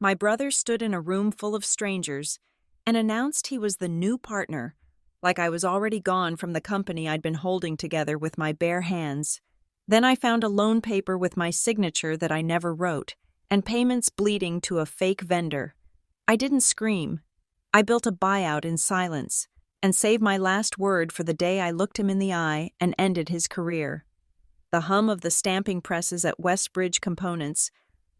My brother stood in a room full of strangers and announced he was the new partner, like I was already gone from the company I'd been holding together with my bare hands. Then I found a loan paper with my signature that I never wrote, and payments bleeding to a fake vendor. I didn't scream. I built a buyout in silence, and saved my last word for the day I looked him in the eye and ended his career. The hum of the stamping presses at Westbridge Components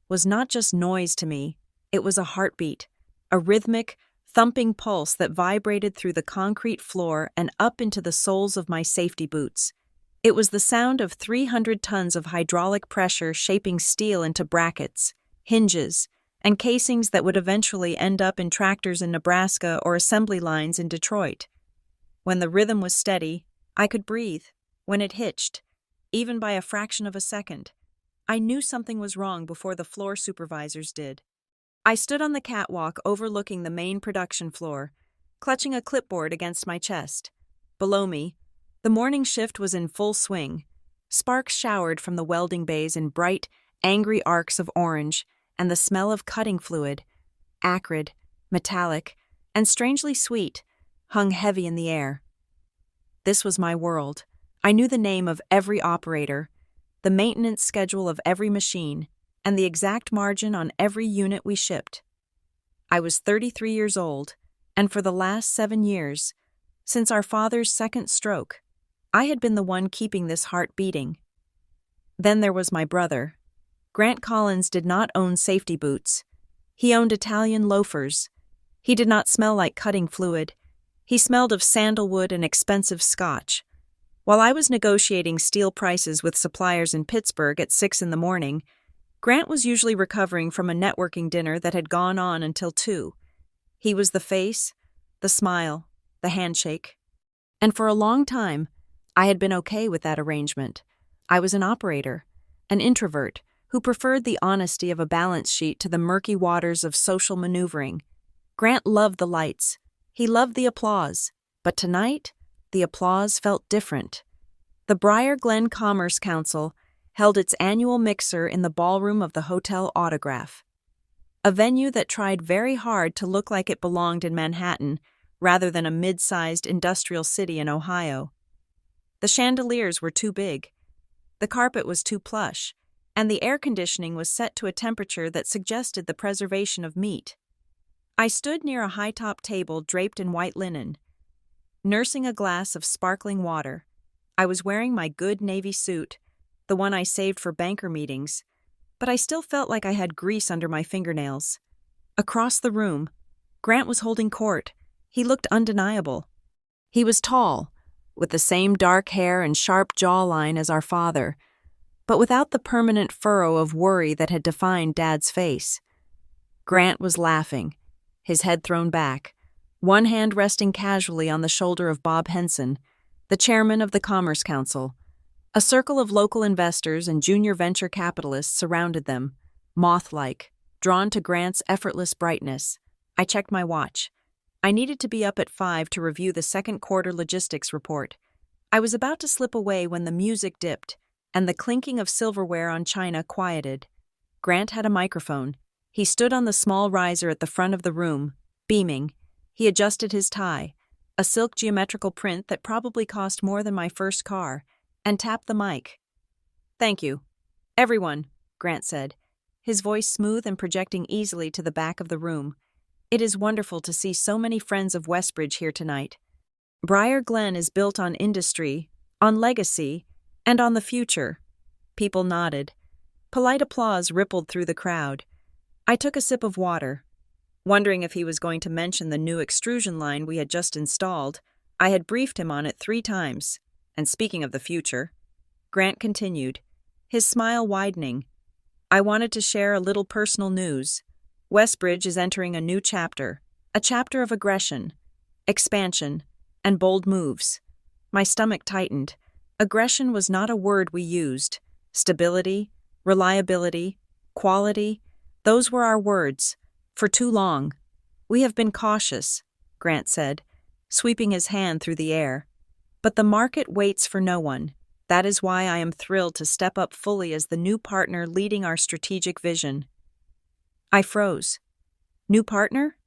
was not just noise to me, it was a heartbeat, a rhythmic, thumping pulse that vibrated through the concrete floor and up into the soles of my safety boots. It was the sound of 300 tons of hydraulic pressure shaping steel into brackets, hinges, and casings that would eventually end up in tractors in Nebraska or assembly lines in Detroit. When the rhythm was steady, I could breathe. When it hitched, even by a fraction of a second, I knew something was wrong before the floor supervisors did. I stood on the catwalk overlooking the main production floor, clutching a clipboard against my chest. Below me, the morning shift was in full swing. Sparks showered from the welding bays in bright, angry arcs of orange, and the smell of cutting fluid, acrid, metallic, and strangely sweet, hung heavy in the air. This was my world. I knew the name of every operator, the maintenance schedule of every machine, and the exact margin on every unit we shipped. I was 33 years old, and for the last 7 years, since our father's second stroke, I had been the one keeping this heart beating. Then there was my brother. Grant Collins did not own safety boots. He owned Italian loafers. He did not smell like cutting fluid. He smelled of sandalwood and expensive scotch. While I was negotiating steel prices with suppliers in Pittsburgh at 6 a.m, Grant was usually recovering from a networking dinner that had gone on until 2. He was the face, the smile, the handshake. And for a long time, I had been okay with that arrangement. I was an operator, an introvert, who preferred the honesty of a balance sheet to the murky waters of social maneuvering. Grant loved the lights. He loved the applause. But tonight, the applause felt different. The Briar Glen Commerce Council held its annual mixer in the ballroom of the Hotel Autograph, a venue that tried very hard to look like it belonged in Manhattan rather than a mid-sized industrial city in Ohio. The chandeliers were too big, the carpet was too plush, and the air conditioning was set to a temperature that suggested the preservation of meat. I stood near a high-top table draped in white linen, nursing a glass of sparkling water. I was wearing my good navy suit, the one I saved for banker meetings, but I still felt like I had grease under my fingernails. Across the room, Grant was holding court. He looked undeniable. He was tall, with the same dark hair and sharp jawline as our father, but without the permanent furrow of worry that had defined Dad's face. Grant was laughing, his head thrown back, one hand resting casually on the shoulder of Bob Henson, the chairman of the Commerce Council. A circle of local investors and junior venture capitalists surrounded them, moth-like, drawn to Grant's effortless brightness. I checked my watch. I needed to be up at 5 to review the second quarter logistics report. I was about to slip away when the music dipped, and the clinking of silverware on china quieted. Grant had a microphone. He stood on the small riser at the front of the room, beaming. He adjusted his tie, a silk geometrical print that probably cost more than my first car, and tapped the mic. "Thank you. Everyone," Grant said, his voice smooth and projecting easily to the back of the room. "It is wonderful to see so many friends of Westbridge here tonight. Briar Glen is built on industry, on legacy, and on the future." People nodded. Polite applause rippled through the crowd. I took a sip of water. Wondering if he was going to mention the new extrusion line we had just installed, I had briefed him on it 3 times. And speaking of the future, Grant continued, his smile widening. "I wanted to share a little personal news. Westbridge is entering a new chapter, a chapter of aggression, expansion, and bold moves." My stomach tightened. Aggression was not a word we used. Stability, reliability, quality, those were our words. For too long. "We have been cautious," Grant said, sweeping his hand through the air. "But the market waits for no one. That is why I am thrilled to step up fully as the new partner leading our strategic vision." I froze. New partner?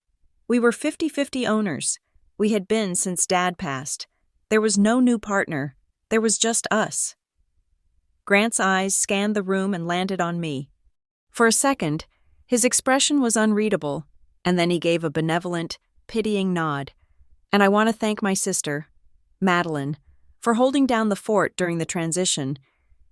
We were 50-50 owners. We had been since Dad passed. There was no new partner. There was just us. Grant's eyes scanned the room and landed on me. For a second, his expression was unreadable, and then he gave a benevolent, pitying nod. And I want to thank my sister, Madeline, for holding down the fort during the transition.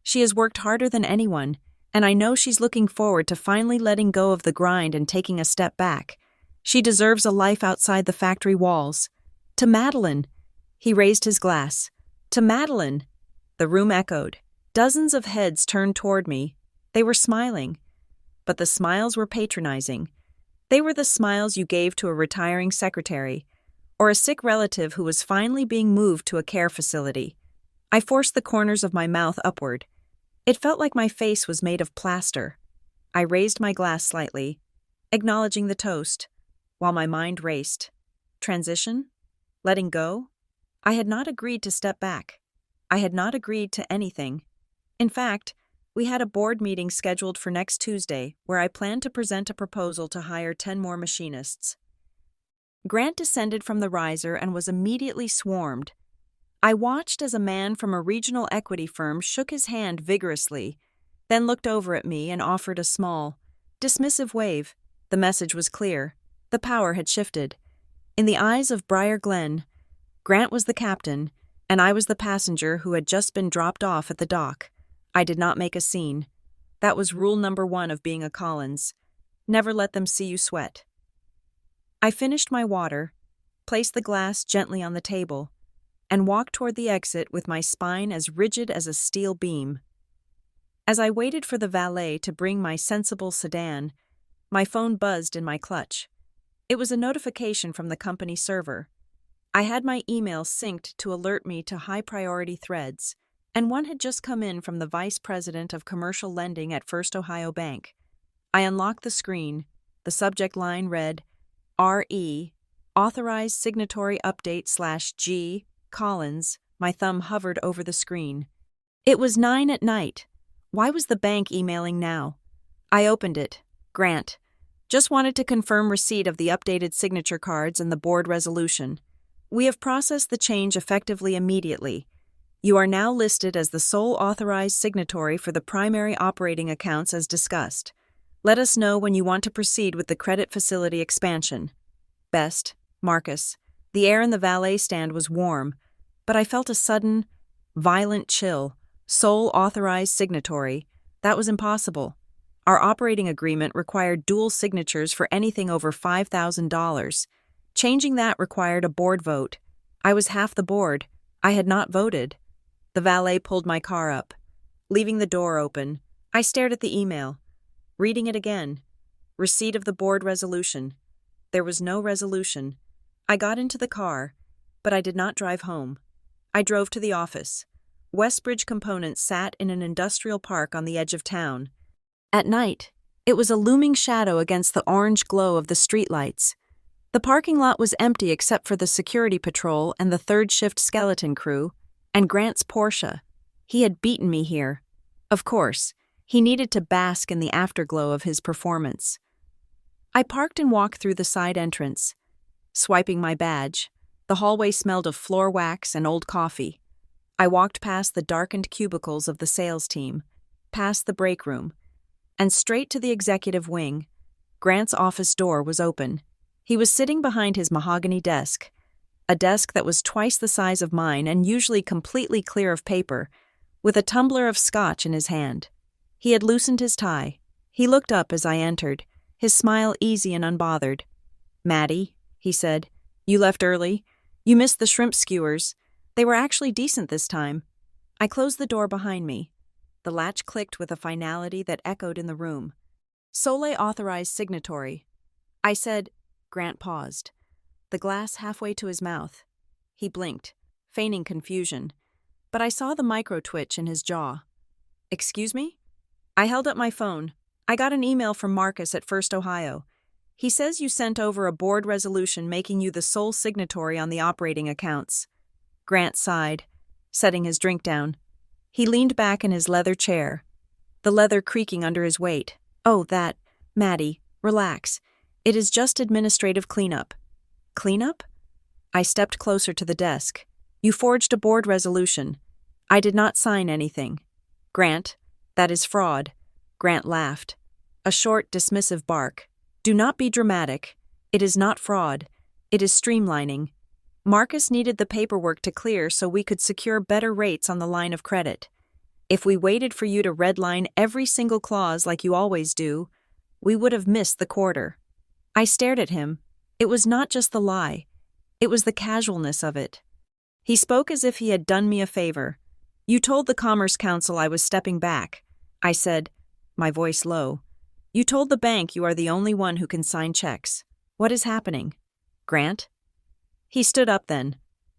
She has worked harder than anyone, and I know she's looking forward to finally letting go of the grind and taking a step back. She deserves a life outside the factory walls. To Madeline! He raised his glass. To Madeline! The room echoed. Dozens of heads turned toward me. They were smiling. But the smiles were patronizing. They were the smiles you gave to a retiring secretary, or a sick relative who was finally being moved to a care facility. I forced the corners of my mouth upward. It felt like my face was made of plaster. I raised my glass slightly, acknowledging the toast, while my mind raced. Transition? Letting go? I had not agreed to step back. I had not agreed to anything. In fact, we had a board meeting scheduled for next Tuesday where I planned to present a proposal to hire 10 more machinists. Grant descended from the riser and was immediately swarmed. I watched as a man from a regional equity firm shook his hand vigorously, then looked over at me and offered a small, dismissive wave. The message was clear. The power had shifted. In the eyes of Briar Glen, Grant was the captain, and I was the passenger who had just been dropped off at the dock. I did not make a scene. That was rule number 1 of being a Collins. Never let them see you sweat. I finished my water, placed the glass gently on the table, and walked toward the exit with my spine as rigid as a steel beam. As I waited for the valet to bring my sensible sedan, my phone buzzed in my clutch. It was a notification from the company server. I had my email synced to alert me to high-priority threads, and one had just come in from the Vice President of Commercial Lending at First Ohio Bank. I unlocked the screen. The subject line read, R.E., Authorized Signatory Update/G, Collins. My thumb hovered over the screen. It was 9 at night. Why was the bank emailing now? I opened it. Grant. Just wanted to confirm receipt of the updated signature cards and the board resolution. We have processed the change effectively immediately. You are now listed as the sole authorized signatory for the primary operating accounts as discussed. Let us know when you want to proceed with the credit facility expansion. Best, Marcus. The air in the valet stand was warm, but I felt a sudden, violent chill. Sole authorized signatory. That was impossible. Our operating agreement required dual signatures for anything over $5,000. Changing that required a board vote. I was half the board. I had not voted. The valet pulled my car up. Leaving the door open, I stared at the email. Reading it again. Receipt of the board resolution. There was no resolution. I got into the car, but I did not drive home. I drove to the office. Westbridge Components sat in an industrial park on the edge of town. At night, it was a looming shadow against the orange glow of the streetlights. The parking lot was empty except for the security patrol and the third shift skeleton crew, and Grant's Porsche. He had beaten me here. Of course, he needed to bask in the afterglow of his performance. I parked and walked through the side entrance. Swiping my badge, the hallway smelled of floor wax and old coffee. I walked past the darkened cubicles of the sales team, past the break room, and straight to the executive wing. Grant's office door was open. He was sitting behind his mahogany desk, a desk that was twice the size of mine and usually completely clear of paper, with a tumbler of scotch in his hand. He had loosened his tie. He looked up as I entered, his smile easy and unbothered. "Maddie," he said, "you left early. You missed the shrimp skewers. They were actually decent this time." I closed the door behind me. The latch clicked with a finality that echoed in the room. "Sole authorized signatory." I said. Grant paused, the glass halfway to his mouth. He blinked, feigning confusion, but I saw the micro-twitch in his jaw. "Excuse me?" I held up my phone. "I got an email from Marcus at First Ohio. He says you sent over a board resolution making you the sole signatory on the operating accounts." Grant sighed, setting his drink down. He leaned back in his leather chair, the leather creaking under his weight. "Oh, that. Maddie, relax. It is just administrative cleanup. Cleanup? I stepped closer to the desk. You forged a board resolution. I did not sign anything. Grant, that is fraud. Grant laughed. A short, dismissive bark. Do not be dramatic. It is not fraud. It is streamlining. Marcus needed the paperwork to clear so we could secure better rates on the line of credit. If we waited for you to redline every single clause like you always do, we would have missed the quarter. I stared at him. It was not just the lie. It was the casualness of it. He spoke as if he had done me a favor. You told the Commerce Council I was stepping back. I said, my voice low. You told the bank you are the only one who can sign checks. What is happening? Grant? He stood up then.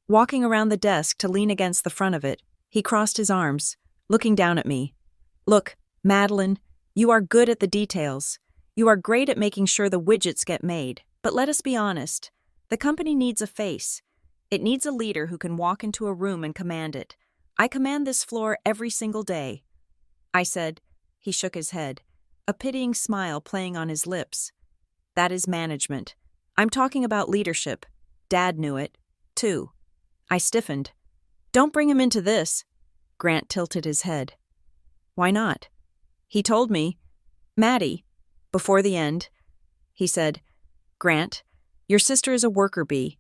Walking around the desk to lean against the front of it, he crossed his arms, looking down at me. Look, Madeline, you are good at the details. You are great at making sure the widgets get made. But let us be honest. The company needs a face. It needs a leader who can walk into a room and command it. I command this floor every single day. I said. He shook his head, a pitying smile playing on his lips. That is management. I'm talking about leadership. Dad knew it, too. I stiffened. Don't bring him into this. Grant tilted his head. Why not? He told me. Maddie, before the end, he said, Grant, your sister is a worker bee,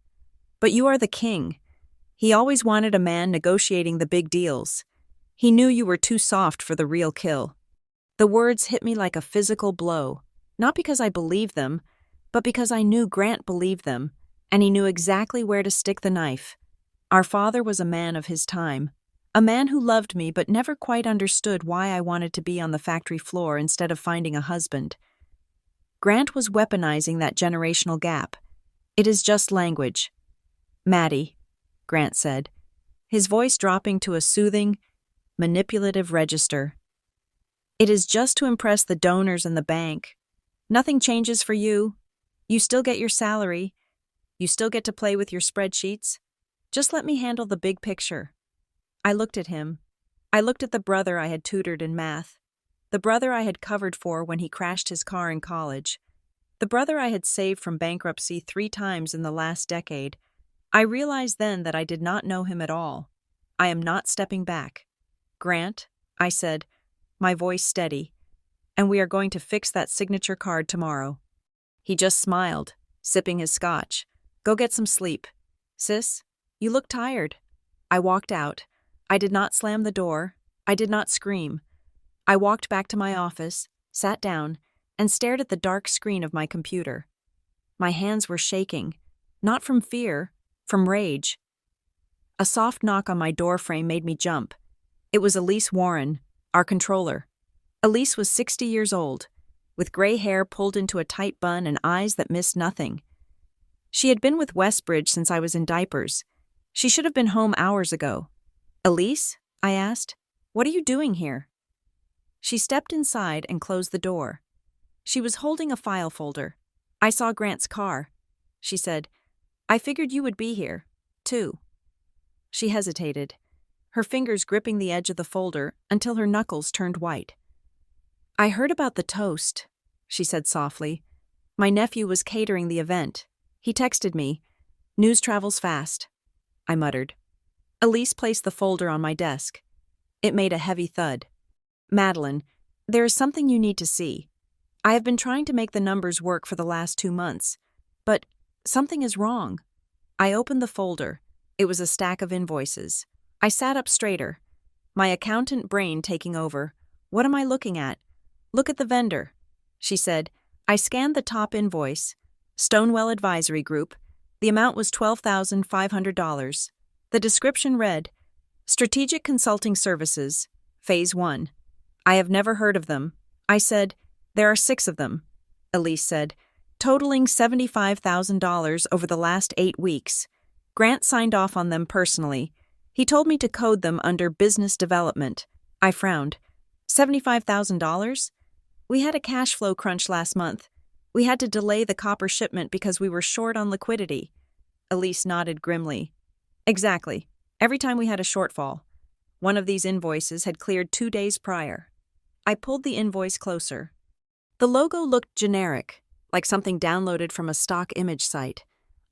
but you are the king. He always wanted a man negotiating the big deals. He knew you were too soft for the real kill. The words hit me like a physical blow, not because I believed them, but because I knew Grant believed them, and he knew exactly where to stick the knife. Our father was a man of his time, a man who loved me but never quite understood why I wanted to be on the factory floor instead of finding a husband. Grant was weaponizing that generational gap. It is just language. Maddie, Grant said, his voice dropping to a soothing, manipulative register. It is just to impress the donors and the bank. Nothing changes for you. You still get your salary. You still get to play with your spreadsheets. Just let me handle the big picture. I looked at him. I looked at the brother I had tutored in math. The brother I had covered for when he crashed his car in college. The brother I had saved from bankruptcy 3 times in the last decade. I realized then that I did not know him at all. I am not stepping back. Grant, I said, my voice steady, and we are going to fix that signature card tomorrow. He just smiled, sipping his scotch. Go get some sleep. Sis, you look tired. I walked out. I did not slam the door. I did not scream. I walked back to my office, sat down, and stared at the dark screen of my computer. My hands were shaking, not from fear, from rage. A soft knock on my doorframe made me jump. It was Elise Warren, our controller. Elise was 60 years old, with gray hair pulled into a tight bun and eyes that missed nothing. She had been with Westbridge since I was in diapers. She should have been home hours ago. Elise? I asked. What are you doing here? She stepped inside and closed the door. She was holding a file folder. I saw Grant's car. She said, I figured you would be here, too. She hesitated, her fingers gripping the edge of the folder until her knuckles turned white. I heard about the toast, she said softly. My nephew was catering the event. He texted me. News travels fast, I muttered. Elise placed the folder on my desk. It made a heavy thud. Madeline, there is something you need to see. I have been trying to make the numbers work for the last 2 months, but something is wrong. I opened the folder. It was a stack of invoices. I sat up straighter, my accountant brain taking over. What am I looking at? Look at the vendor, she said. I scanned the top invoice. Stonewell Advisory Group. The amount was $12,500. The description read, Strategic Consulting Services, Phase 1. I have never heard of them. I said, there are 6 of them. Elise said, totaling $75,000 over the last 8 weeks. Grant signed off on them personally. He told me to code them under business development. I frowned. $75,000? We had a cash flow crunch last month. We had to delay the copper shipment because we were short on liquidity. Elise nodded grimly. Exactly. Every time we had a shortfall. One of these invoices had cleared 2 days prior. I pulled the invoice closer. The logo looked generic. like something downloaded from a stock image site.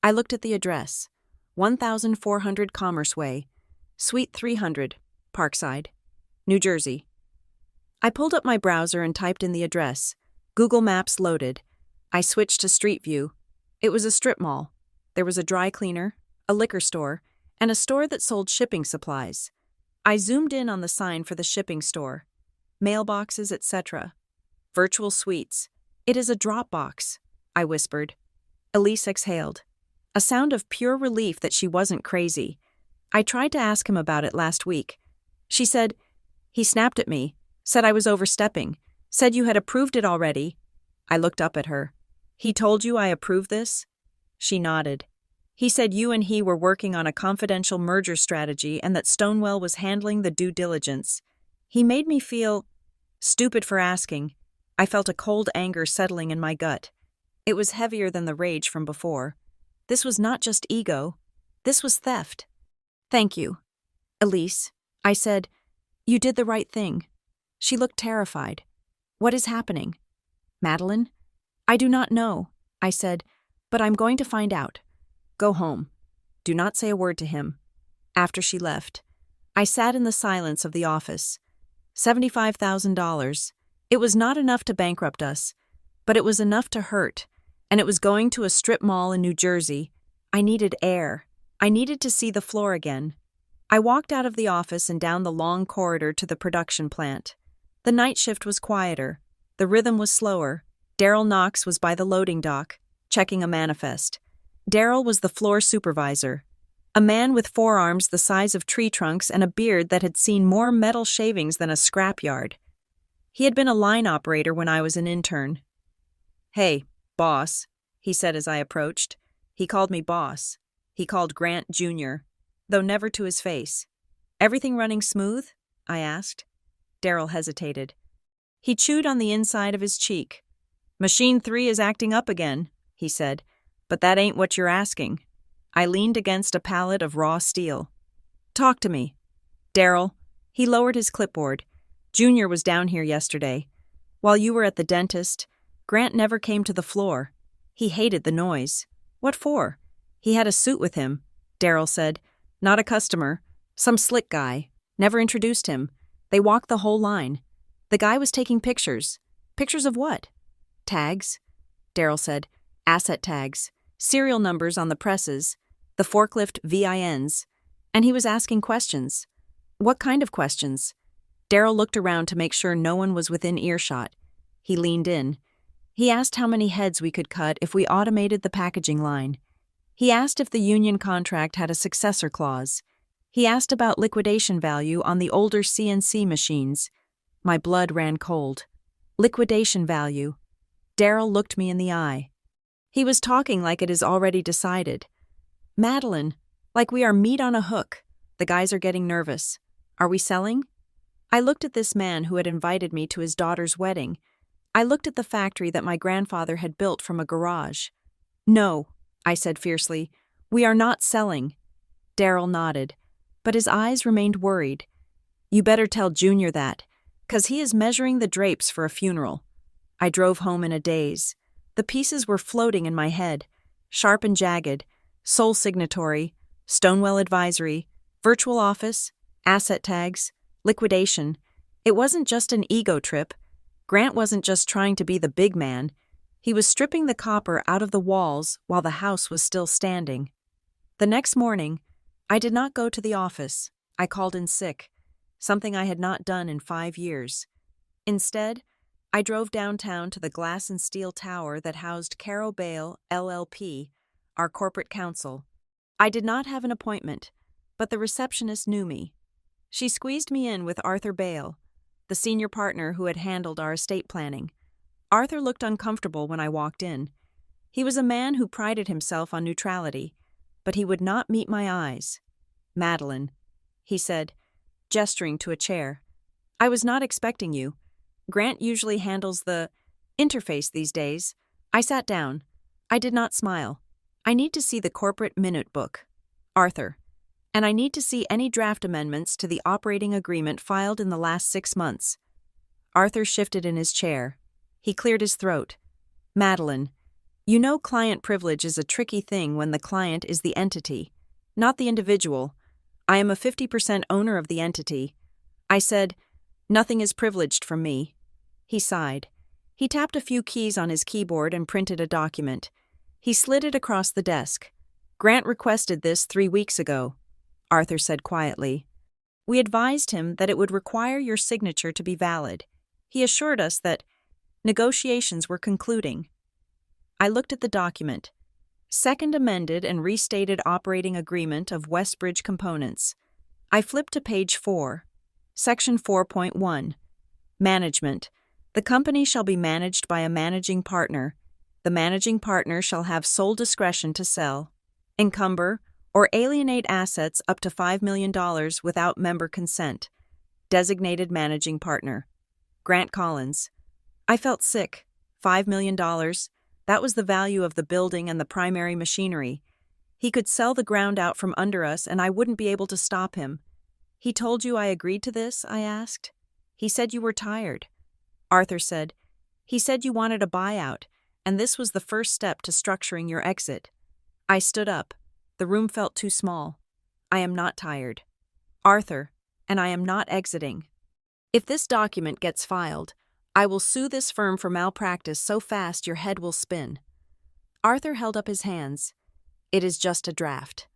I looked at the address. 1400 Commerce Way, Suite 300, Parkside, New Jersey. I pulled up my browser and typed in the address. Google Maps loaded. I switched to Street View. It was a strip mall. There was a dry cleaner, a liquor store, and a store that sold shipping supplies. I zoomed in on the sign for the shipping store. Mailboxes, etc. Virtual suites. It is a drop box, I whispered. Elise exhaled. A sound of pure relief that she wasn't crazy. I tried to ask him about it last week. She said, he snapped at me, said I was overstepping, said you had approved it already. I looked up at her. He told you I approved this? She nodded. He said you and he were working on a confidential merger strategy and that Stonewell was handling the due diligence. He made me feel stupid for asking. I felt a cold anger settling in my gut. It was heavier than the rage from before. This was not just ego. This was theft. Thank you, Elise. I said, you did the right thing. She looked terrified. What is happening? Madeline? I do not know, I said, but I'm going to find out. Go home. Do not say a word to him. After she left, I sat in the silence of the office. $75,000. It was not enough to bankrupt us, but it was enough to hurt, and it was going to a strip mall in New Jersey. I needed air. I needed to see the floor again. I walked out of the office and down the long corridor to the production plant. The night shift was quieter. The rhythm was slower. Daryl Knox was by the loading dock, checking a manifest. Daryl was the floor supervisor, a man with forearms the size of tree trunks and a beard that had seen more metal shavings than a scrapyard. He had been a line operator when I was an intern. Hey, boss, he said as I approached. He called me boss. He called Grant Jr., though never to his face. Everything running smooth? I asked. Daryl hesitated. He chewed on the inside of his cheek. Machine 3 is acting up again, he said, but that ain't what you're asking. I leaned against a pallet of raw steel. Talk to me. Daryl. He lowered his clipboard. Junior was down here yesterday. While you were at the dentist, Grant never came to the floor. He hated the noise. What for? He had a suit with him, Daryl said. Not a customer. Some slick guy. Never introduced him. They walked the whole line. The guy was taking pictures. Pictures of what? Tags, Daryl said. Asset tags. Serial numbers on the presses. The forklift VINs. And he was asking questions. What kind of questions? Daryl looked around to make sure no one was within earshot. He leaned in. He asked how many heads we could cut if we automated the packaging line. He asked if the union contract had a successor clause. He asked about liquidation value on the older CNC machines. My blood ran cold. Liquidation value. Daryl looked me in the eye. He was talking like it is already decided. Madeline, like we are meat on a hook. The guys are getting nervous. Are we selling? I looked at this man who had invited me to his daughter's wedding. I looked at the factory that my grandfather had built from a garage. No, I said fiercely. We are not selling. Daryl nodded, but his eyes remained worried. You better tell Junior that, 'cause he is measuring the drapes for a funeral. I drove home in a daze. The pieces were floating in my head, sharp and jagged, sole signatory, Stonewell advisory, virtual office, asset tags, liquidation. It wasn't just an ego trip. Grant wasn't just trying to be the big man. He was stripping the copper out of the walls while the house was still standing. The next morning, I did not go to the office. I called in sick, something I had not done in 5 years. Instead, I drove downtown to the glass and steel tower that housed Caro Bale, LLP, our corporate counsel. I did not have an appointment, but the receptionist knew me. She squeezed me in with Arthur Bale, the senior partner who had handled our estate planning. Arthur looked uncomfortable when I walked in. He was a man who prided himself on neutrality, but he would not meet my eyes. Madeline, he said, gesturing to a chair. I was not expecting you. Grant usually handles the interface these days. I sat down. I did not smile. I need to see the corporate minute book. Arthur. And I need to see any draft amendments to the operating agreement filed in the last 6 months. Arthur shifted in his chair. He cleared his throat. Madeline, You know, client privilege is a tricky thing when the client is the entity, not the individual. I am a 50% owner of the entity. I said, "Nothing is privileged from me." He sighed. He tapped a few keys on his keyboard and printed a document. He slid it across the desk. "Grant requested this 3 weeks ago," Arthur said quietly. "We advised him that it would require your signature to be valid. He assured us that negotiations were concluding." I looked at the document. Second amended and restated operating agreement of Westbridge Components. I flipped to page 4. Section 4.1. Management. The company shall be managed by a managing partner. The managing partner shall have sole discretion to sell, encumber, or alienate assets up to $5 million without member consent. Designated managing partner. Grant Collins. I felt sick. $5 million. That was the value of the building and the primary machinery. He could sell the ground out from under us and I wouldn't be able to stop him. "He told you I agreed to this?" I asked. "He said you were tired." Arthur said, "He said you wanted a buyout, and this was the first step to structuring your exit." I stood up. The room felt too small. "I am not tired, Arthur, and I am not exiting. If this document gets filed, I will sue this firm for malpractice so fast your head will spin." Arthur held up his hands. "It is just a draft.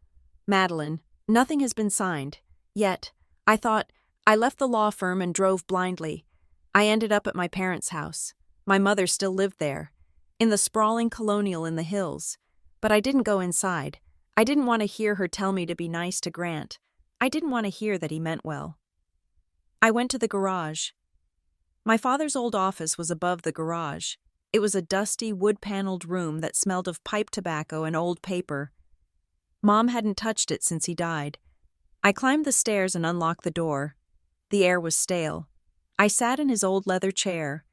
Madeline, nothing has been signed. Yet, I thought, I left the law firm and drove blindly. I ended up at my parents' house. My mother still lived there, in the sprawling colonial in the hills. But I didn't go inside. I didn't want to hear her tell me to be nice to Grant. I didn't want to hear that he meant well. I went to the garage. My father's old office was above the garage. It was a dusty, wood-paneled room that smelled of pipe tobacco and old paper. Mom hadn't touched it since he died. I climbed the stairs and unlocked the door. The air was stale. I sat in his old leather chair.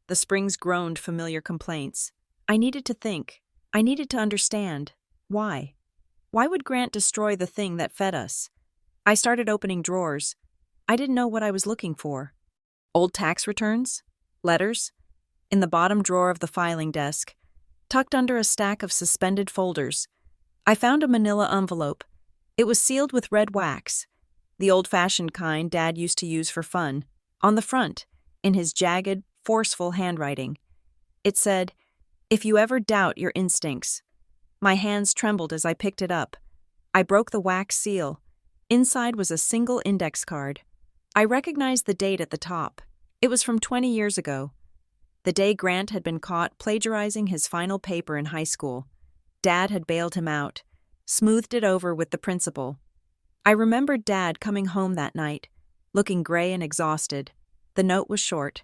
The springs groaned familiar complaints. I needed to think. I needed to understand. Why? Why would Grant destroy the thing that fed us? I started opening drawers. I didn't know what I was looking for. Old tax returns? Letters? In the bottom drawer of the filing desk, tucked under a stack of suspended folders, I found a manila envelope. It was sealed with red wax, the old-fashioned kind Dad used to use for fun. On the front, in his jagged, forceful handwriting, it said, "If you ever doubt your instincts." My hands trembled as I picked it up. I broke the wax seal. Inside was a single index card. I recognized the date at the top. It was from 20 years ago. The day Grant had been caught plagiarizing his final paper in high school. Dad had bailed him out, smoothed it over with the principal. I remembered Dad coming home that night, looking gray and exhausted. The note was short.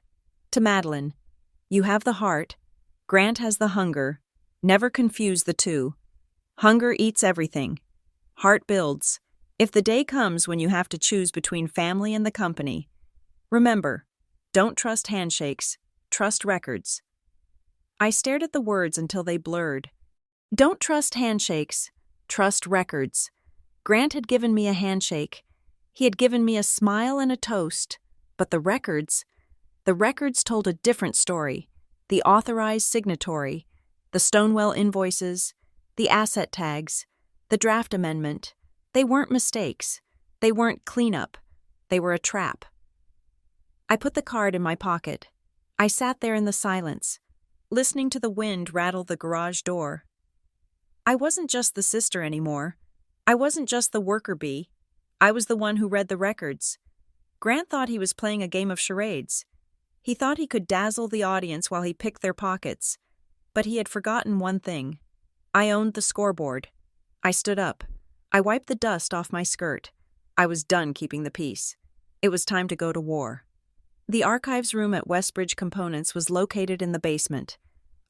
To Madeline, "You have the heart. Grant has the hunger. Never confuse the two. Hunger eats everything. Heart builds. If the day comes when you have to choose between family and the company, remember, don't trust handshakes, trust records." I stared at the words until they blurred. Don't trust handshakes, trust records. Grant had given me a handshake. He had given me a smile and a toast. But the records told a different story. The authorized signatory, the Stonewell invoices, the asset tags, the draft amendment. They weren't mistakes. They weren't cleanup. They were a trap. I put the card in my pocket. I sat there in the silence, listening to the wind rattle the garage door. I wasn't just the sister anymore. I wasn't just the worker bee. I was the one who read the records. Grant thought he was playing a game of charades. He thought he could dazzle the audience while he picked their pockets. But he had forgotten one thing. I owned the scoreboard. I stood up. I wiped the dust off my skirt. I was done keeping the peace. It was time to go to war. The archives room at Westbridge Components was located in the basement,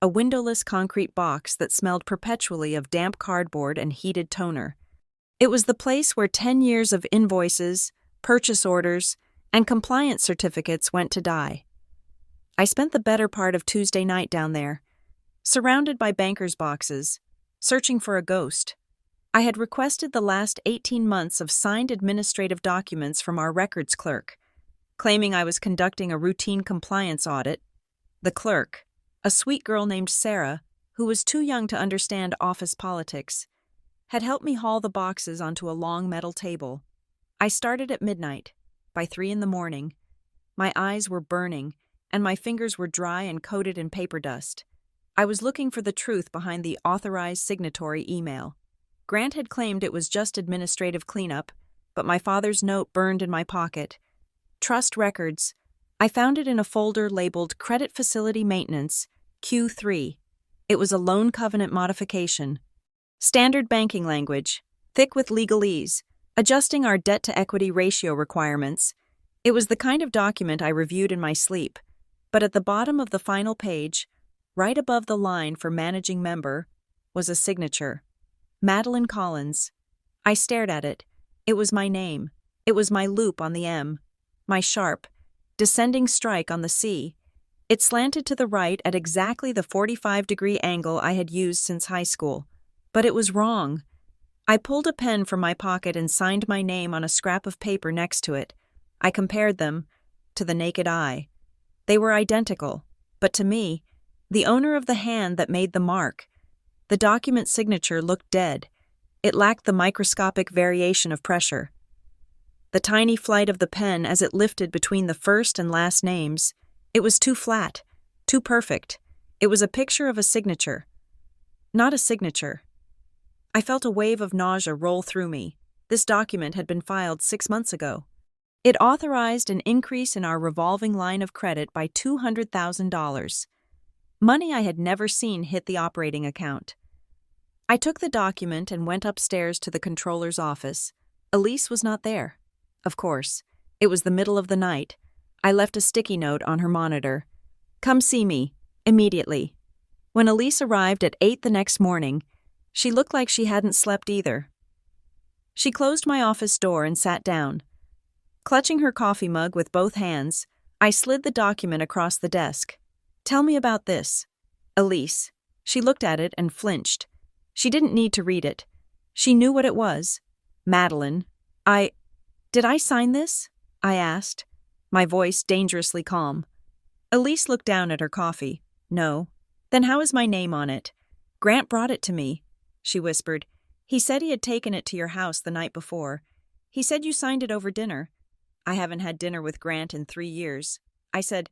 a windowless concrete box that smelled perpetually of damp cardboard and heated toner. It was the place where 10 years of invoices, purchase orders, and compliance certificates went to die. I spent the better part of Tuesday night down there, surrounded by bankers' boxes, searching for a ghost. I had requested the last 18 months of signed administrative documents from our records clerk, claiming I was conducting a routine compliance audit. The clerk, a sweet girl named Sarah, who was too young to understand office politics, had helped me haul the boxes onto a long metal table. I started at midnight. By 3 in the morning, my eyes were burning, and my fingers were dry and coated in paper dust. I was looking for the truth behind the authorized signatory email. Grant had claimed it was just administrative cleanup, but my father's note burned in my pocket. Trust records. I found it in a folder labeled Credit Facility Maintenance, Q3. It was a loan covenant modification. Standard banking language, thick with legalese, adjusting our debt-to-equity ratio requirements. It was the kind of document I reviewed in my sleep, but at the bottom of the final page, right above the line for managing member, was a signature. Madeline Collins. I stared at it. It was my name. It was my loop on the M. My sharp, descending strike on the C. It slanted to the right at exactly the 45-degree angle I had used since high school. But it was wrong. I pulled a pen from my pocket and signed my name on a scrap of paper next to it. I compared them to the naked eye. They were identical, but to me, the owner of the hand that made the mark. The document signature looked dead. It lacked the microscopic variation of pressure. The tiny flight of the pen as it lifted between the first and last names, it was too flat, too perfect. It was a picture of a signature. Not a signature. I felt a wave of nausea roll through me. This document had been filed 6 months ago. It authorized an increase in our revolving line of credit by $200,000. Money I had never seen hit the operating account. I took the document and went upstairs to the controller's office. Elise was not there. Of course. It was the middle of the night. I left a sticky note on her monitor. Come see me. Immediately. When Elise arrived at 8 the next morning, she looked like she hadn't slept either. She closed my office door and sat down. Clutching her coffee mug with both hands, I slid the document across the desk. Tell me about this. Elise. She looked at it and flinched. She didn't need to read it. She knew what it was. Madeline. Did I sign this? I asked, my voice dangerously calm. Elise looked down at her coffee. No. Then how is my name on it? Grant brought it to me, she whispered. He said he had taken it to your house the night before. He said you signed it over dinner. I haven't had dinner with Grant in 3 years. I said,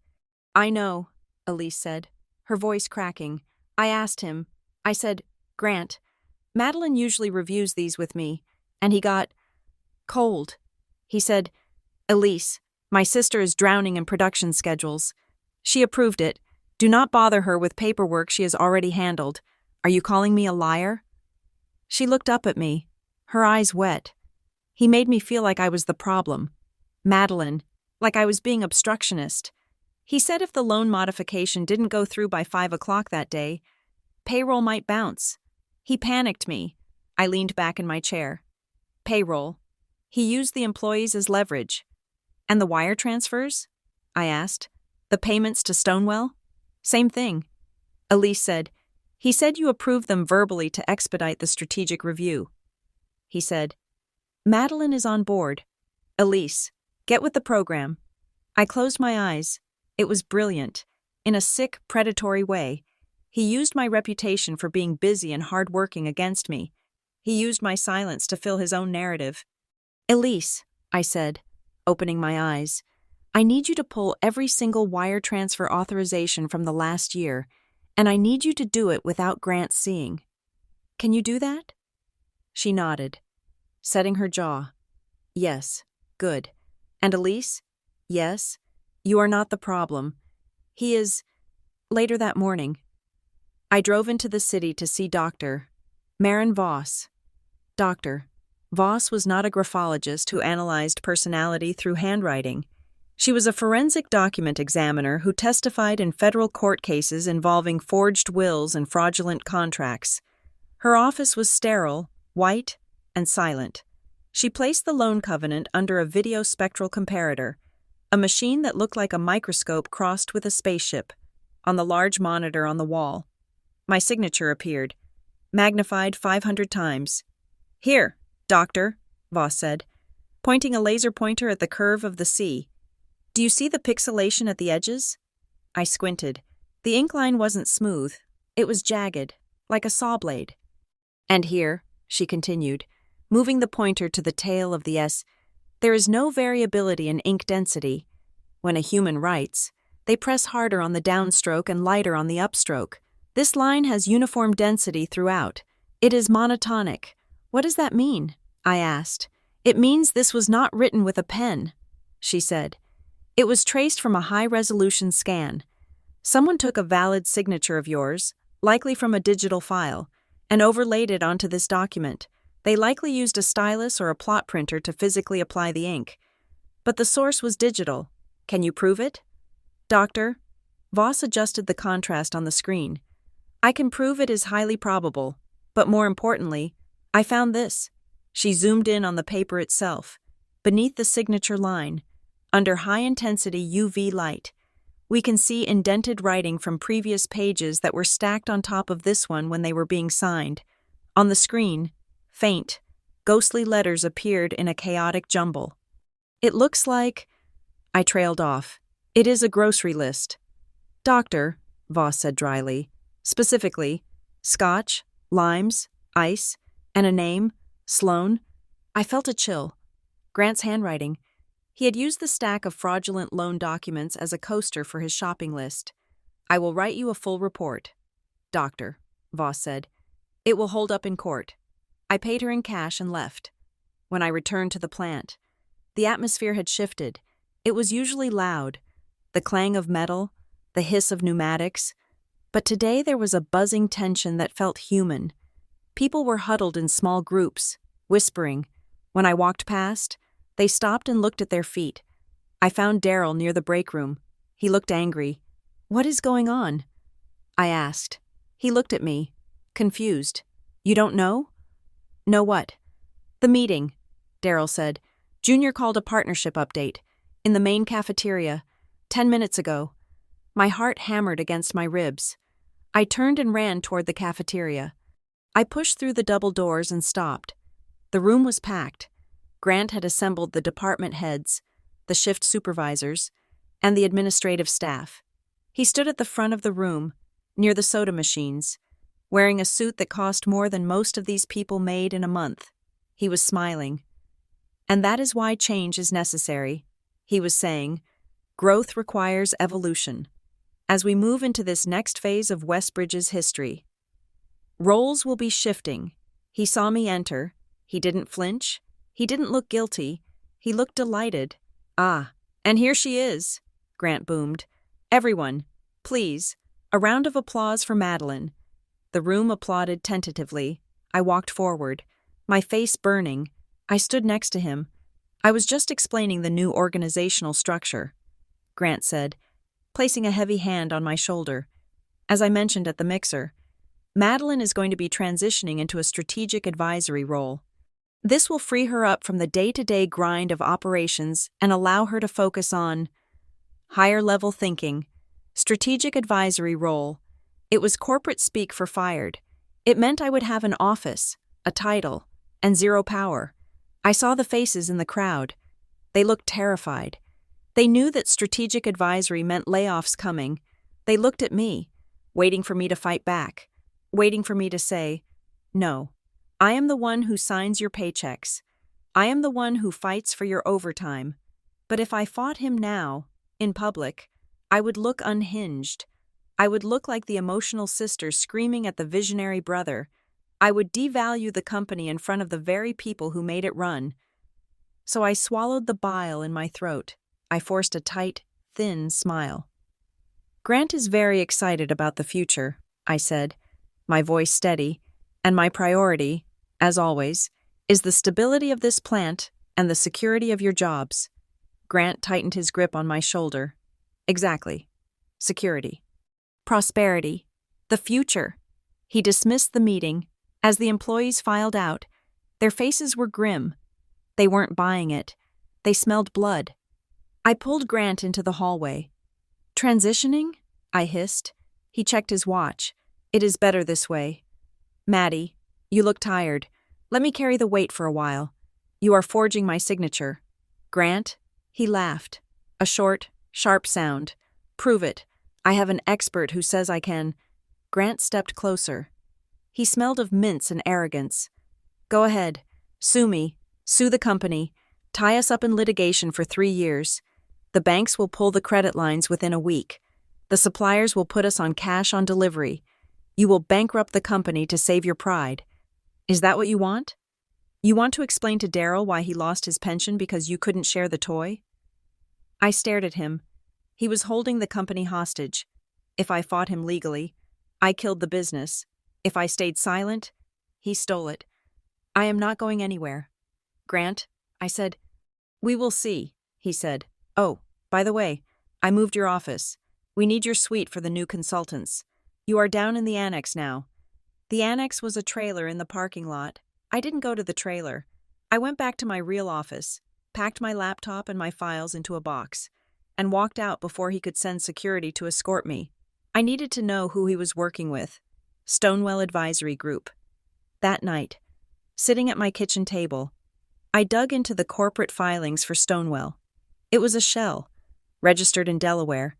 I know, Elise said, her voice cracking. I asked him. I said, Grant, Madeline usually reviews these with me, and he got cold. He said, Elise, my sister is drowning in production schedules. She approved it. Do not bother her with paperwork she has already handled. Are you calling me a liar? She looked up at me, her eyes wet. He made me feel like I was the problem. Madeline, like I was being obstructionist. He said if the loan modification didn't go through by 5 o'clock that day, payroll might bounce. He panicked me. I leaned back in my chair. Payroll. He used the employees as leverage. And the wire transfers? I asked. The payments to Stonewell? Same thing. Elise said, he said you approved them verbally to expedite the strategic review. He said, Madeline is on board. Elise, get with the program. I closed my eyes. It was brilliant. In a sick, predatory way. He used my reputation for being busy and hard-working against me. He used my silence to fill his own narrative. Elise, I said, opening my eyes, I need you to pull every single wire transfer authorization from the last year, and I need you to do it without Grant seeing. Can you do that? She nodded, setting her jaw. Yes, good. And Elise? Yes, you are not the problem. He is. Later that morning, I drove into the city to see Dr. Maren Voss. Dr. Voss was not a graphologist who analyzed personality through handwriting. She was a forensic document examiner who testified in federal court cases involving forged wills and fraudulent contracts. Her office was sterile, white, and silent. She placed the loan covenant under a video spectral comparator, a machine that looked like a microscope crossed with a spaceship, on the large monitor on the wall. My signature appeared, magnified 500 times. Here, Doctor, Voss said, pointing a laser pointer at the curve of the C. Do you see the pixelation at the edges? I squinted. The ink line wasn't smooth. It was jagged, like a saw blade. And here, she continued, moving the pointer to the tail of the S, there is no variability in ink density. When a human writes, they press harder on the downstroke and lighter on the upstroke. This line has uniform density throughout. It is monotonic. What does that mean? I asked. It means this was not written with a pen, she said. It was traced from a high-resolution scan. Someone took a valid signature of yours, likely from a digital file, and overlaid it onto this document. They likely used a stylus or a plot printer to physically apply the ink. But the source was digital. Can you prove it? Doctor, Voss adjusted the contrast on the screen. I can prove it is highly probable, but more importantly, I found this. She zoomed in on the paper itself. Beneath the signature line, under high-intensity UV light, we can see indented writing from previous pages that were stacked on top of this one when they were being signed. On the screen, faint, ghostly letters appeared in a chaotic jumble. It looks like... I trailed off. It is a grocery list. Doctor, Voss said dryly. Specifically, scotch, limes, ice, and a name, Sloan. I felt a chill. Grant's handwriting. He had used the stack of fraudulent loan documents as a coaster for his shopping list. I will write you a full report. Doctor, Voss said. It will hold up in court. I paid her in cash and left. When I returned to the plant, the atmosphere had shifted. It was usually loud, the clang of metal, the hiss of pneumatics, but today there was a buzzing tension that felt human. People were huddled in small groups, whispering. When I walked past, they stopped and looked at their feet. I found Daryl near the break room. He looked angry. What is going on? I asked. He looked at me, confused. You don't know? Know what? The meeting, Daryl said. Junior called a partnership update. In the main cafeteria, 10 minutes ago. My heart hammered against my ribs. I turned and ran toward the cafeteria. I pushed through the double doors and stopped. The room was packed. Grant had assembled the department heads, the shift supervisors, and the administrative staff. He stood at the front of the room, near the soda machines, wearing a suit that cost more than most of these people made in a month. He was smiling. And that is why change is necessary, he was saying. Growth requires evolution. As we move into this next phase of Westbridge's history, roles will be shifting. He saw me enter. He didn't flinch. He didn't look guilty. He looked delighted. Ah, and here she is, Grant boomed. Everyone, please, a round of applause for Madeline. The room applauded tentatively. I walked forward, my face burning. I stood next to him. I was just explaining the new organizational structure, Grant said, placing a heavy hand on my shoulder. As I mentioned at the mixer, Madeline is going to be transitioning into a strategic advisory role. This will free her up from the day-to-day grind of operations and allow her to focus on higher-level thinking. Strategic advisory role. It was corporate speak for fired. It meant I would have an office, a title, and zero power. I saw the faces in the crowd. They looked terrified. They knew that strategic advisory meant layoffs coming. They looked at me, waiting for me to fight back, waiting for me to say, no. I am the one who signs your paychecks. I am the one who fights for your overtime. But if I fought him now, in public, I would look unhinged. I would look like the emotional sister screaming at the visionary brother. I would devalue the company in front of the very people who made it run. So I swallowed the bile in my throat. I forced a tight, thin smile. Grant is very excited about the future, I said, my voice steady, and my priority, as always, is the stability of this plant and the security of your jobs. Grant tightened his grip on my shoulder. Exactly. Security. Prosperity. The future. He dismissed the meeting. As the employees filed out, their faces were grim. They weren't buying it. They smelled blood. I pulled Grant into the hallway. Transitioning? I hissed. He checked his watch. It is better this way. Maddie, you look tired. Let me carry the weight for a while. You are forging my signature. Grant? He laughed. A short, sharp sound. Prove it. I have an expert who says I can. Grant stepped closer. He smelled of mints and arrogance. Go ahead. Sue me. Sue the company. Tie us up in litigation for 3 years. The banks will pull the credit lines within a week. The suppliers will put us on cash on delivery. You will bankrupt the company to save your pride. Is that what you want? You want to explain to Daryl why he lost his pension because you couldn't share the toy? I stared at him. He was holding the company hostage. If I fought him legally, I killed the business. If I stayed silent, he stole it. I am not going anywhere. Grant, I said. We will see, he said. Oh, by the way, I moved your office. We need your suite for the new consultants. You are down in the annex now. The annex was a trailer in the parking lot. I didn't go to the trailer. I went back to my real office, packed my laptop and my files into a box, and walked out before he could send security to escort me. I needed to know who he was working with. Stonewell Advisory Group. That night, sitting at my kitchen table, I dug into the corporate filings for Stonewell. It was a shell, registered in Delaware,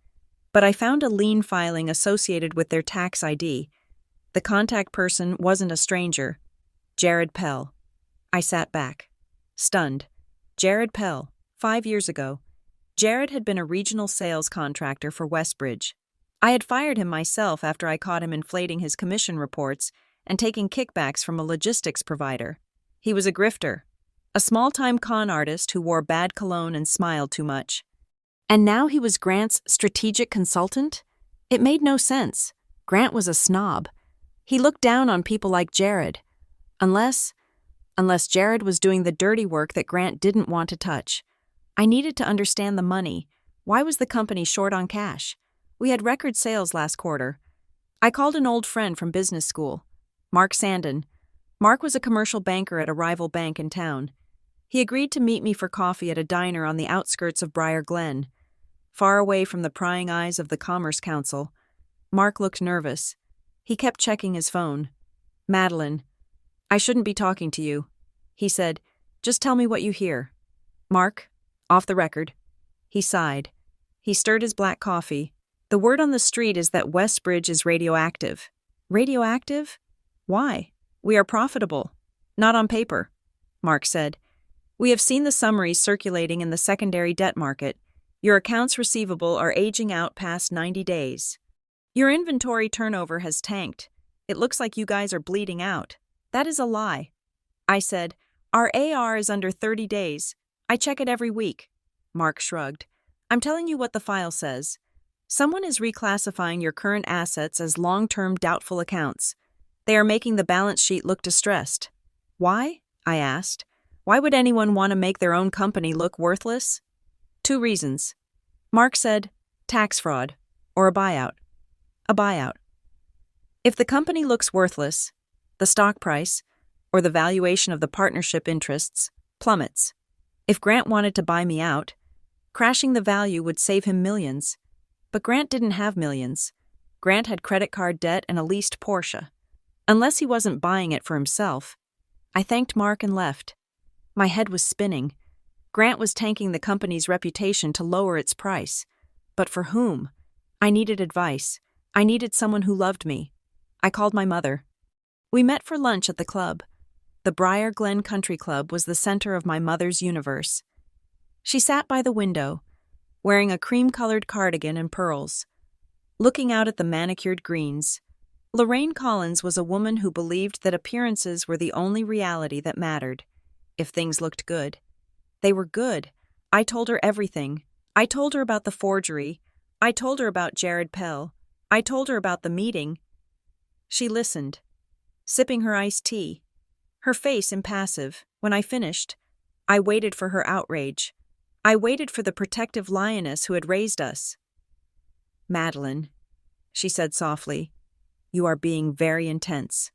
but I found a lien filing associated with their tax ID. The contact person wasn't a stranger. Jared Pell. I sat back, stunned. Jared Pell, 5 years ago. Jared had been a regional sales contractor for Westbridge. I had fired him myself after I caught him inflating his commission reports and taking kickbacks from a logistics provider. He was a grifter, a small-time con artist who wore bad cologne and smiled too much. And now he was Grant's strategic consultant? It made no sense. Grant was a snob. He looked down on people like Jared. Unless Jared was doing the dirty work that Grant didn't want to touch. I needed to understand the money. Why was the company short on cash? We had record sales last quarter. I called an old friend from business school, Mark Sandin. Mark was a commercial banker at a rival bank in town. He agreed to meet me for coffee at a diner on the outskirts of Briar Glen, far away from the prying eyes of the Commerce Council. Mark looked nervous. He kept checking his phone. Madeline, I shouldn't be talking to you, he said. Just tell me what you hear. Mark, off the record. He sighed. He stirred his black coffee. The word on the street is that Westbridge is radioactive. Radioactive? Why? We are profitable. Not on paper, Mark said. We have seen the summaries circulating in the secondary debt market. Your accounts receivable are aging out past 90 days. Your inventory turnover has tanked. It looks like you guys are bleeding out. That is a lie. I said, our AR is under 30 days. I check it every week. Mark shrugged. I'm telling you what the file says. Someone is reclassifying your current assets as long-term doubtful accounts. They are making the balance sheet look distressed. Why? I asked. Why would anyone want to make their own company look worthless? 2 reasons. Mark said, tax fraud, or a buyout. A buyout. If the company looks worthless, the stock price, or the valuation of the partnership interests, plummets. If Grant wanted to buy me out, crashing the value would save him millions. But Grant didn't have millions. Grant had credit card debt and a leased Porsche. Unless he wasn't buying it for himself. I thanked Mark and left. My head was spinning. Grant was tanking the company's reputation to lower its price. But for whom? I needed advice. I needed someone who loved me. I called my mother. We met for lunch at the club. The Briar Glen Country Club was the center of my mother's universe. She sat by the window, wearing a cream-colored cardigan and pearls, looking out at the manicured greens. Lorraine Collins was a woman who believed that appearances were the only reality that mattered. If things looked good, they were good. I told her everything. I told her about the forgery. I told her about Jared Pell. I told her about the meeting. She listened, sipping her iced tea, her face impassive. When I finished, I waited for her outrage. I waited for the protective lioness who had raised us. Madeline, she said softly, you are being very intense.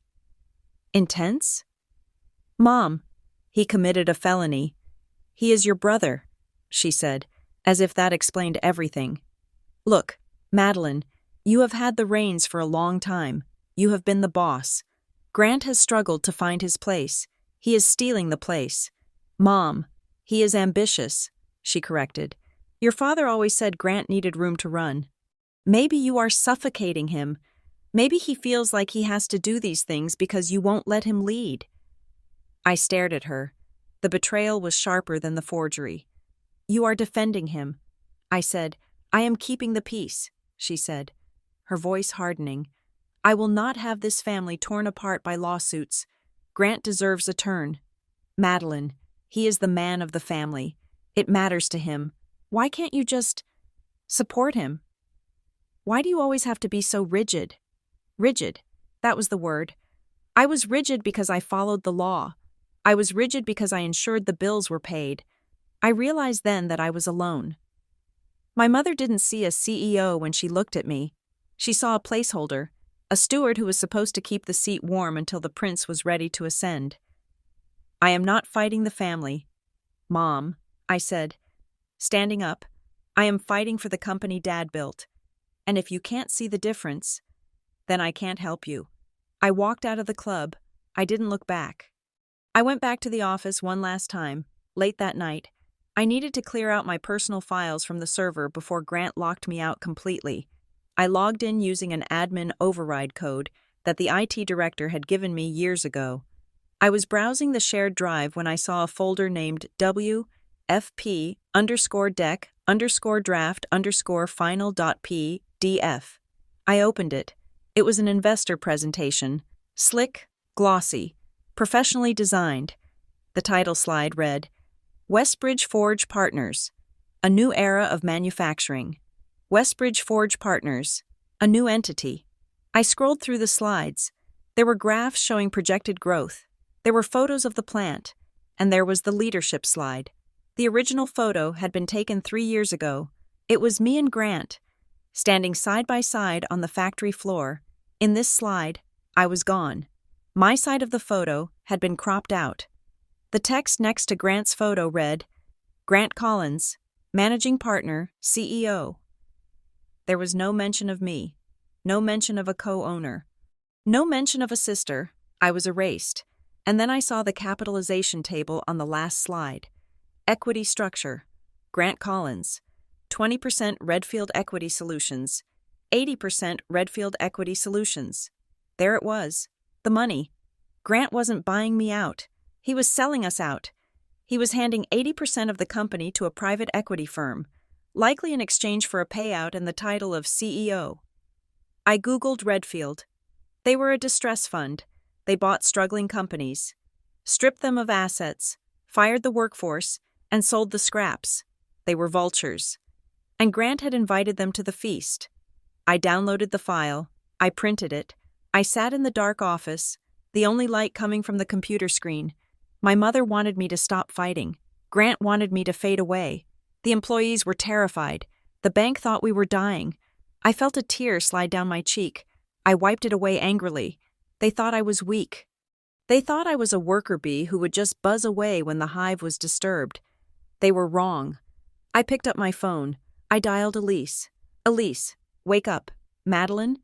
Intense? Mom, he committed a felony. He is your brother, she said, as if that explained everything. Look, Madeline, you have had the reins for a long time. You have been the boss. Grant has struggled to find his place. He is stealing the place. Mom, he is ambitious, she corrected. Your father always said Grant needed room to run. Maybe you are suffocating him. Maybe he feels like he has to do these things because you won't let him lead." I stared at her. The betrayal was sharper than the forgery. "You are defending him." I said. "I am keeping the peace," she said, her voice hardening. "I will not have this family torn apart by lawsuits. Grant deserves a turn. Madeline, he is the man of the family. It matters to him. Why can't you just support him? Why do you always have to be so rigid?" Rigid. That was the word. I was rigid because I followed the law. I was rigid because I ensured the bills were paid. I realized then that I was alone. My mother didn't see a CEO when she looked at me. She saw a placeholder, a steward who was supposed to keep the seat warm until the prince was ready to ascend. "I am not fighting the family, Mom," I said, standing up. "I am fighting for the company Dad built. And if you can't see the difference, then I can't help you." I walked out of the club. I didn't look back. I went back to the office one last time, late that night. I needed to clear out my personal files from the server before Grant locked me out completely. I logged in using an admin override code that the IT director had given me years ago. I was browsing the shared drive when I saw a folder named WFP_deck_draft_final.pdf. I opened it. It was an investor presentation, slick, glossy, professionally designed. The title slide read, "Westbridge Forge Partners, a new era of manufacturing." Westbridge Forge Partners, a new entity. I scrolled through the slides. There were graphs showing projected growth. There were photos of the plant. And there was the leadership slide. The original photo had been taken 3 years ago. It was me and Grant, standing side by side on the factory floor. In this slide, I was gone. My side of the photo had been cropped out. The text next to Grant's photo read, "Grant Collins, Managing Partner, CEO." There was no mention of me, no mention of a co-owner, no mention of a sister. I was erased. And then I saw the capitalization table on the last slide. Equity structure. Grant Collins. 20% Redfield Equity Solutions. 80% Redfield Equity Solutions. There it was. The money. Grant wasn't buying me out. He was selling us out. He was handing 80% of the company to a private equity firm, likely in exchange for a payout and the title of CEO. I Googled Redfield. They were a distress fund. They bought struggling companies, stripped them of assets, fired the workforce, and sold the scraps. They were vultures. And Grant had invited them to the feast. I downloaded the file. I printed it. I sat in the dark office, the only light coming from the computer screen. My mother wanted me to stop fighting. Grant wanted me to fade away. The employees were terrified. The bank thought we were dying. I felt a tear slide down my cheek. I wiped it away angrily. They thought I was weak. They thought I was a worker bee who would just buzz away when the hive was disturbed. They were wrong. I picked up my phone. I dialed Elise. "Elise, wake up. Madeline?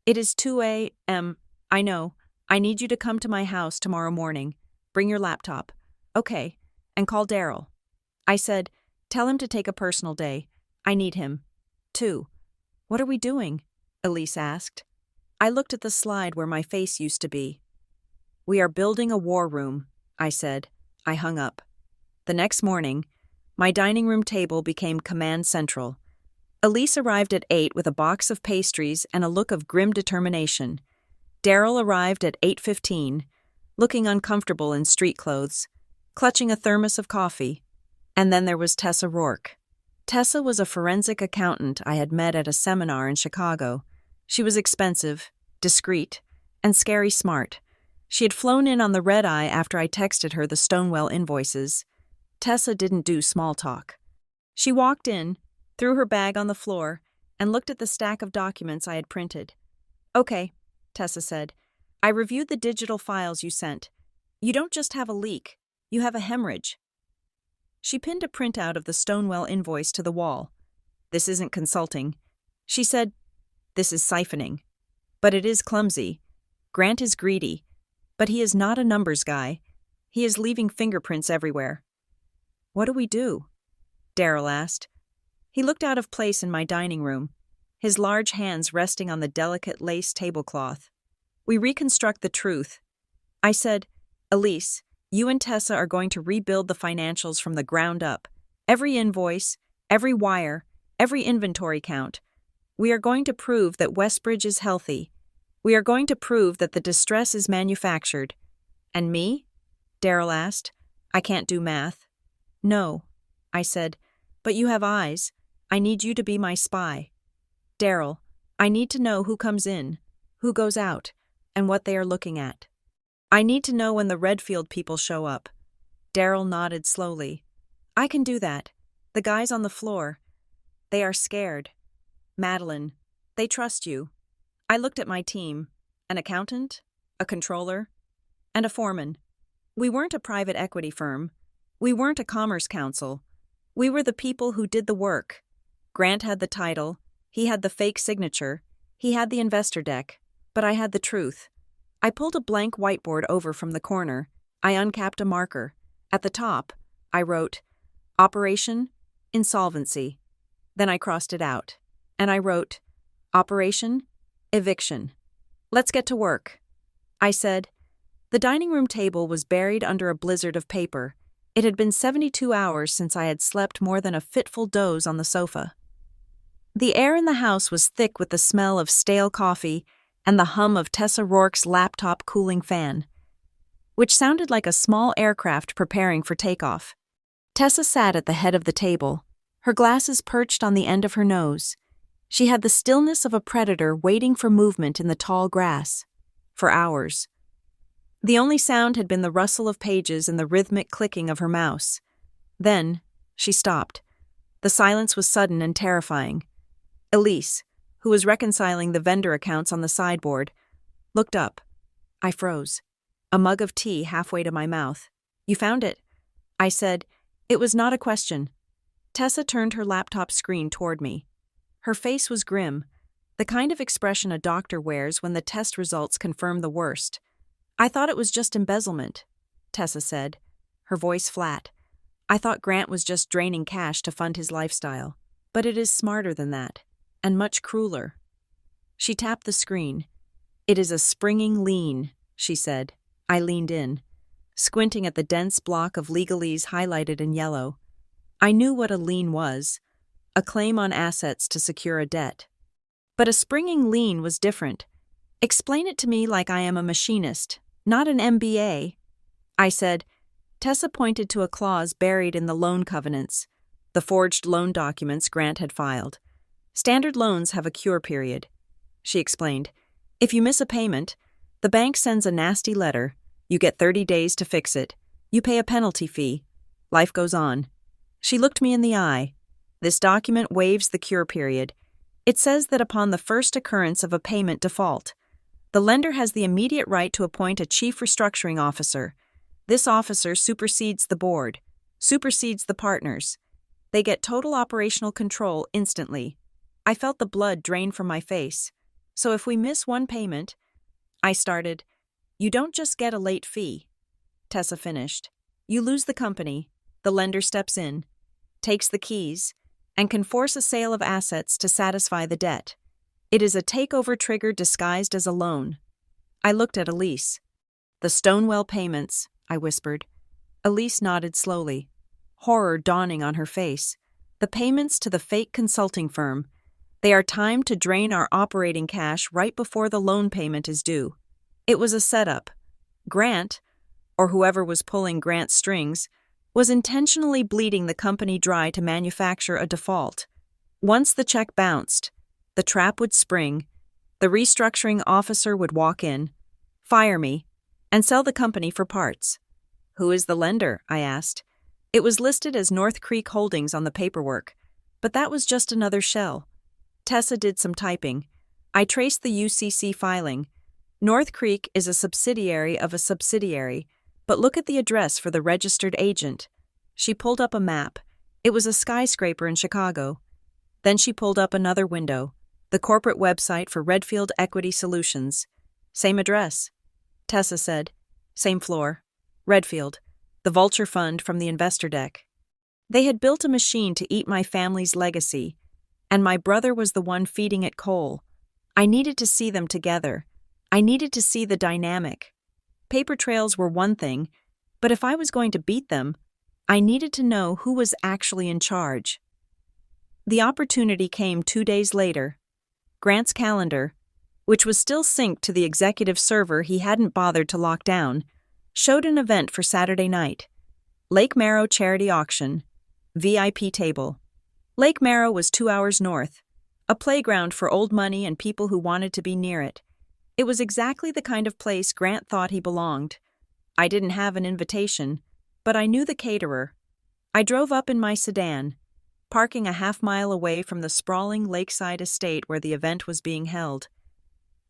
It is 2 a.m. I know. I need you to come to my house tomorrow morning. Bring your laptop." "Okay. And call Daryl." I said, "Tell him to take a personal day. I need him." 2. "What are we doing?" Elise asked. I looked at the slide where my face used to be. "We are building a war room," I said. I hung up. The next morning, my dining room table became command central. Elise arrived at 8 with a box of pastries and a look of grim determination. Daryl arrived at 8:15, looking uncomfortable in street clothes, clutching a thermos of coffee. And then there was Tessa Rourke. Tessa was a forensic accountant I had met at a seminar in Chicago. She was expensive, discreet, and scary smart. She had flown in on the red-eye after I texted her the Stonewell invoices. Tessa didn't do small talk. She walked in, threw her bag on the floor, and looked at the stack of documents I had printed. "Okay," Tessa said. "I reviewed the digital files you sent. You don't just have a leak, you have a hemorrhage." She pinned a printout of the Stonewell invoice to the wall. "This isn't consulting." She said, "This is siphoning. But it is clumsy. Grant is greedy. But he is not a numbers guy. He is leaving fingerprints everywhere." "What do we do?" Daryl asked. He looked out of place in my dining room. his large hands resting on the delicate lace tablecloth. We reconstruct the truth. I said, Elise, you and Tessa are going to rebuild the financials from the ground up. Every invoice, every wire, every inventory count. We are going to prove that Westbridge is healthy. We are going to prove that the distress is manufactured. And me? Daryl asked. I can't do math. No, I said, but you have eyes. I need you to be my spy. Daryl, I need to know who comes in, who goes out, and what they are looking at. I need to know when the Redfield people show up. Daryl nodded slowly. I can do that. The guys on the floor. They are scared. Madeline, they trust you. I looked at my team. An accountant, a controller, and a foreman. We weren't a private equity firm. We weren't a commerce council. We were the people who did the work. Grant had the title. He had the fake signature. He had the investor deck. But I had the truth. I pulled a blank whiteboard over from the corner. I uncapped a marker. At the top, I wrote, Operation Insolvency. Then I crossed it out. And I wrote, Operation Eviction. Let's get to work. I said. The dining room table was buried under a blizzard of paper. It had been 72 hours since I had slept more than a fitful doze on the sofa. The air in the house was thick with the smell of stale coffee and the hum of Tessa Rourke's laptop cooling fan, which sounded like a small aircraft preparing for takeoff. Tessa sat at the head of the table, her glasses perched on the end of her nose. She had the stillness of a predator waiting for movement in the tall grass. For hours. The only sound had been the rustle of pages and the rhythmic clicking of her mouse. Then, she stopped. The silence was sudden and terrifying. Elise, who was reconciling the vendor accounts on the sideboard, looked up. I froze. A mug of tea halfway to my mouth. You found it? I said. It was not a question. Tessa turned her laptop screen toward me. Her face was grim, the kind of expression a doctor wears when the test results confirm the worst. I thought it was just embezzlement, Tessa said, her voice flat. I thought Grant was just draining cash to fund his lifestyle. But it is smarter than that. And much crueler. She tapped the screen. It is a springing lien, she said. I leaned in, squinting at the dense block of legalese highlighted in yellow. I knew what a lien was, a claim on assets to secure a debt. But a springing lien was different. Explain it to me like I am a machinist, not an MBA. I said. Tessa pointed to a clause buried in the loan covenants, the forged loan documents Grant had filed. Standard loans have a cure period, she explained. If you miss a payment, the bank sends a nasty letter. You get 30 days to fix it. You pay a penalty fee. Life goes on. She looked me in the eye. This document waives the cure period. It says that upon the first occurrence of a payment default, the lender has the immediate right to appoint a chief restructuring officer. This officer supersedes the board, supersedes the partners. They get total operational control instantly. I felt the blood drain from my face. So if we miss one payment, I started. You don't just get a late fee. Tessa finished. You lose the company. The lender steps in, takes the keys, and can force a sale of assets to satisfy the debt. It is a takeover trigger disguised as a loan. I looked at Elise. The Stonewell payments, I whispered. Elise nodded slowly, horror dawning on her face. The payments to the fake consulting firm. They are timed to drain our operating cash right before the loan payment is due. It was a setup. Grant, or whoever was pulling Grant's strings, was intentionally bleeding the company dry to manufacture a default. Once the check bounced, the trap would spring, the restructuring officer would walk in, fire me, and sell the company for parts. Who is the lender? I asked. It was listed as North Creek Holdings on the paperwork, but that was just another shell. Tessa did some typing. I traced the UCC filing. North Creek is a subsidiary of a subsidiary, but look at the address for the registered agent. She pulled up a map. It was a skyscraper in Chicago. Then she pulled up another window, the corporate website for Redfield Equity Solutions. Same address. Tessa said. Same floor. Redfield, the vulture fund from the investor deck. They had built a machine to eat my family's legacy, and my brother was the one feeding it coal. I needed to see them together. I needed to see the dynamic. Paper trails were one thing, but if I was going to beat them, I needed to know who was actually in charge. The opportunity came 2 days later. Grant's calendar, which was still synced to the executive server he hadn't bothered to lock down, showed an event for Saturday night. Lake Marrow Charity Auction, VIP table. Lake Marrow was 2 hours north, a playground for old money and people who wanted to be near it. It was exactly the kind of place Grant thought he belonged. I didn't have an invitation, but I knew the caterer. I drove up in my sedan, parking a half-mile away from the sprawling lakeside estate where the event was being held.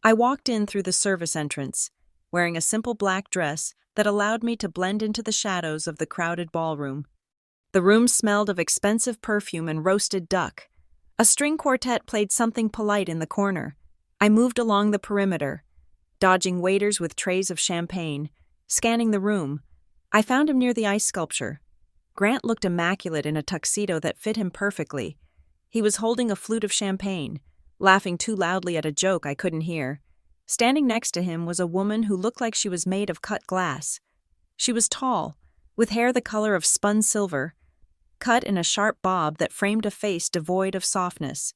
I walked in through the service entrance, wearing a simple black dress that allowed me to blend into the shadows of the crowded ballroom. The room smelled of expensive perfume and roasted duck. A string quartet played something polite in the corner. I moved along the perimeter, dodging waiters with trays of champagne, scanning the room. I found him near the ice sculpture. Grant looked immaculate in a tuxedo that fit him perfectly. He was holding a flute of champagne, laughing too loudly at a joke I couldn't hear. Standing next to him was a woman who looked like she was made of cut glass. She was tall, with hair the color of spun silver, cut in a sharp bob that framed a face devoid of softness.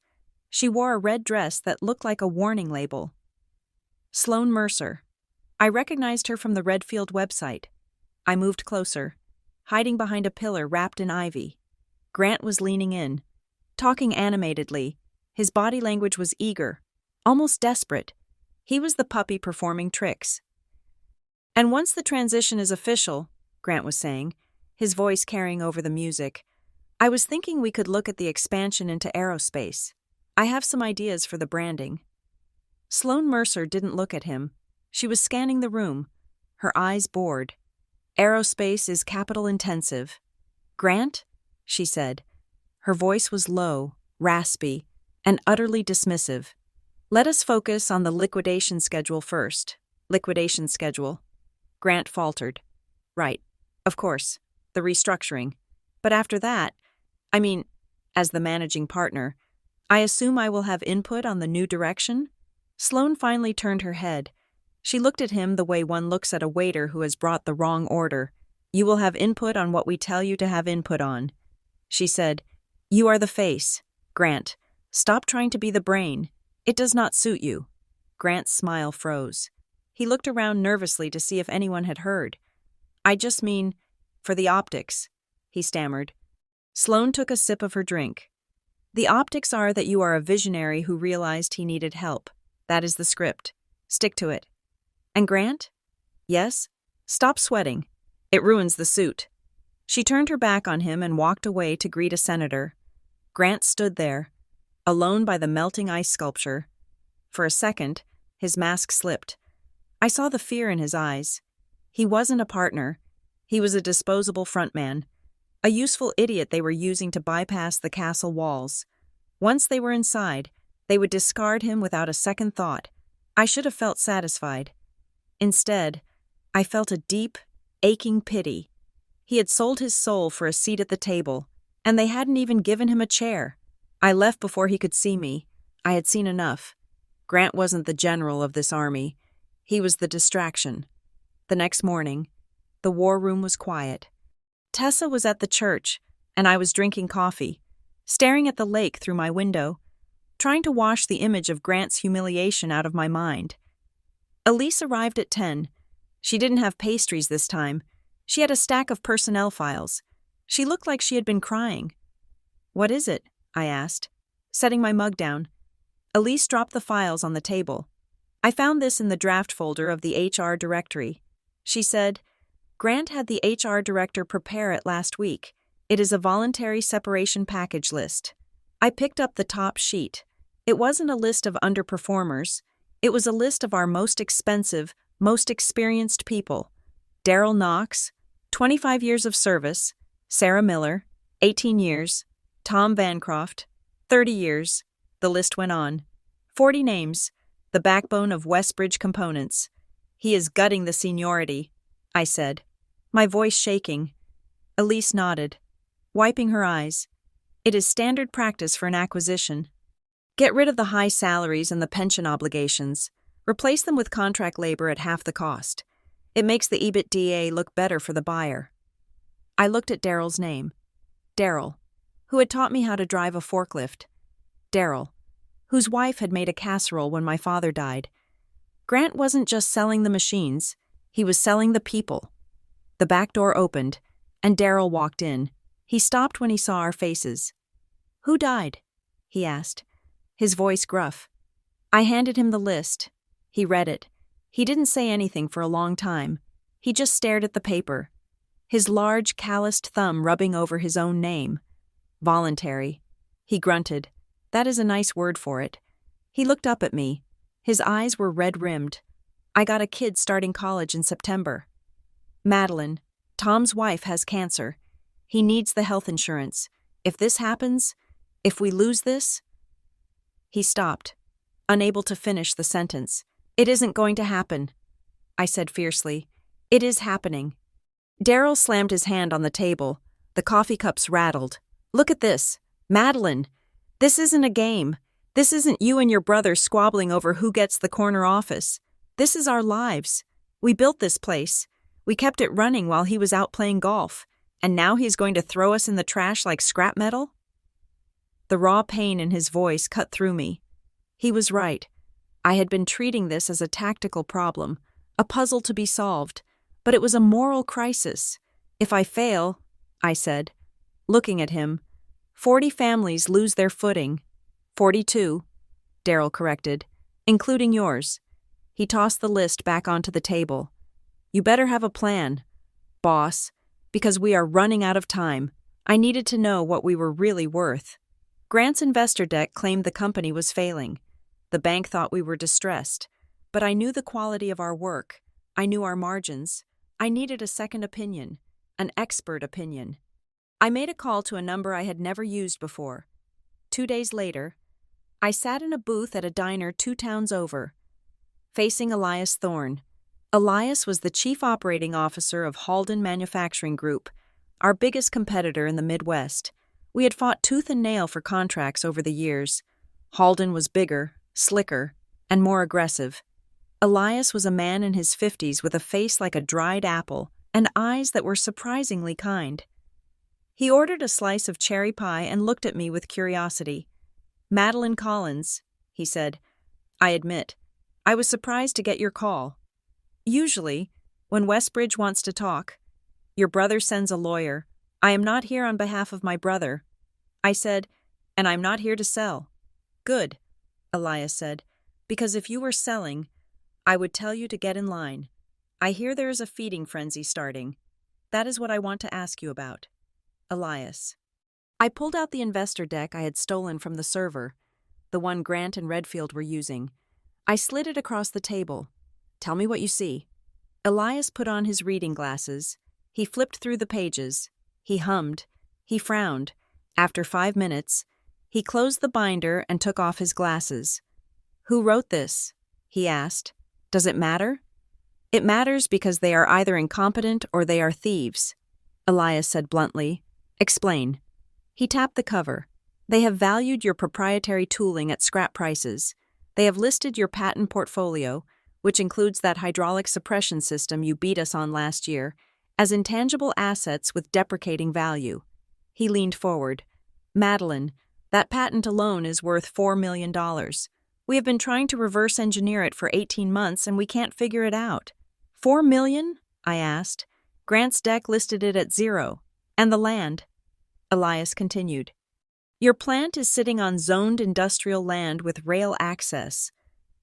She wore a red dress that looked like a warning label. Sloane Mercer. I recognized her from the Redfield website. I moved closer, hiding behind a pillar wrapped in ivy. Grant was leaning in, talking animatedly. His body language was eager, almost desperate. He was the puppy performing tricks. And once the transition is official, Grant was saying, his voice carrying over the music, I was thinking we could look at the expansion into aerospace. I have some ideas for the branding. Sloane Mercer didn't look at him. She was scanning the room, her eyes bored. Aerospace is capital intensive. Grant? She said. Her voice was low, raspy, and utterly dismissive. Let us focus on the liquidation schedule first. Liquidation schedule. Grant faltered. Right. Of course. The restructuring. But after that, as the managing partner, I assume I will have input on the new direction? Sloane finally turned her head. She looked at him the way one looks at a waiter who has brought the wrong order. You will have input on what we tell you to have input on. She said, You are the face. Grant, stop trying to be the brain. It does not suit you. Grant's smile froze. He looked around nervously to see if anyone had heard. I just mean, for the optics, he stammered. Sloane took a sip of her drink. The optics are that you are a visionary who realized he needed help. That is the script. Stick to it. And Grant? Yes? Stop sweating. It ruins the suit. She turned her back on him and walked away to greet a senator. Grant stood there, alone by the melting ice sculpture. For a second, his mask slipped. I saw the fear in his eyes. He wasn't a partner. He was a disposable frontman, a useful idiot they were using to bypass the castle walls. Once they were inside, they would discard him without a second thought. I should have felt satisfied. Instead, I felt a deep, aching pity. He had sold his soul for a seat at the table, and they hadn't even given him a chair. I left before he could see me. I had seen enough. Grant wasn't the general of this army. He was the distraction. The next morning, the war room was quiet. Tessa was at the church, and I was drinking coffee, staring at the lake through my window, trying to wash the image of Grant's humiliation out of my mind. Elise arrived at 10. She didn't have pastries this time. She had a stack of personnel files. She looked like she had been crying. What is it? I asked, setting my mug down. Elise dropped the files on the table. I found this in the draft folder of the HR directory. She said, Grant had the HR director prepare it last week. It is a voluntary separation package list. I picked up the top sheet. It wasn't a list of underperformers. It was a list of our most expensive, most experienced people. Daryl Knox, 25 years of service. Sarah Miller, 18 years. Tom Bancroft, 30 years. The list went on. 40 names, the backbone of Westbridge Components. He is gutting the seniority, I said, my voice shaking. Elise nodded, wiping her eyes. It is standard practice for an acquisition. Get rid of the high salaries and the pension obligations. Replace them with contract labor at half the cost. It makes the EBITDA look better for the buyer. I looked at Daryl's name. Daryl, who had taught me how to drive a forklift. Daryl, whose wife had made a casserole when my father died. Grant wasn't just selling the machines, he was selling the people. The back door opened, and Daryl walked in. He stopped when he saw our faces. "Who died?" he asked, his voice gruff. I handed him the list. He read it. He didn't say anything for a long time. He just stared at the paper, his large, calloused thumb rubbing over his own name. Voluntary. He grunted. That is a nice word for it. He looked up at me. His eyes were red-rimmed. I got a kid starting college in September. Madeline, Tom's wife, has cancer. He needs the health insurance. If this happens, if we lose this... He stopped, unable to finish the sentence. It isn't going to happen, I said fiercely. It is happening. Daryl slammed his hand on the table. The coffee cups rattled. Look at this. Madeline, this isn't a game. This isn't you and your brother squabbling over who gets the corner office. This is our lives. We built this place. We kept it running while he was out playing golf. And now he's going to throw us in the trash like scrap metal? The raw pain in his voice cut through me. He was right. I had been treating this as a tactical problem, a puzzle to be solved, but it was a moral crisis. If I fail, I said, looking at him, 40 families lose their footing. 42, Daryl corrected, including yours. He tossed the list back onto the table. You better have a plan, boss, because we are running out of time. I needed to know what we were really worth. Grant's investor deck claimed the company was failing. The bank thought we were distressed. But I knew the quality of our work. I knew our margins. I needed a second opinion, an expert opinion. I made a call to a number I had never used before. 2 days later, I sat in a booth at a diner 2 towns over, facing Elias Thorne. Elias was the chief operating officer of Halden Manufacturing Group, our biggest competitor in the Midwest. We had fought tooth and nail for contracts over the years. Halden was bigger, slicker, and more aggressive. Elias was a man in his 50s with a face like a dried apple and eyes that were surprisingly kind. He ordered a slice of cherry pie and looked at me with curiosity. "Madeline Collins," he said. "I admit, I was surprised to get your call. Usually, when Westbridge wants to talk, your brother sends a lawyer. I am not here on behalf of my brother." I said, "And I'm not here to sell." "Good," Elias said, "because if you were selling, I would tell you to get in line. I hear there is a feeding frenzy starting. That is what I want to ask you about." Elias. I pulled out the investor deck I had stolen from the server, the one Grant and Redfield were using. I slid it across the table. "Tell me what you see." Elias put on his reading glasses. He flipped through the pages. He hummed. He frowned. After 5 minutes, he closed the binder and took off his glasses. "Who wrote this?" he asked. "Does it matter?" "It matters because they are either incompetent or they are thieves," Elias said bluntly. "Explain." He tapped the cover. "They have valued your proprietary tooling at scrap prices. They have listed your patent portfolio, which includes that hydraulic suppression system you beat us on last year, as intangible assets with depreciating value." He leaned forward. "Madeline, that patent alone is worth $4 million. We have been trying to reverse engineer it for 18 months and we can't figure it out." "$4 million?" I asked. "Grant's deck listed it at 0. And the land?" Elias continued. "Your plant is sitting on zoned industrial land with rail access.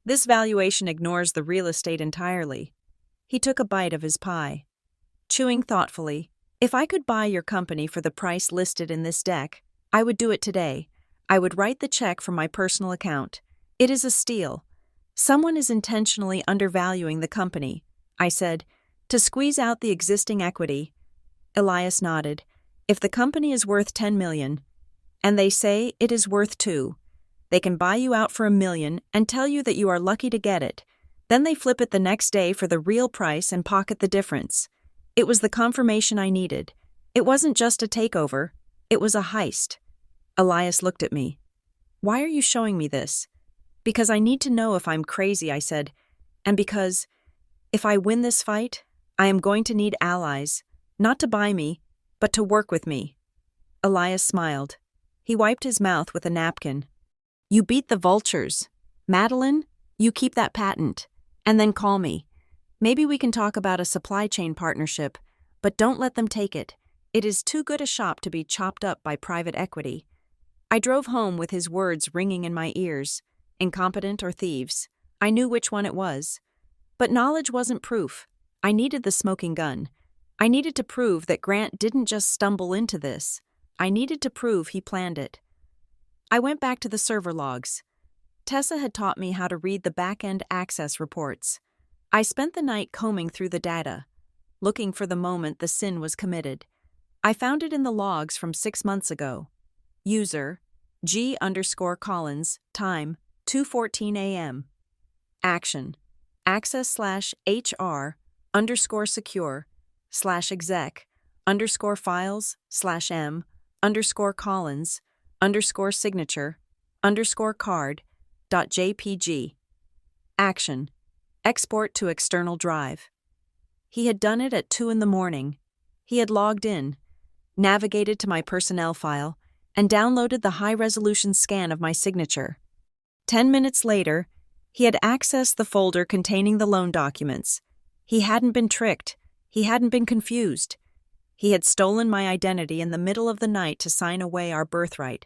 This valuation ignores the real estate entirely." He took a bite of his pie. Chewing thoughtfully, "If I could buy your company for the price listed in this deck, I would do it today. I would write the check from my personal account. It is a steal. Someone is intentionally undervaluing the company," I said, "to squeeze out the existing equity." Elias nodded. "If the company is worth $10 million, and they say it is worth $2 million, they can buy you out for $1 million and tell you that you are lucky to get it. Then they flip it the next day for the real price and pocket the difference. It was the confirmation I needed. It wasn't just a takeover. It was a heist." Elias looked at me. Why are you showing me this? Because I need to know if I'm crazy, I said, and because if I win this fight, I am going to need allies, not to buy me, but to work with me. Elias smiled. He wiped his mouth with a napkin. You beat the vultures. Madeline, you keep that patent, and then call me. Maybe we can talk about a supply chain partnership, but don't let them take it. It is too good a shop to be chopped up by private equity. I drove home with his words ringing in my ears. Incompetent or thieves. I knew which one it was. But knowledge wasn't proof. I needed the smoking gun. I needed to prove that Grant didn't just stumble into this. I needed to prove he planned it. I went back to the server logs. Tessa had taught me how to read the back-end access reports. I spent the night combing through the data, looking for the moment the sin was committed. I found it in the logs from 6 months ago. User, G_Collins, time, 2:14 a.m. Action, access/HR_secure/M_Collins_files/M_signature_card.jpg. Action, export to external drive. He had done it at 2 a.m. He had logged in, navigated to my personnel file, and downloaded the high-resolution scan of my signature. 10 minutes later, he had accessed the folder containing the loan documents. He hadn't been tricked. He hadn't been confused. He had stolen my identity in the middle of the night to sign away our birthright.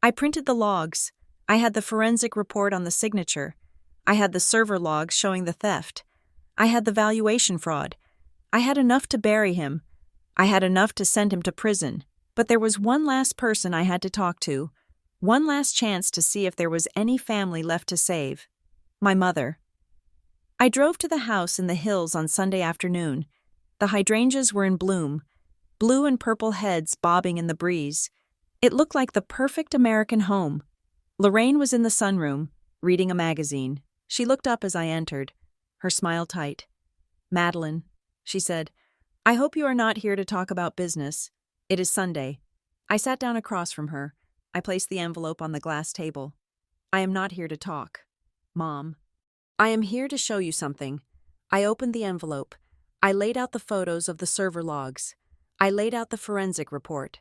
I printed the logs. I had the forensic report on the signature. I had the server logs showing the theft. I had the valuation fraud. I had enough to bury him. I had enough to send him to prison. But there was one last person I had to talk to. One last chance to see if there was any family left to save. My mother. I drove to the house in the hills on Sunday afternoon. The hydrangeas were in bloom, blue and purple heads bobbing in the breeze. It looked like the perfect American home. Lorraine was in the sunroom, reading a magazine. She looked up as I entered, her smile tight. Madeline, she said, I hope you are not here to talk about business. It is Sunday. I sat down across from her. I placed the envelope on the glass table. I am not here to talk, Mom. I am here to show you something. I opened the envelope. I laid out the photos of the server logs. I laid out the forensic report.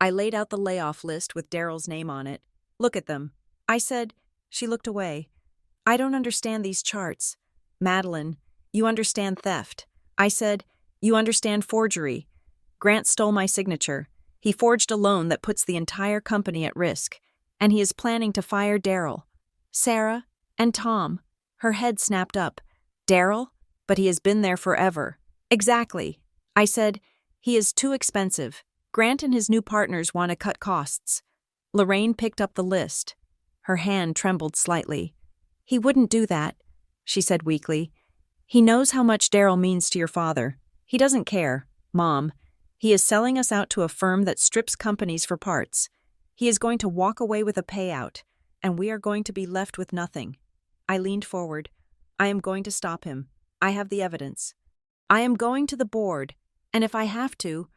I laid out the layoff list with Daryl's name on it. Look at them. I said. She looked away. I don't understand these charts. Madeline, you understand theft. I said, you understand forgery. Grant stole my signature. He forged a loan that puts the entire company at risk. And he is planning to fire Daryl, Sarah, and Tom. Her head snapped up. Daryl? But he has been there forever. Exactly. I said, he is too expensive. Grant and his new partners want to cut costs. Lorraine picked up the list. Her hand trembled slightly. He wouldn't do that, she said weakly. He knows how much Daryl means to your father. He doesn't care, Mom. He is selling us out to a firm that strips companies for parts. He is going to walk away with a payout, and we are going to be left with nothing. I leaned forward. I am going to stop him. I have the evidence. I am going to the board, and if I have to,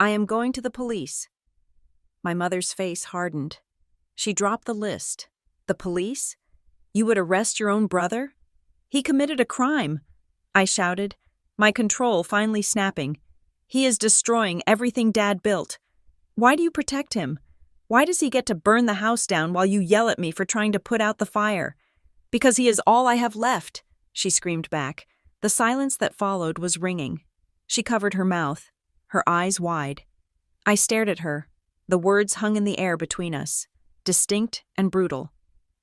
I am going to the police. My mother's face hardened. She dropped the list. The police? You would arrest your own brother? He committed a crime, I shouted, my control finally snapping. He is destroying everything Dad built. Why do you protect him? Why does he get to burn the house down while you yell at me for trying to put out the fire? Because he is all I have left, she screamed back. The silence that followed was ringing. She covered her mouth, her eyes wide. I stared at her. The words hung in the air between us, distinct and brutal.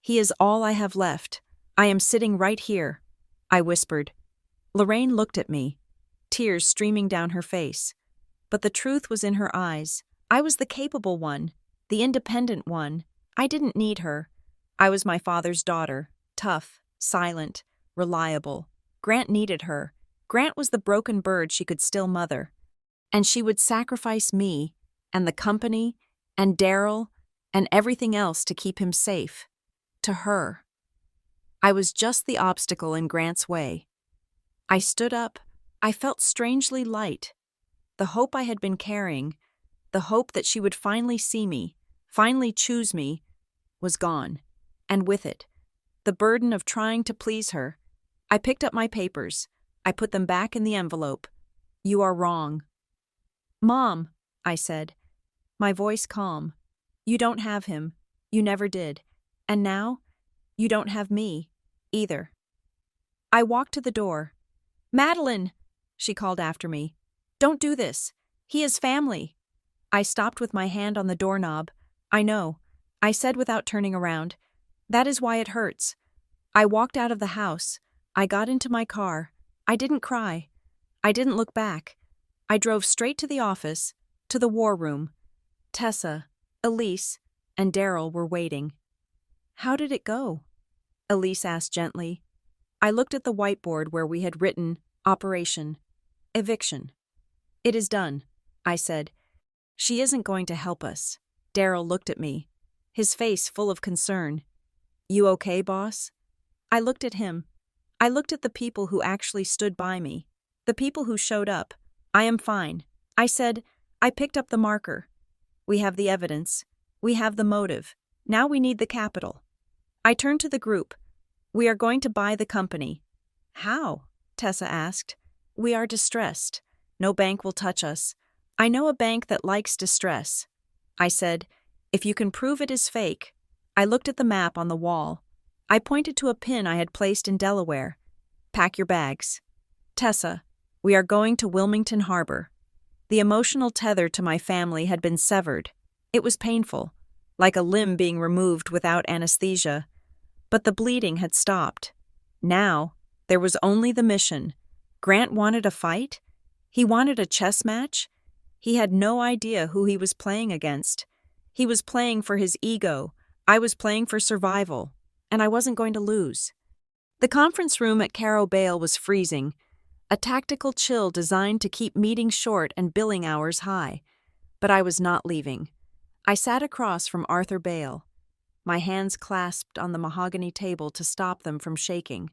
He is all I have left. I am sitting right here, I whispered. Lorraine looked at me, tears streaming down her face. But the truth was in her eyes. I was the capable one, the independent one. I didn't need her. I was my father's daughter, tough, silent, reliable. Grant needed her. Grant was the broken bird she could still mother. And she would sacrifice me, and the company, and Daryl, and everything else to keep him safe. To her. I was just the obstacle in Grant's way. I stood up. I felt strangely light. The hope I had been carrying, the hope that she would finally see me, finally choose me, was gone, and with it, the burden of trying to please her. I picked up my papers. I put them back in the envelope. "You are wrong." "Mom," I said, my voice calm. "You don't have him. You never did. And now, you don't have me, either." I walked to the door. "Madeline," she called after me. "Don't do this. He has family." I stopped with my hand on the doorknob. "I know," I said without turning around. "That is why it hurts." I walked out of the house. I got into my car. I didn't cry. I didn't look back. I drove straight to the office, to the war room. Tessa, Elise, and Daryl were waiting. "How did it go?" Elise asked gently. I looked at the whiteboard where we had written Operation Eviction. "It is done," I said. "She isn't going to help us." Daryl looked at me, his face full of concern. "You okay, boss?" I looked at him. I looked at the people who actually stood by me, the people who showed up. "I am fine," I said. I picked up the marker. "We have the evidence. We have the motive. Now we need the capital." I turned to the group. "We are going to buy the company." "How?" Tessa asked. "We are distressed. No bank will touch us. I know a bank that likes distress." I said, "If you can prove it is fake." I looked at the map on the wall. I pointed to a pin I had placed in Delaware. "Pack your bags. Tessa, we are going to Wilmington Harbor." The emotional tether to my family had been severed. It was painful, like a limb being removed without anesthesia. But the bleeding had stopped. Now, there was only the mission. Grant wanted a fight? He wanted a chess match? He had no idea who he was playing against. He was playing for his ego. I was playing for survival. And I wasn't going to lose. The conference room at Caro Bale was freezing, a tactical chill designed to keep meetings short and billing hours high. But I was not leaving. I sat across from Arthur Bale, my hands clasped on the mahogany table to stop them from shaking.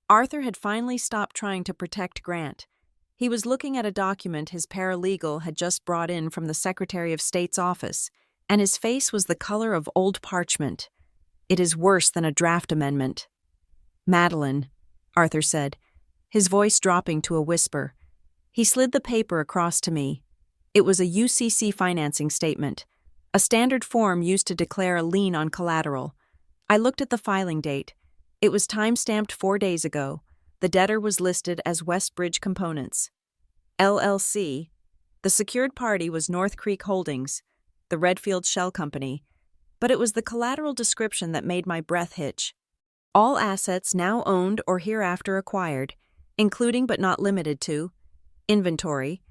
Arthur had finally stopped trying to protect Grant. He was looking at a document his paralegal had just brought in from the Secretary of State's office, and his face was the color of old parchment. "It is worse than a draft amendment." "Madeline," Arthur said, his voice dropping to a whisper. He slid the paper across to me. It was a UCC financing statement, a standard form used to declare a lien on collateral. I looked at the filing date. It was time-stamped 4 days ago. The debtor was listed as Westbridge Components, LLC. The secured party was North Creek Holdings, the Redfield Shell Company. But it was the collateral description that made my breath hitch. "All assets now owned or hereafter acquired, including but not limited to inventory,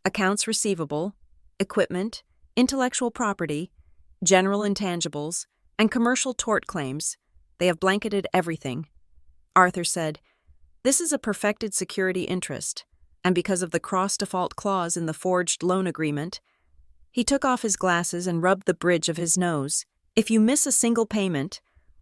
accounts receivable, equipment, intellectual property, general intangibles, and commercial tort claims. They have blanketed everything." Arthur said, "This is a perfected security interest, and because of the cross-default clause in the forged loan agreement." He took off his glasses and rubbed the bridge of his nose. "If you miss a single payment,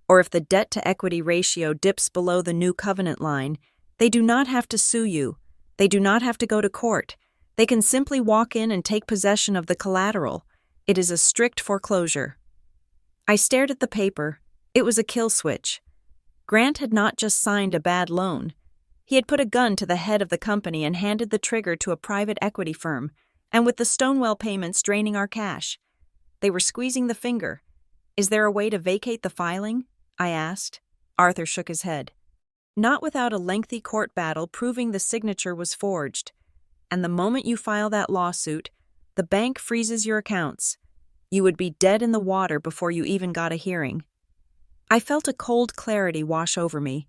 or if the debt-to-equity ratio dips below the new covenant line, they do not have to sue you. They do not have to go to court. They can simply walk in and take possession of the collateral. It is a strict foreclosure." I stared at the paper. It was a kill switch. Grant had not just signed a bad loan. He had put a gun to the head of the company and handed the trigger to a private equity firm, and with the Stonewell payments draining our cash. They were squeezing the finger. "Is there a way to vacate the filing?" I asked. Arthur shook his head. "Not without a lengthy court battle proving the signature was forged. And the moment you file that lawsuit, the bank freezes your accounts. You would be dead in the water before you even got a hearing." I felt a cold clarity wash over me.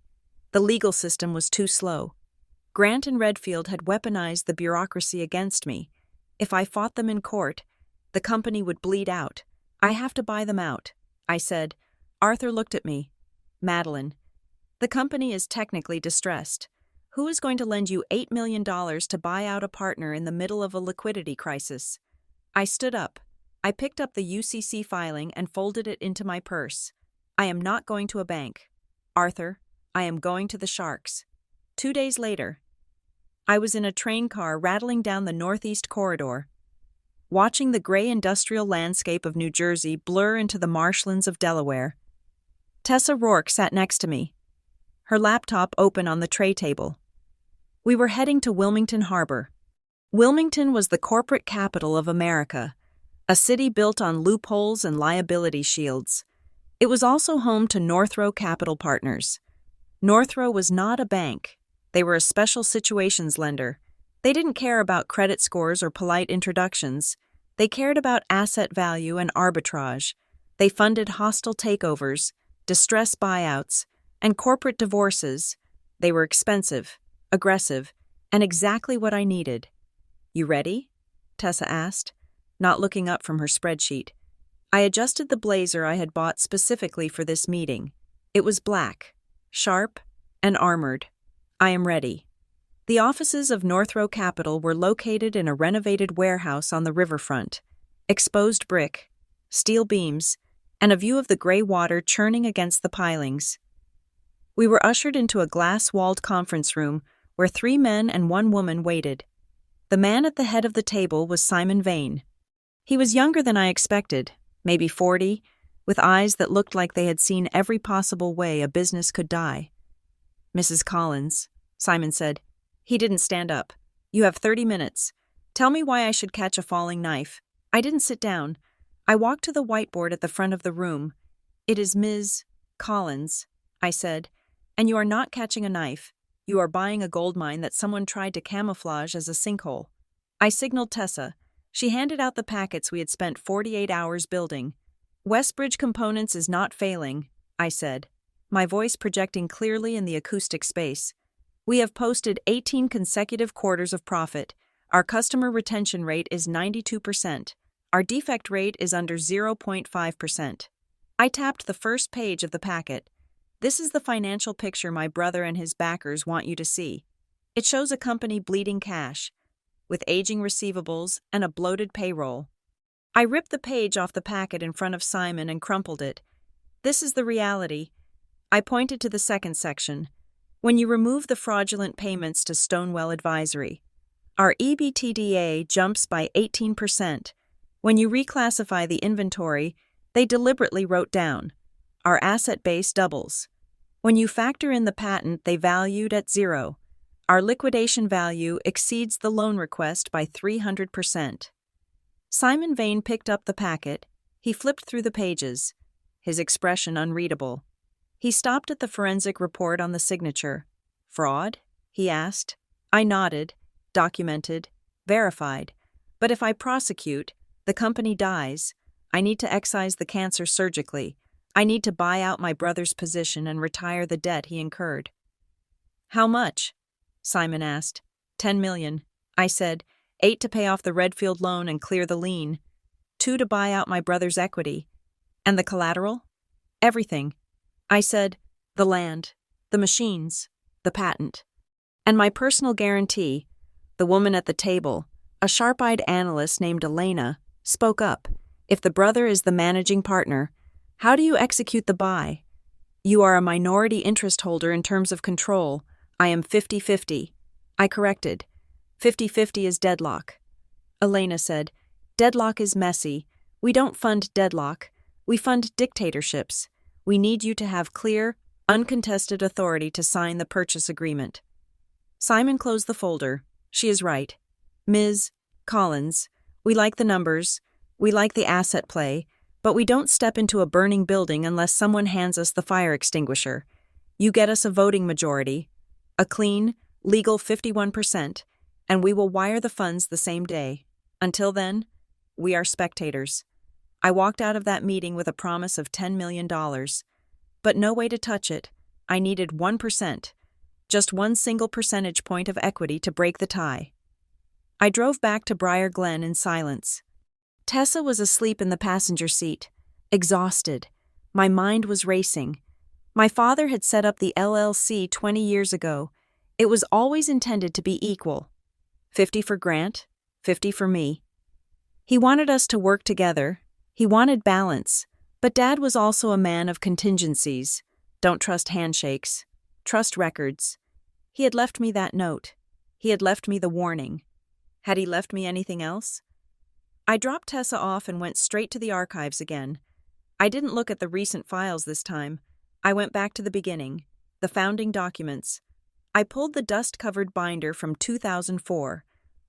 The legal system was too slow. Grant and Redfield had weaponized the bureaucracy against me. If I fought them in court, the company would bleed out. "I have to buy them out," I said. Arthur looked at me. "Madeline, the company is technically distressed. Who is going to lend you $8 million to buy out a partner in the middle of a liquidity crisis?" I stood up. I picked up the UCC filing and folded it into my purse. "I am not going to a bank. Arthur, I am going to the Sharks." 2 days later, I was in a train car rattling down the Northeast Corridor, watching the gray industrial landscape of New Jersey blur into the marshlands of Delaware. Tessa Rourke sat next to me, her laptop open on the tray table. We were heading to Wilmington Harbor. Wilmington was the corporate capital of America, a city built on loopholes and liability shields. It was also home to Northrow Capital Partners. Northrow was not a bank. They were a special situations lender. They didn't care about credit scores or polite introductions. They cared about asset value and arbitrage. They funded hostile takeovers, distress buyouts, and corporate divorces. They were expensive, aggressive, and exactly what I needed. "You ready?" Tessa asked, not looking up from her spreadsheet. I adjusted the blazer I had bought specifically for this meeting. It was black, sharp, and armored. "I am ready." The offices of Northrow Capital were located in a renovated warehouse on the riverfront. Exposed brick, steel beams, and a view of the gray water churning against the pilings. We were ushered into a glass-walled conference room where 3 men and 1 woman waited. The man at the head of the table was Simon Vane. He was younger than I expected, maybe 40, with eyes that looked like they had seen every possible way a business could die. "Mrs. Collins," Simon said. He didn't stand up. "You have 30 minutes. Tell me why I should catch a falling knife." I didn't sit down. I walked to the whiteboard at the front of the room. "It is Ms. Collins," I said, "and you are not catching a knife. You are buying a gold mine that someone tried to camouflage as a sinkhole." I signaled Tessa. She handed out the packets we had spent 48 hours building. "Westbridge Components is not failing," I said, my voice projecting clearly in the acoustic space. "We have posted 18 consecutive quarters of profit. Our customer retention rate is 92%. Our defect rate is under 0.5%. I tapped the first page of the packet. "This is the financial picture my brother and his backers want you to see. It shows a company bleeding cash, with aging receivables and a bloated payroll." I ripped the page off the packet in front of Simon and crumpled it. "This is the reality." I pointed to the second section. "When you remove the fraudulent payments to Stonewell Advisory, our EBITDA jumps by 18%. When you reclassify the inventory they deliberately wrote down, our asset base doubles. When you factor in the patent they valued at 0, our liquidation value exceeds the loan request by 300%. Simon Vane picked up the packet. He flipped through the pages, his expression unreadable. He stopped at the forensic report on the signature. "Fraud?" he asked. I nodded. "Documented, verified. But if I prosecute, the company dies. I need to excise the cancer surgically. I need to buy out my brother's position and retire the debt he incurred." "How much?" Simon asked. "10 million. I said, 8 to pay off the Redfield loan and clear the lien. 2 to buy out my brother's equity. And the collateral?" "Everything." I said, "The land, the machines, the patent. And my personal guarantee." The woman at the table, a sharp-eyed analyst named Elena, spoke up. "If the brother is the managing partner, how do you execute the buy? You are a minority interest holder in terms of control. I am 50-50. I corrected. 50-50 is deadlock." Elena said, "Deadlock is messy. We don't fund deadlock. We fund dictatorships. We need you to have clear, uncontested authority to sign the purchase agreement." Simon closed the folder. "She is right. Ms. Collins, we like the numbers, we like the asset play, but we don't step into a burning building unless someone hands us the fire extinguisher. You get us a voting majority, a clean, legal 51%, and we will wire the funds the same day. Until then, we are spectators." I walked out of that meeting with a promise of $10 million, but no way to touch it. I needed 1%, just one single percentage point of equity to break the tie. I drove back to Briar Glen in silence. Tessa was asleep in the passenger seat, exhausted. My mind was racing. My father had set up the LLC 20 years ago. It was always intended to be equal. 50 for Grant, 50 for me. He wanted us to work together. He wanted balance. But Dad was also a man of contingencies. Don't trust handshakes. Trust records. He had left me that note. He had left me the warning. Had he left me anything else? I dropped Tessa off and went straight to the archives again. I didn't look at the recent files this time. I went back to the beginning, the founding documents. I pulled the dust-covered binder from 2004,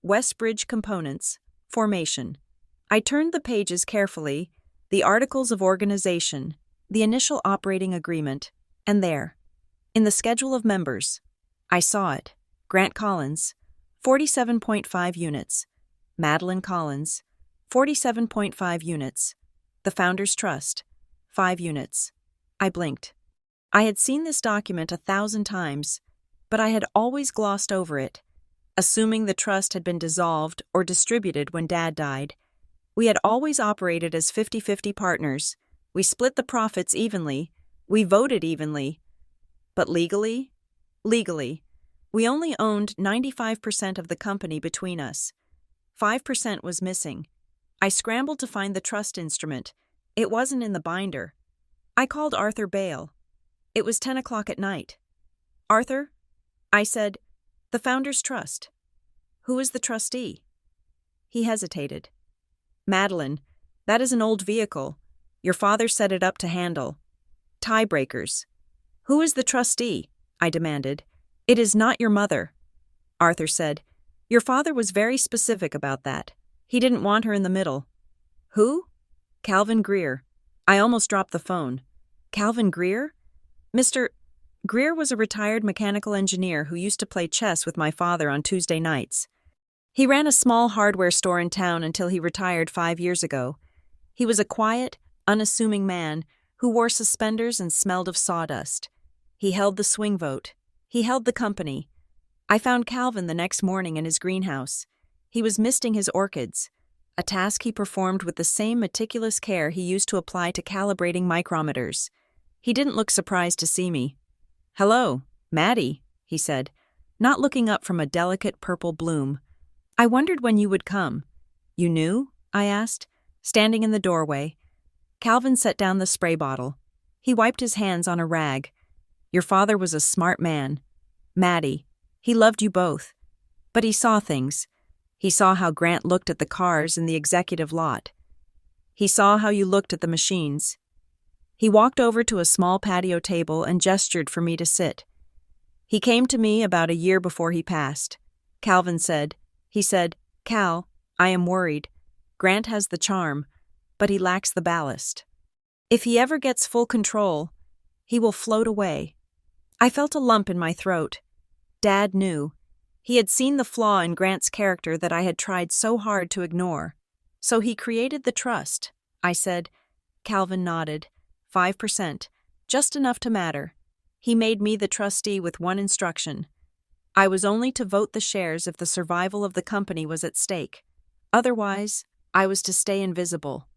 Westbridge Components, Formation. I turned the pages carefully, the Articles of Organization, the initial operating agreement, and there, in the schedule of members, I saw it. Grant Collins, 47.5 units. Madeline Collins, 47.5 units. The Founders Trust, 5 units. I blinked. I had seen this document 1,000 times, but I had always glossed over it, assuming the trust had been dissolved or distributed when Dad died. We had always operated as 50-50 partners. We split the profits evenly. We voted evenly. But legally, we only owned 95% of the company between us. 5% was missing. I scrambled to find the trust instrument. It wasn't in the binder. I called Arthur Bale. It was 10 o'clock at night. "Arthur," I said, "the Founders Trust. Who is the trustee?" He hesitated. "Madeline, that is an old vehicle. Your father set it up to handle tiebreakers." "Who is the trustee?" I demanded. "It is not your mother." Arthur said, "Your father was very specific about that. He didn't want her in the middle." "Who?" "Calvin Greer." I almost dropped the phone. "Calvin Greer?" Mr. Greer was a retired mechanical engineer who used to play chess with my father on Tuesday nights. He ran a small hardware store in town until he retired 5 years ago. He was a quiet, unassuming man who wore suspenders and smelled of sawdust. He held the swing vote. He held the company. I found Calvin the next morning in his greenhouse. He was misting his orchids, a task he performed with the same meticulous care he used to apply to calibrating micrometers. He didn't look surprised to see me. "Hello, Maddie," he said, not looking up from a delicate purple bloom. "I wondered when you would come." "You knew?" I asked, standing in the doorway. Calvin set down the spray bottle. He wiped his hands on a rag. "Your father was a smart man. Maddie, he loved you both. But he saw things. He saw how Grant looked at the cars in the executive lot. He saw how you looked at the machines." He walked over to a small patio table and gestured for me to sit. "He came to me about a year before he passed." Calvin said, "Cal, I am worried. Grant has the charm, but he lacks the ballast. If he ever gets full control, he will float away." I felt a lump in my throat. Dad knew. He had seen the flaw in Grant's character that I had tried so hard to ignore. "So he created the trust," I said. Calvin nodded. 5%, just enough to matter. He made me the trustee with one instruction. I was only to vote the shares if the survival of the company was at stake. Otherwise, I was to stay invisible.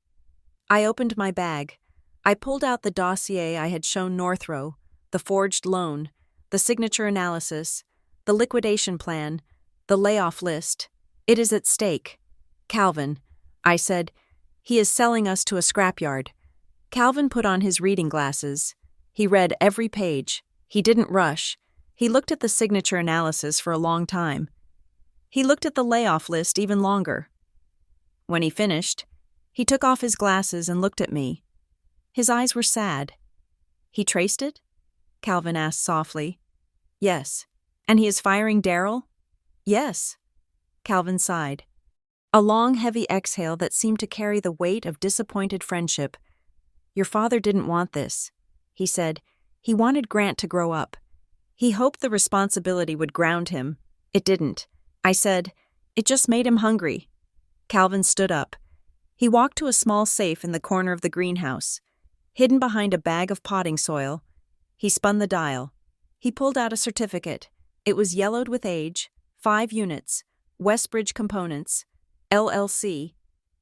I opened my bag. I pulled out the dossier I had shown Northrow, the forged loan, the signature analysis, the liquidation plan, the layoff list. "It is at stake. Calvin," I said, "he is selling us to a scrapyard." Calvin put on his reading glasses. He read every page. He didn't rush. He looked at the signature analysis for a long time. He looked at the layoff list even longer. When he finished, he took off his glasses and looked at me. His eyes were sad. "He traced it?" Calvin asked softly. "Yes." "And he is firing Daryl?" "Yes." Calvin sighed. A long, heavy exhale that seemed to carry the weight of disappointed friendship. "Your father didn't want this," he said. "He wanted Grant to grow up. He hoped the responsibility would ground him. It didn't." I said, "It just made him hungry." Calvin stood up. He walked to a small safe in the corner of the greenhouse. Hidden behind a bag of potting soil, he spun the dial. He pulled out a certificate. It was yellowed with age, 5 units, Westbridge Components, LLC.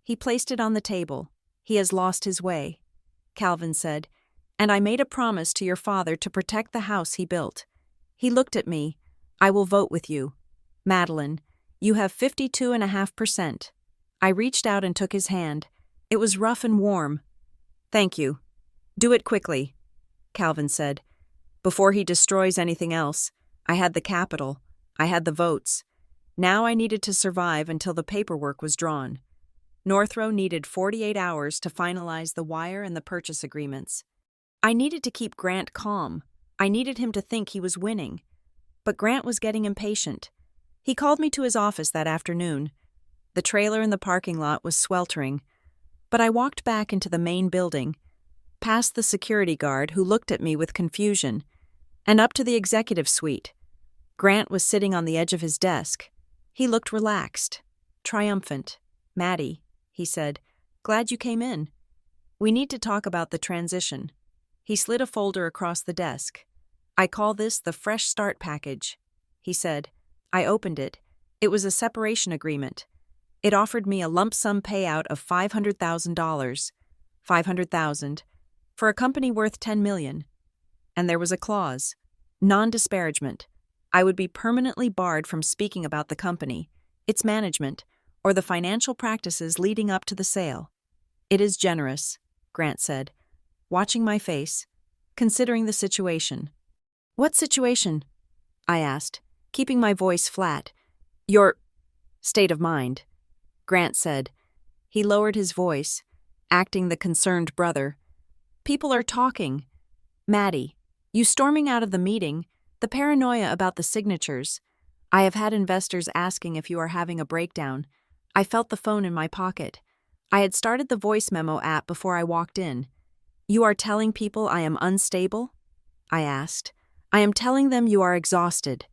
He placed it on the table. "He has lost his way," Calvin said, "and I made a promise to your father to protect the house he built." He looked at me. "I will vote with you. Madeline, you have 52.5%. I reached out and took his hand. It was rough and warm. "Thank you. Do it quickly," Calvin said. "Before he destroys anything else, I had the capital. I had the votes. Now I needed to survive until the paperwork was drawn. Northrow needed 48 hours to finalize the wire and the purchase agreements. I needed to keep Grant calm. I needed him to think he was winning. But Grant was getting impatient. He called me to his office that afternoon. The trailer in the parking lot was sweltering, but I walked back into the main building, past the security guard who looked at me with confusion, and up to the executive suite. Grant was sitting on the edge of his desk. He looked relaxed, triumphant. "Maddie," he said, "glad you came in. We need to talk about the transition." He slid a folder across the desk. "I call this the Fresh Start package," he said. I opened it. It was a separation agreement. It offered me a lump sum payout of $500,000, $500,000, for a company worth $10 million. And there was a clause, non-disparagement. I would be permanently barred from speaking about the company, its management, or the financial practices leading up to the sale. "It is generous," Grant said, watching my face, considering the situation. "What situation?" I asked, keeping my voice flat. "Your state of mind," Grant said. He lowered his voice, acting the concerned brother. "People are talking. Maddie, you storming out of the meeting, the paranoia about the signatures. I have had investors asking if you are having a breakdown. I felt the phone in my pocket. I had started the voice memo app before I walked in. You are telling people I am unstable?" I asked. "I am telling them you are exhausted,"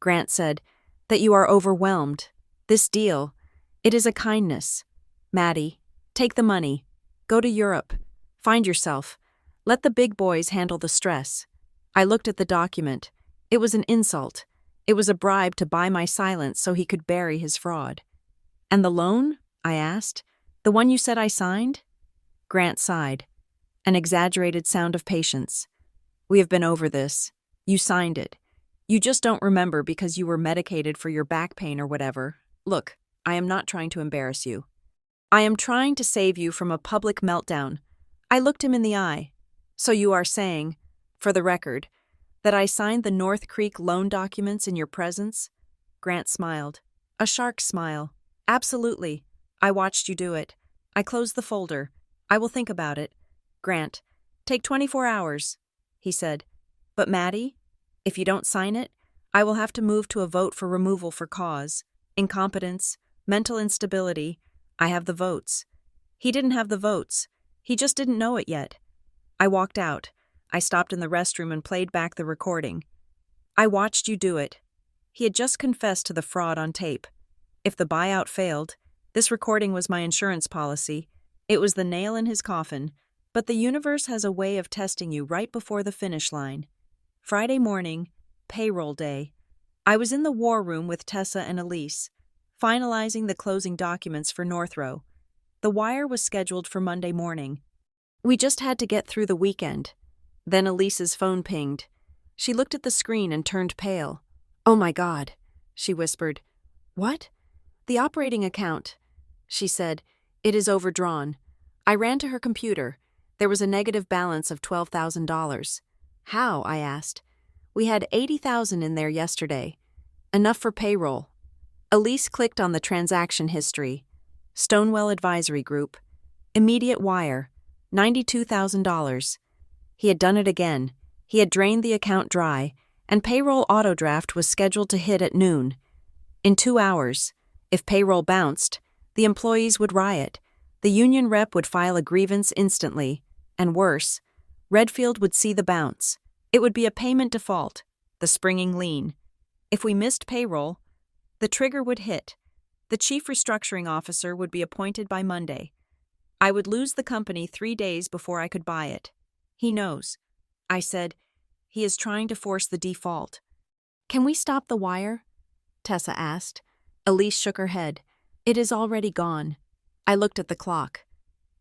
Grant said, "that you are overwhelmed. This deal, it is a kindness. Maddie, take the money. Go to Europe. Find yourself. Let the big boys handle the stress." I looked at the document. It was an insult. It was a bribe to buy my silence so he could bury his fraud. "And the loan?" I asked. "The one you said I signed?" Grant sighed. An exaggerated sound of patience. "We have been over this. You signed it. You just don't remember because you were medicated for your back pain or whatever. Look, I am not trying to embarrass you. I am trying to save you from a public meltdown." I looked him in the eye. "So you are saying, for the record, that I signed the North Creek loan documents in your presence?" Grant smiled. A shark smile. "Absolutely. I watched you do it. I closed the folder. I will think about it. Grant, take 24 hours, he said. "But Maddie, if you don't sign it, I will have to move to a vote for removal for cause. Incompetence, mental instability. I have the votes." He didn't have the votes. He just didn't know it yet. I walked out. I stopped in the restroom and played back the recording. "I watched you do it." He had just confessed to the fraud on tape. If the buyout failed, this recording was my insurance policy. It was the nail in his coffin. But the universe has a way of testing you right before the finish line. Friday morning, payroll day. I was in the war room with Tessa and Elise, finalizing the closing documents for Northrow. The wire was scheduled for Monday morning. We just had to get through the weekend. Then Elise's phone pinged. She looked at the screen and turned pale. "Oh my God," she whispered. "What?" "The operating account," she said. "It is overdrawn." I ran to her computer. There was a negative balance of $12,000. "How?" I asked. "We had $80,000 in there yesterday. Enough for payroll." Elise clicked on the transaction history. Stonewell Advisory Group. Immediate wire. $92,000. He had done it again. He had drained the account dry, and payroll autodraft was scheduled to hit at noon. In 2 hours, if payroll bounced, the employees would riot. The union rep would file a grievance instantly. And worse, Redfield would see the bounce. It would be a payment default, the springing lien. If we missed payroll, the trigger would hit. The chief restructuring officer would be appointed by Monday. I would lose the company 3 days before I could buy it. "He knows," I said. "He is trying to force the default." "Can we stop the wire?" Tessa asked. Elise shook her head. "It is already gone." I looked at the clock.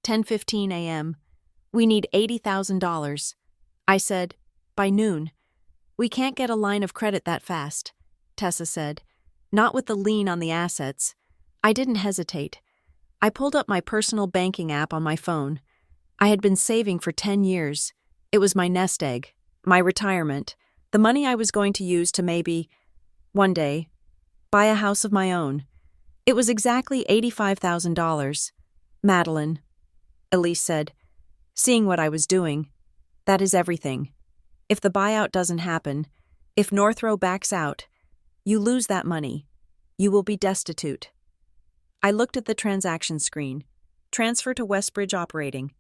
10:15 a.m. "We need $80,000. I said, "By noon." "We can't get a line of credit that fast," Tessa said. "Not with the lien on the assets." I didn't hesitate. I pulled up my personal banking app on my phone. I had been saving for 10 years. It was my nest egg, my retirement, the money I was going to use to maybe, one day, buy a house of my own. It was exactly $85,000. "Madeline," Elise said, seeing what I was doing. That is everything. If the buyout doesn't happen, if Northrow backs out, you lose that money. You will be destitute. I looked at the transaction screen. Transfer to Westbridge operating.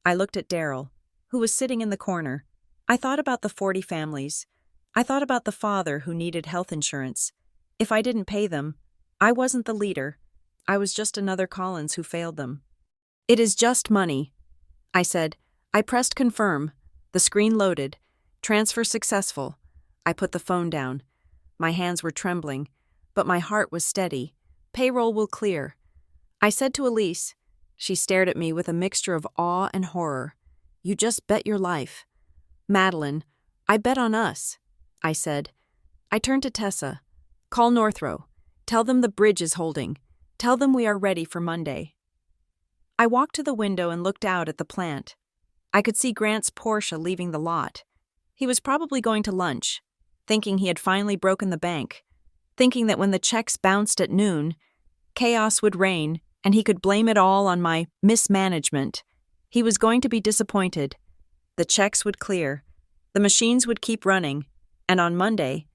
I looked at Daryl, who was sitting in the corner. I thought about the 40 families. I thought about the father who needed health insurance. If I didn't pay them, I wasn't the leader. I was just another Collins who failed them. It is just money, I said. I pressed confirm. The screen loaded. Transfer successful. I put the phone down. My hands were trembling, but my heart was steady. Payroll will clear. I said to Elise. She stared at me with a mixture of awe and horror. You just bet your life. Madeline, I bet on us, I said. I turned to Tessa. Call Northrow. Tell them the bridge is holding. Tell them we are ready for Monday. I walked to the window and looked out at the plant. I could see Grant's Porsche leaving the lot. He was probably going to lunch, thinking he had finally broken the bank, thinking that when the checks bounced at noon, chaos would reign and he could blame it all on my mismanagement. He was going to be disappointed. The checks would clear. The machines would keep running. And on Monday,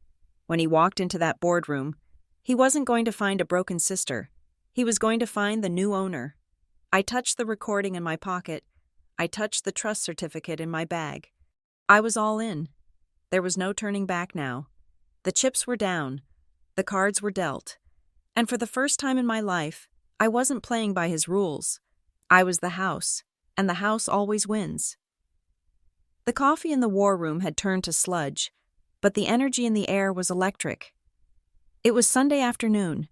when he walked into that boardroom, he wasn't going to find a broken sister. He was going to find the new owner. I touched the recording in my pocket. I touched the trust certificate in my bag. I was all in. There was no turning back now. The chips were down. The cards were dealt. And for the first time in my life, I wasn't playing by his rules. I was the house, and the house always wins. The coffee in the war room had turned to sludge, but the energy in the air was electric. It was Sunday afternoon,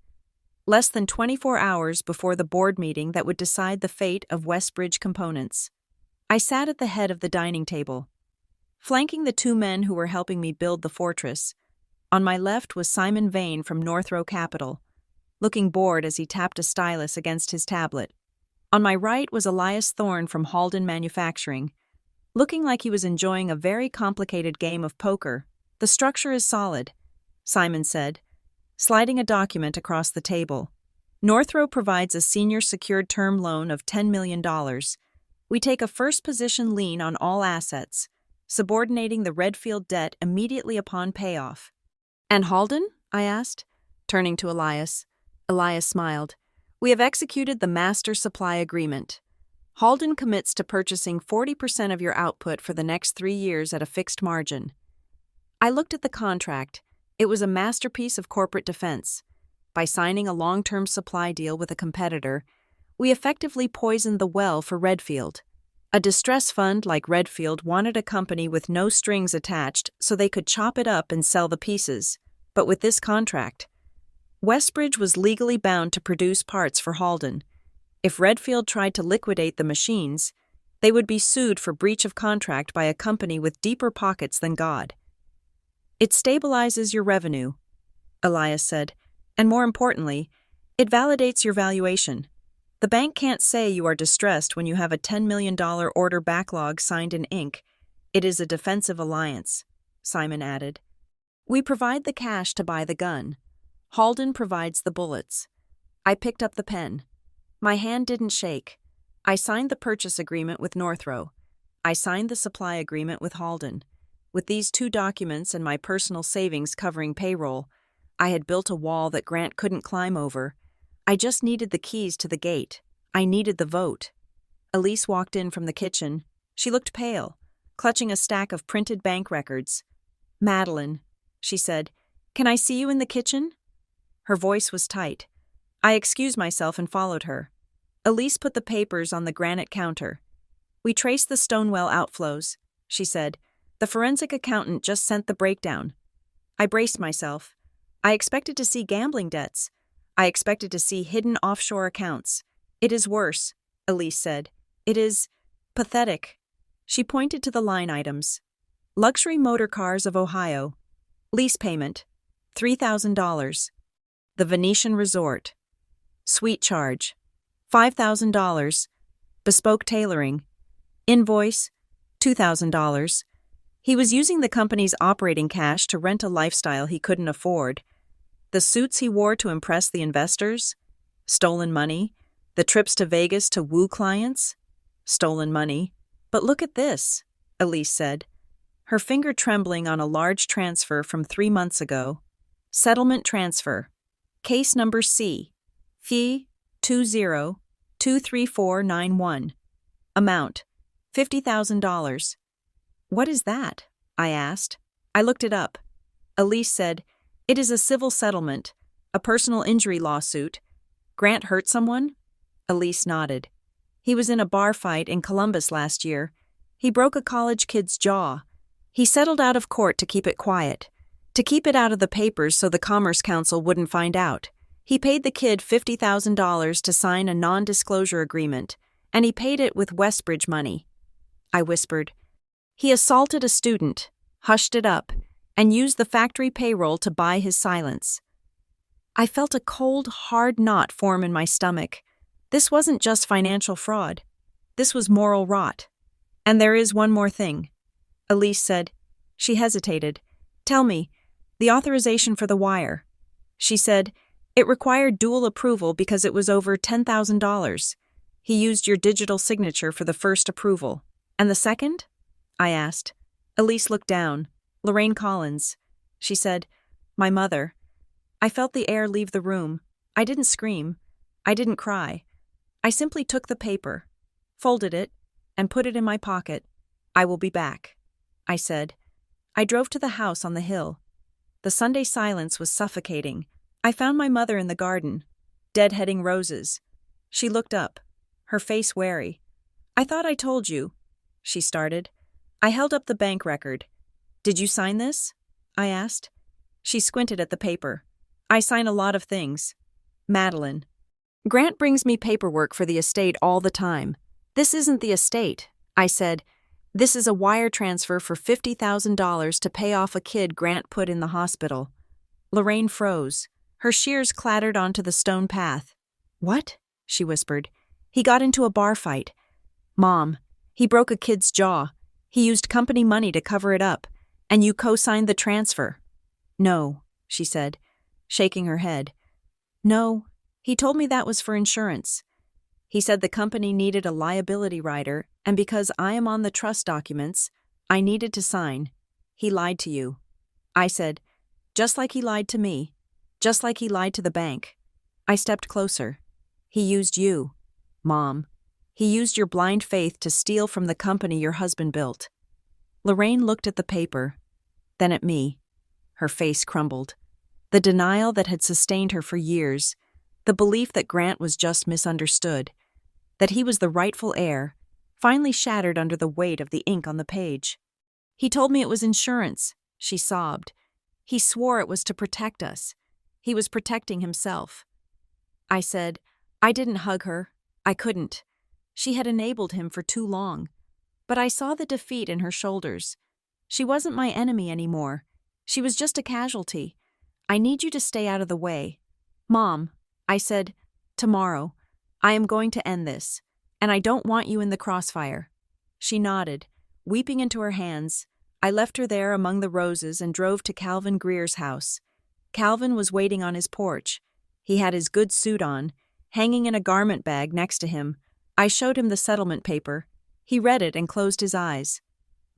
less than 24 hours before the board meeting that would decide the fate of Westbridge Components. I sat at the head of the dining table, flanking the two men who were helping me build the fortress. On my left was Simon Vane from Northrow Capital, looking bored as he tapped a stylus against his tablet. On my right was Elias Thorne from Halden Manufacturing, looking like he was enjoying a very complicated game of poker. The structure is solid, Simon said, sliding a document across the table. Northrow provides a senior secured term loan of $10 million. We take a first position lien on all assets, subordinating the Redfield debt immediately upon payoff. And Halden? I asked, turning to Elias. Elias smiled. We have executed the master supply agreement. Halden commits to purchasing 40% of your output for the next 3 years at a fixed margin. I looked at the contract. It was a masterpiece of corporate defense. By signing a long-term supply deal with a competitor, we effectively poisoned the well for Redfield. A distress fund like Redfield wanted a company with no strings attached so they could chop it up and sell the pieces. But with this contract, Westbridge was legally bound to produce parts for Halden. If Redfield tried to liquidate the machines, they would be sued for breach of contract by a company with deeper pockets than God. It stabilizes your revenue, Elias said, and more importantly, it validates your valuation. The bank can't say you are distressed when you have a $10 million order backlog signed in ink. It is a defensive alliance, Simon added. We provide the cash to buy the gun. Halden provides the bullets. I picked up the pen. My hand didn't shake. I signed the purchase agreement with Northrow. I signed the supply agreement with Halden. With these 2 documents and my personal savings covering payroll, I had built a wall that Grant couldn't climb over. I just needed the keys to the gate. I needed the vote. Elise walked in from the kitchen. She looked pale, clutching a stack of printed bank records. Madeline, she said, can I see you in the kitchen? Her voice was tight. I excused myself and followed her. Elise put the papers on the granite counter. We traced the Stonewell outflows, she said. The forensic accountant just sent the breakdown. I braced myself. I expected to see gambling debts. I expected to see hidden offshore accounts. It is worse, Elise said. It is pathetic. She pointed to the line items. Luxury motor cars of Ohio. Lease payment, $3,000. The Venetian Resort. Suite charge, $5,000. Bespoke tailoring. Invoice, $2,000. He was using the company's operating cash to rent a lifestyle he couldn't afford. The suits he wore to impress the investors? Stolen money. The trips to Vegas to woo clients? Stolen money. But look at this. Elise said, her finger trembling on a large transfer from 3 months ago. Settlement transfer. Case number C. Fee 2023491. Amount $50,000. What is that? I asked. I looked it up. Elise said, it is a civil settlement, a personal injury lawsuit. Grant hurt someone? Elise nodded. He was in a bar fight in Columbus last year. He broke a college kid's jaw. He settled out of court to keep it quiet, to keep it out of the papers so the Commerce Council wouldn't find out. He paid the kid $50,000 to sign a non-disclosure agreement, and he paid it with Westbridge money. I whispered. He assaulted a student, hushed it up, and used the factory payroll to buy his silence. I felt a cold, hard knot form in my stomach. This wasn't just financial fraud. This was moral rot. And there is one more thing. Elise said. She hesitated. Tell me, the authorization for the wire. She said, it required dual approval because it was over $10,000. He used your digital signature for the first approval. And the second? I asked. Elise looked down. Lorraine Collins. She said, my mother. I felt the air leave the room. I didn't scream. I didn't cry. I simply took the paper, folded it, and put it in my pocket. I will be back, I said. I drove to the house on the hill. The Sunday silence was suffocating. I found my mother in the garden, deadheading roses. She looked up, her face wary. I thought I told you, she started. I held up the bank record. Did you sign this? I asked. She squinted at the paper. I sign a lot of things. Madeline. Grant brings me paperwork for the estate all the time. This isn't the estate, I said. This is a wire transfer for $50,000 to pay off a kid Grant put in the hospital. Lorraine froze. Her shears clattered onto the stone path. What? She whispered. He got into a bar fight. Mom, he broke a kid's jaw. He used company money to cover it up, and you co-signed the transfer. No, she said, shaking her head. No, he told me that was for insurance. He said the company needed a liability rider, and because I am on the trust documents, I needed to sign. He lied to you. I said, just like he lied to me, just like he lied to the bank. I stepped closer. He used you, Mom. He used your blind faith to steal from the company your husband built. Lorraine looked at the paper, then at me. Her face crumbled. The denial that had sustained her for years, the belief that Grant was just misunderstood, that he was the rightful heir, finally shattered under the weight of the ink on the page. He told me it was insurance, she sobbed. He swore it was to protect us. He was protecting himself. I said, I didn't hug her. I couldn't. She had enabled him for too long. But I saw the defeat in her shoulders. She wasn't my enemy anymore. She was just a casualty. I need you to stay out of the way. Mom, I said, tomorrow, I am going to end this, and I don't want you in the crossfire. She nodded, weeping into her hands. I left her there among the roses and drove to Calvin Greer's house. Calvin was waiting on his porch. He had his good suit on, hanging in a garment bag next to him. I showed him the settlement paper. He read it and closed his eyes.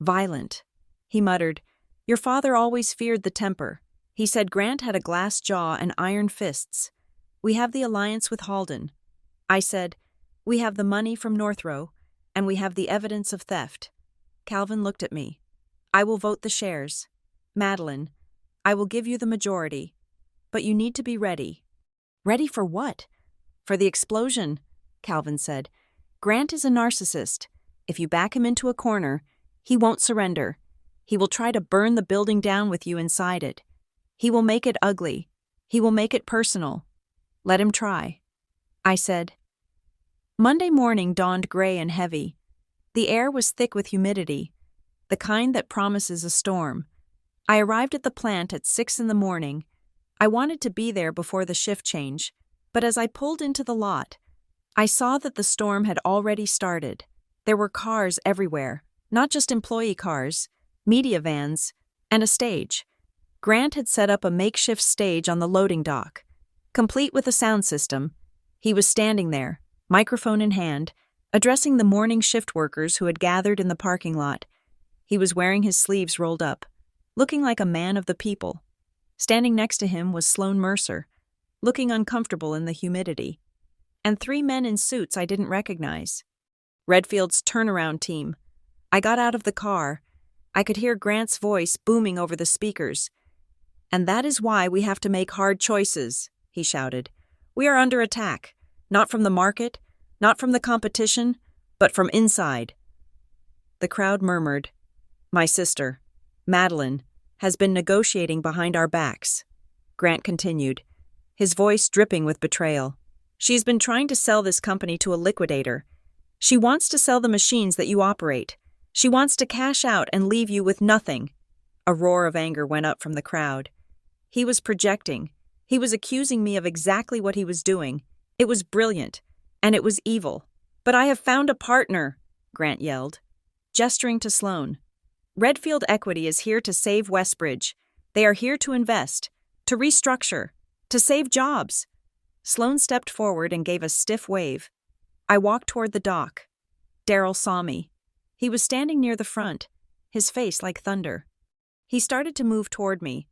Violent. He muttered, your father always feared the temper. He said Grant had a glass jaw and iron fists. We have the alliance with Halden. I said, we have the money from Northrow, and we have the evidence of theft. Calvin looked at me. I will vote the shares. Madeline, I will give you the majority. But you need to be ready. Ready for what? For the explosion, Calvin said. Grant is a narcissist. If you back him into a corner, he won't surrender. He will try to burn the building down with you inside it. He will make it ugly. He will make it personal. Let him try. I said. Monday morning dawned gray and heavy. The air was thick with humidity, the kind that promises a storm. I arrived at the plant at 6 a.m. I wanted to be there before the shift change, but as I pulled into the lot, I saw that the storm had already started. There were cars everywhere, not just employee cars, media vans, and a stage. Grant had set up a makeshift stage on the loading dock, complete with a sound system. He was standing there, microphone in hand, addressing the morning shift workers who had gathered in the parking lot. He was wearing his sleeves rolled up, looking like a man of the people. Standing next to him was Sloan Mercer, looking uncomfortable in the humidity, and 3 men in suits I didn't recognize. Redfield's turnaround team. I got out of the car. I could hear Grant's voice booming over the speakers. "And that is why we have to make hard choices," he shouted. "We are under attack, not from the market, not from the competition, but from inside." The crowd murmured. "My sister, Madeline, has been negotiating behind our backs," Grant continued, his voice dripping with betrayal. "She's been trying to sell this company to a liquidator. She wants to sell the machines that you operate. She wants to cash out and leave you with nothing." A roar of anger went up from the crowd. He was projecting. He was accusing me of exactly what he was doing. It was brilliant, and it was evil. "But I have found a partner," Grant yelled, gesturing to Sloan. "Redfield Equity is here to save Westbridge. They are here to invest, to restructure, to save jobs." Sloan stepped forward and gave a stiff wave. I walked toward the dock. Daryl saw me. He was standing near the front, his face like thunder. He started to move toward me,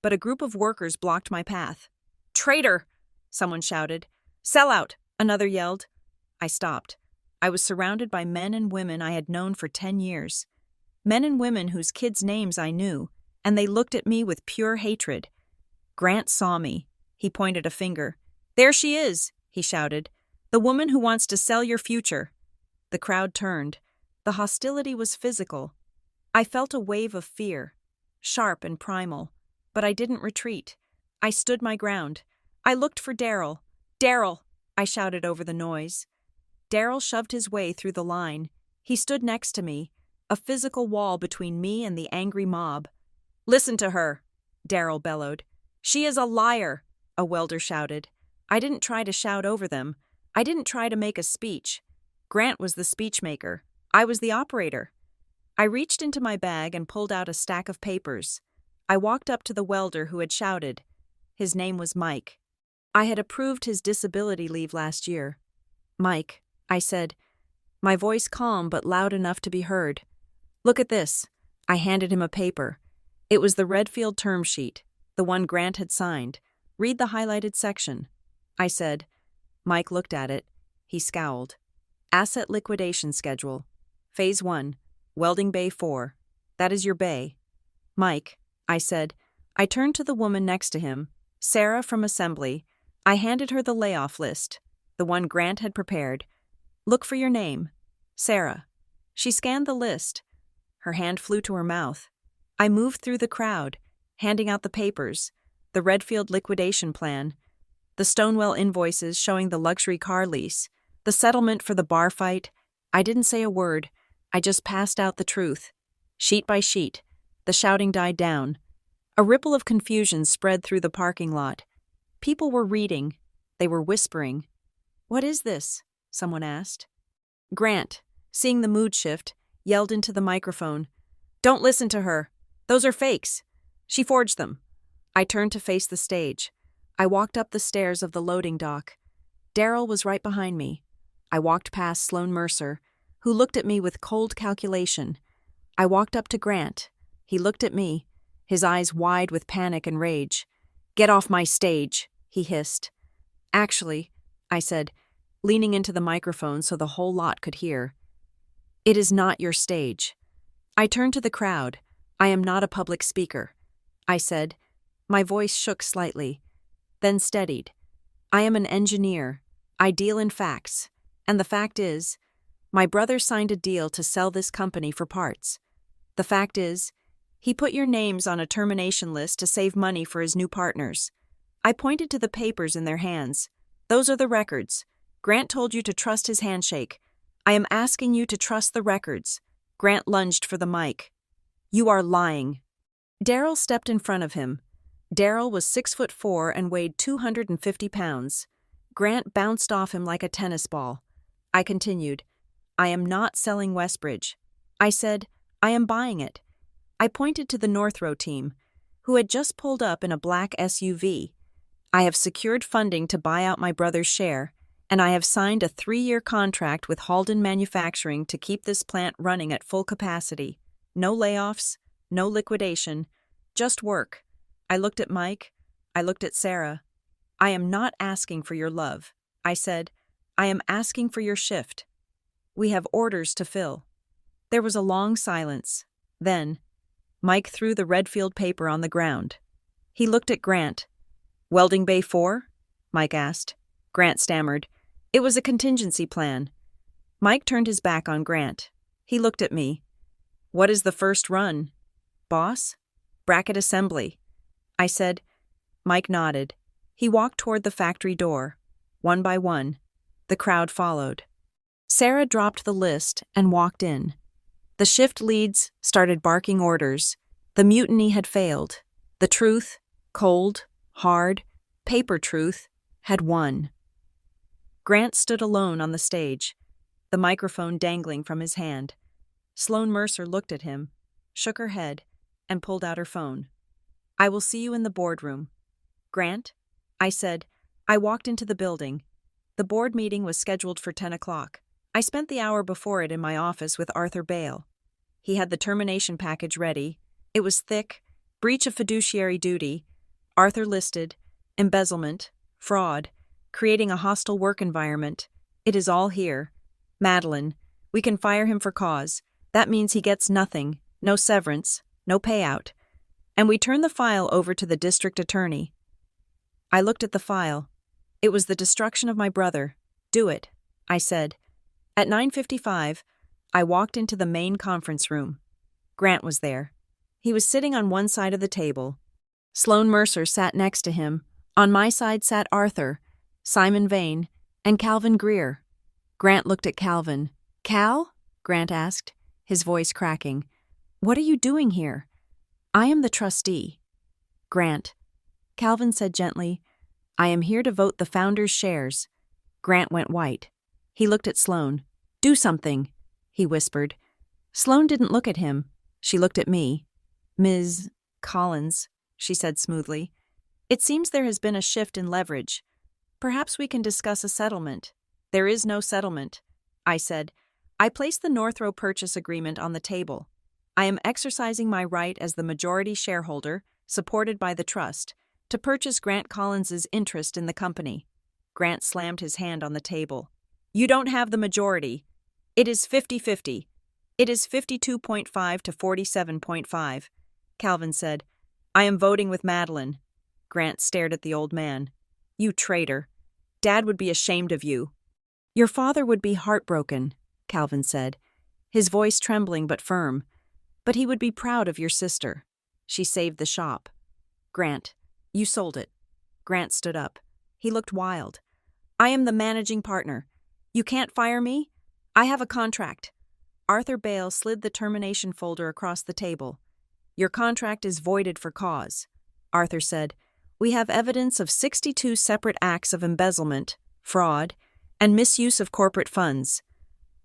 but a group of workers blocked my path. "Traitor!" someone shouted. "Sellout!" another yelled. I stopped. I was surrounded by men and women I had known for 10 years. Men and women whose kids' names I knew, and they looked at me with pure hatred. Grant saw me. He pointed a finger. "There she is," he shouted. "The woman who wants to sell your future." The crowd turned. The hostility was physical. I felt a wave of fear, sharp and primal, but I didn't retreat. I stood my ground. I looked for Daryl. "Daryl!" I shouted over the noise. Daryl shoved his way through the line. He stood next to me, a physical wall between me and the angry mob. "Listen to her," Daryl bellowed. "She is a liar," a welder shouted. I didn't try to shout over them. I didn't try to make a speech. Grant was the speechmaker. I was the operator. I reached into my bag and pulled out a stack of papers. I walked up to the welder who had shouted. His name was Mike. I had approved his disability leave last year. "Mike," I said, my voice calm but loud enough to be heard. "Look at this." I handed him a paper. It was the Redfield term sheet, the one Grant had signed. "Read the highlighted section," I said. Mike looked at it. He scowled. "Asset liquidation schedule. Phase 1, Welding Bay 4. That is your bay." "Mike," I said. I turned to the woman next to him, Sarah from Assembly. I handed her the layoff list, the one Grant had prepared. "Look for your name. Sarah." She scanned the list. Her hand flew to her mouth. I moved through the crowd, handing out the papers, the Redfield liquidation plan, the Stonewell invoices showing the luxury car lease, the settlement for the bar fight. I didn't say a word. I just passed out the truth. Sheet by sheet, the shouting died down. A ripple of confusion spread through the parking lot. People were reading. They were whispering. "What is this?" someone asked. Grant, seeing the mood shift, yelled into the microphone. "Don't listen to her. Those are fakes. She forged them." I turned to face the stage. I walked up the stairs of the loading dock. Daryl was right behind me. I walked past Sloan Mercer, who looked at me with cold calculation. I walked up to Grant. He looked at me, his eyes wide with panic and rage. "Get off my stage," he hissed. "Actually," I said, leaning into the microphone so the whole lot could hear, "it is not your stage." I turned to the crowd. "I am not a public speaker," I said. My voice shook slightly, then steadied. "I am an engineer. I deal in facts. And the fact is, my brother signed a deal to sell this company for parts. The fact is, he put your names on a termination list to save money for his new partners." I pointed to the papers in their hands. "Those are the records. Grant told you to trust his handshake. I am asking you to trust the records." Grant lunged for the mic. "You are lying." Daryl stepped in front of him. Daryl was 6'4" and weighed 250 pounds. Grant bounced off him like a tennis ball. I continued, "I am not selling Westbridge." I said, "I am buying it." I pointed to the North Row team, who had just pulled up in a black SUV. "I have secured funding to buy out my brother's share, and I have signed a 3-year contract with Halden Manufacturing to keep this plant running at full capacity. No layoffs, no liquidation, just work. I looked at Mike. I looked at Sarah. I am not asking for your love. I said, I am asking for your shift. We have orders to fill. There was a long silence. Then, Mike threw the Redfield paper on the ground. He looked at Grant. Welding Bay 4? Mike asked. Grant stammered. It was a contingency plan. Mike turned his back on Grant. He looked at me. What is the first run? Boss? Bracket assembly. I said. Mike nodded. He walked toward the factory door. One by one. The crowd followed. Sarah dropped the list and walked in. The shift leads started barking orders. The mutiny had failed. The truth, cold, hard, paper truth, had won. Grant stood alone on the stage, the microphone dangling from his hand. Sloane Mercer looked at him, shook her head, and pulled out her phone. I will see you in the boardroom. Grant? I said. I walked into the building. The board meeting was scheduled for 10 o'clock. I spent the hour before it in my office with Arthur Bale. He had the termination package ready. It was thick, breach of fiduciary duty, Arthur listed, embezzlement, fraud, creating a hostile work environment. It is all here. Madeline, we can fire him for cause. That means he gets nothing, no severance, no payout. And we turn the file over to the district attorney. I looked at the file. It was the destruction of my brother. Do it, I said. At 9:55, I walked into the main conference room. Grant was there. He was sitting on one side of the table. Sloane Mercer sat next to him. On my side sat Arthur, Simon Vane, and Calvin Greer. Grant looked at Calvin. Cal? Grant asked, his voice cracking. What are you doing here? I am the trustee. Grant. Calvin said gently, I am here to vote the founder's shares. Grant went white. He looked at Sloane. Do something, he whispered. Sloane didn't look at him. She looked at me. Ms. Collins, she said smoothly. It seems there has been a shift in leverage. Perhaps we can discuss a settlement. There is no settlement, I said. I placed the Northrow purchase agreement on the table. I am exercising my right as the majority shareholder, supported by the trust, to purchase Grant Collins's interest in the company. Grant slammed his hand on the table. You don't have the majority. It is 50-50. It is 52.5 to 47.5. Calvin said, I am voting with Madeline. Grant stared at the old man. You traitor. Dad would be ashamed of you. Your father would be heartbroken, Calvin said, his voice trembling but firm. But he would be proud of your sister. She saved the shop. Grant, you sold it. Grant stood up. He looked wild. I am the managing partner. You can't fire me? I have a contract. Arthur Bale slid the termination folder across the table. Your contract is voided for cause. Arthur said, we have evidence of 62 separate acts of embezzlement, fraud, and misuse of corporate funds.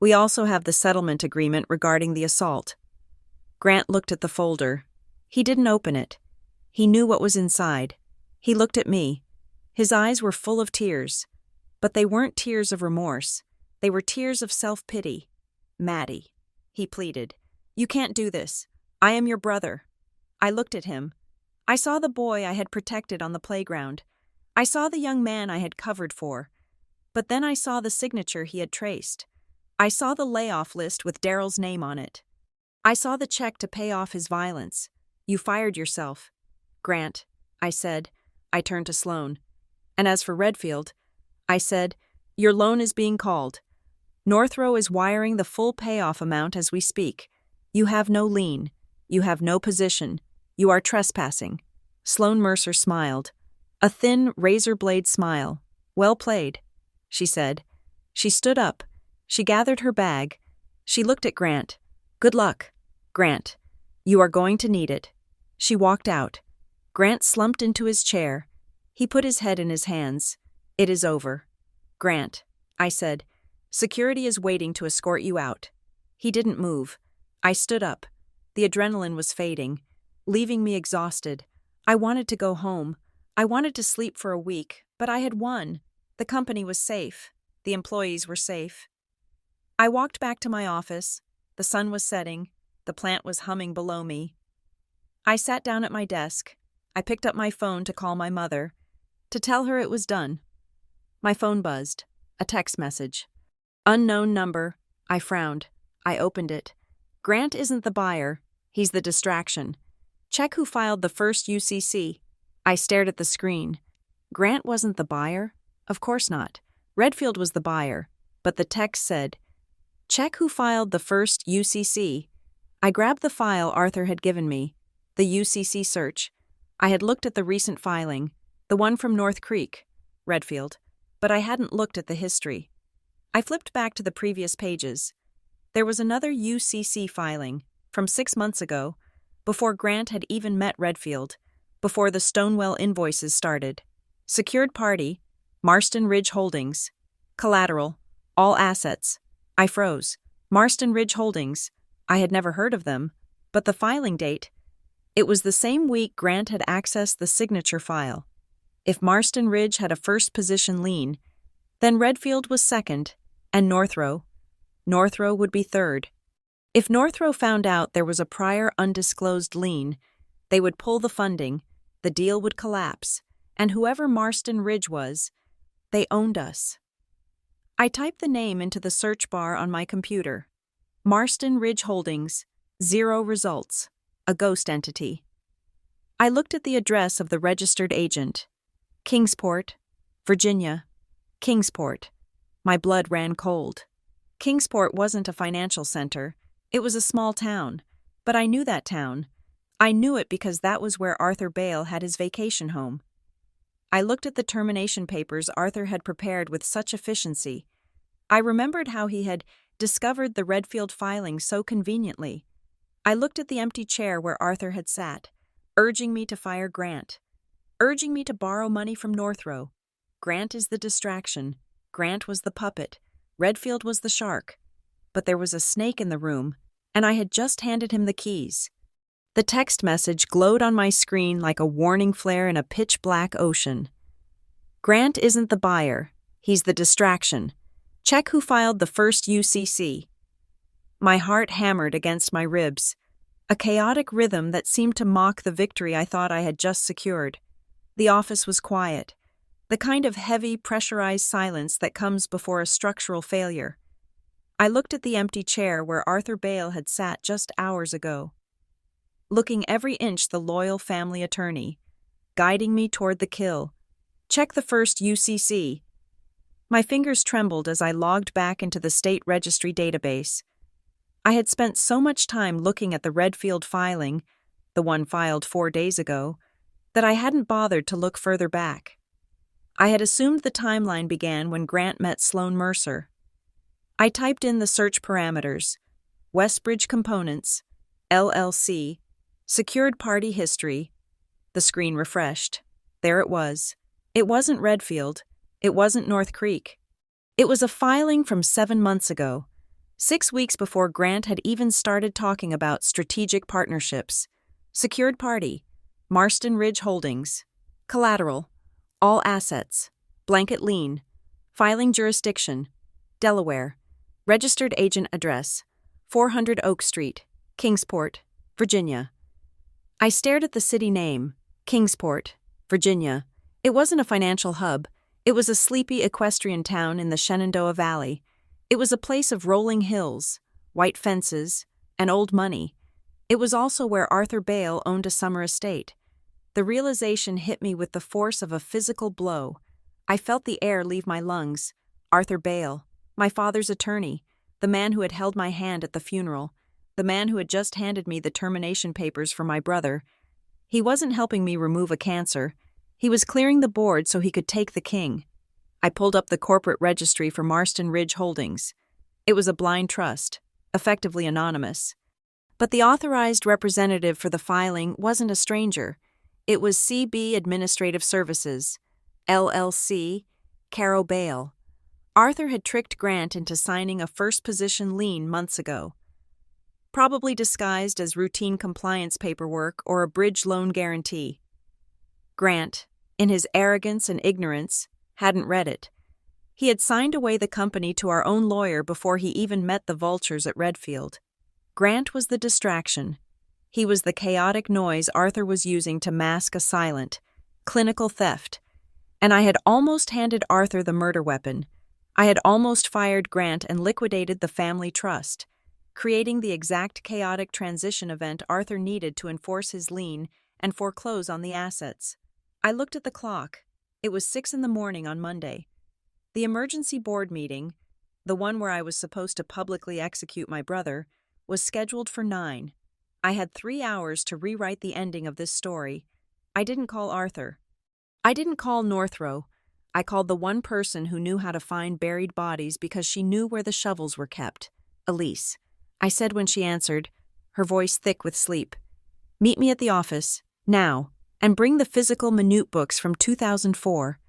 We also have the settlement agreement regarding the assault. Grant looked at the folder. He didn't open it. He knew what was inside. He looked at me. His eyes were full of tears. But they weren't tears of remorse. They were tears of self-pity. Maddie, he pleaded, you can't do this. I am your brother. I looked at him. I saw the boy I had protected on the playground. I saw the young man I had covered for. But then I saw the signature he had traced. I saw the layoff list with Daryl's name on it. I saw the check to pay off his violence. You fired yourself. Grant, I said. I turned to Sloane. And as for Redfield, I said, your loan is being called. Northrow is wiring the full payoff amount as we speak. You have no lien. You have no position. You are trespassing. Sloane Mercer smiled. A thin, razor-blade smile. Well played, she said. She stood up. She gathered her bag. She looked at Grant. Good luck, Grant. You are going to need it. She walked out. Grant slumped into his chair. He put his head in his hands. It is over. Grant, I said, security is waiting to escort you out. He didn't move. I stood up. The adrenaline was fading, leaving me exhausted. I wanted to go home. I wanted to sleep for a week, but I had won. The company was safe. The employees were safe. I walked back to my office. The sun was setting. the plant was humming below me. I sat down at my desk. I picked up my phone to call my mother, to tell her it was done. My phone buzzed. A text message. Unknown number. I frowned. I opened it. Grant isn't the buyer. He's the distraction. Check who filed the first UCC. I stared at the screen. Grant wasn't the buyer? Of course not. Redfield was the buyer. But the text said, check who filed the first UCC. I grabbed the file Arthur had given me, the UCC search. I had looked at the recent filing, the one from North Creek, Redfield, but I hadn't looked at the history. I flipped back to the previous pages. There was another UCC filing, from 6 months ago, before Grant had even met Redfield, before the Stonewell invoices started. Secured party, Marston Ridge Holdings. Collateral, all assets. I froze. Marston Ridge Holdings. I had never heard of them, but the filing date, it was the same week Grant had accessed the signature file. If Marston Ridge had a first position lien, then Redfield was second, and Northrow would be third. If Northrow found out there was a prior undisclosed lien, they would pull the funding, the deal would collapse, and whoever Marston Ridge was, they owned us. I typed the name into the search bar on my computer. Marston Ridge Holdings, 0 results, a ghost entity. I looked at the address of the registered agent. Kingsport, Virginia. Kingsport. My blood ran cold. Kingsport wasn't a financial center. It was a small town. But I knew that town. I knew it because that was where Arthur Bale had his vacation home. I looked at the termination papers Arthur had prepared with such efficiency. I remembered how he had discovered the Redfield filing so conveniently. I looked at the empty chair where Arthur had sat, urging me to fire Grant, urging me to borrow money from Northrow. Grant is the distraction. Grant was the puppet. Redfield was the shark. But there was a snake in the room, and I had just handed him the keys. The text message glowed on my screen like a warning flare in a pitch-black ocean. Grant isn't the buyer. He's the distraction. Check who filed the first UCC. My heart hammered against my ribs, a chaotic rhythm that seemed to mock the victory I thought I had just secured. The office was quiet, the kind of heavy, pressurized silence that comes before a structural failure. I looked at the empty chair where Arthur Bale had sat just hours ago, looking every inch the loyal family attorney, guiding me toward the kill. Check the first UCC. My fingers trembled as I logged back into the state registry database. I had spent so much time looking at the Redfield filing, the one filed 4 days ago, that I hadn't bothered to look further back. I had assumed the timeline began when Grant met Sloan Mercer. I typed in the search parameters: Westbridge Components, LLC, Secured Party History. The screen refreshed. There it was. It wasn't Redfield. It wasn't North Creek. It was a filing from 7 months ago, 6 weeks before Grant had even started talking about strategic partnerships. Secured Party, Marston Ridge Holdings. Collateral, all assets. Blanket lien. Filing jurisdiction, Delaware. Registered agent address, 400 Oak Street, Kingsport, Virginia. I stared at the city name, Kingsport, Virginia. It wasn't a financial hub. It was a sleepy equestrian town in the Shenandoah Valley. It was a place of rolling hills, white fences, and old money. It was also where Arthur Bale owned a summer estate. The realization hit me with the force of a physical blow. I felt the air leave my lungs. Arthur Bale, my father's attorney, the man who had held my hand at the funeral, the man who had just handed me the termination papers for my brother. He wasn't helping me remove a cancer. He was clearing the board so he could take the king. I pulled up the corporate registry for Marston Ridge Holdings. It was a blind trust, effectively anonymous. But the authorized representative for the filing wasn't a stranger. It was CB Administrative Services, LLC, Caro Bale. Arthur had tricked Grant into signing a first-position lien months ago, probably disguised as routine compliance paperwork or a bridge loan guarantee. Grant, in his arrogance and ignorance, hadn't read it. He had signed away the company to our own lawyer before he even met the vultures at Redfield. Grant was the distraction. He was the chaotic noise Arthur was using to mask a silent, clinical theft. And I had almost handed Arthur the murder weapon. I had almost fired Grant and liquidated the family trust, creating the exact chaotic transition event Arthur needed to enforce his lien and foreclose on the assets. I looked at the clock. It was 6 a.m. on Monday. The emergency board meeting, the one where I was supposed to publicly execute my brother, was scheduled for 9. I had 3 hours to rewrite the ending of this story. I didn't call Arthur. I didn't call Northrow. I called the one person who knew how to find buried bodies because she knew where the shovels were kept. Elise. I said when she answered, her voice thick with sleep. Meet me at the office, now, and bring the physical minute books from 2004.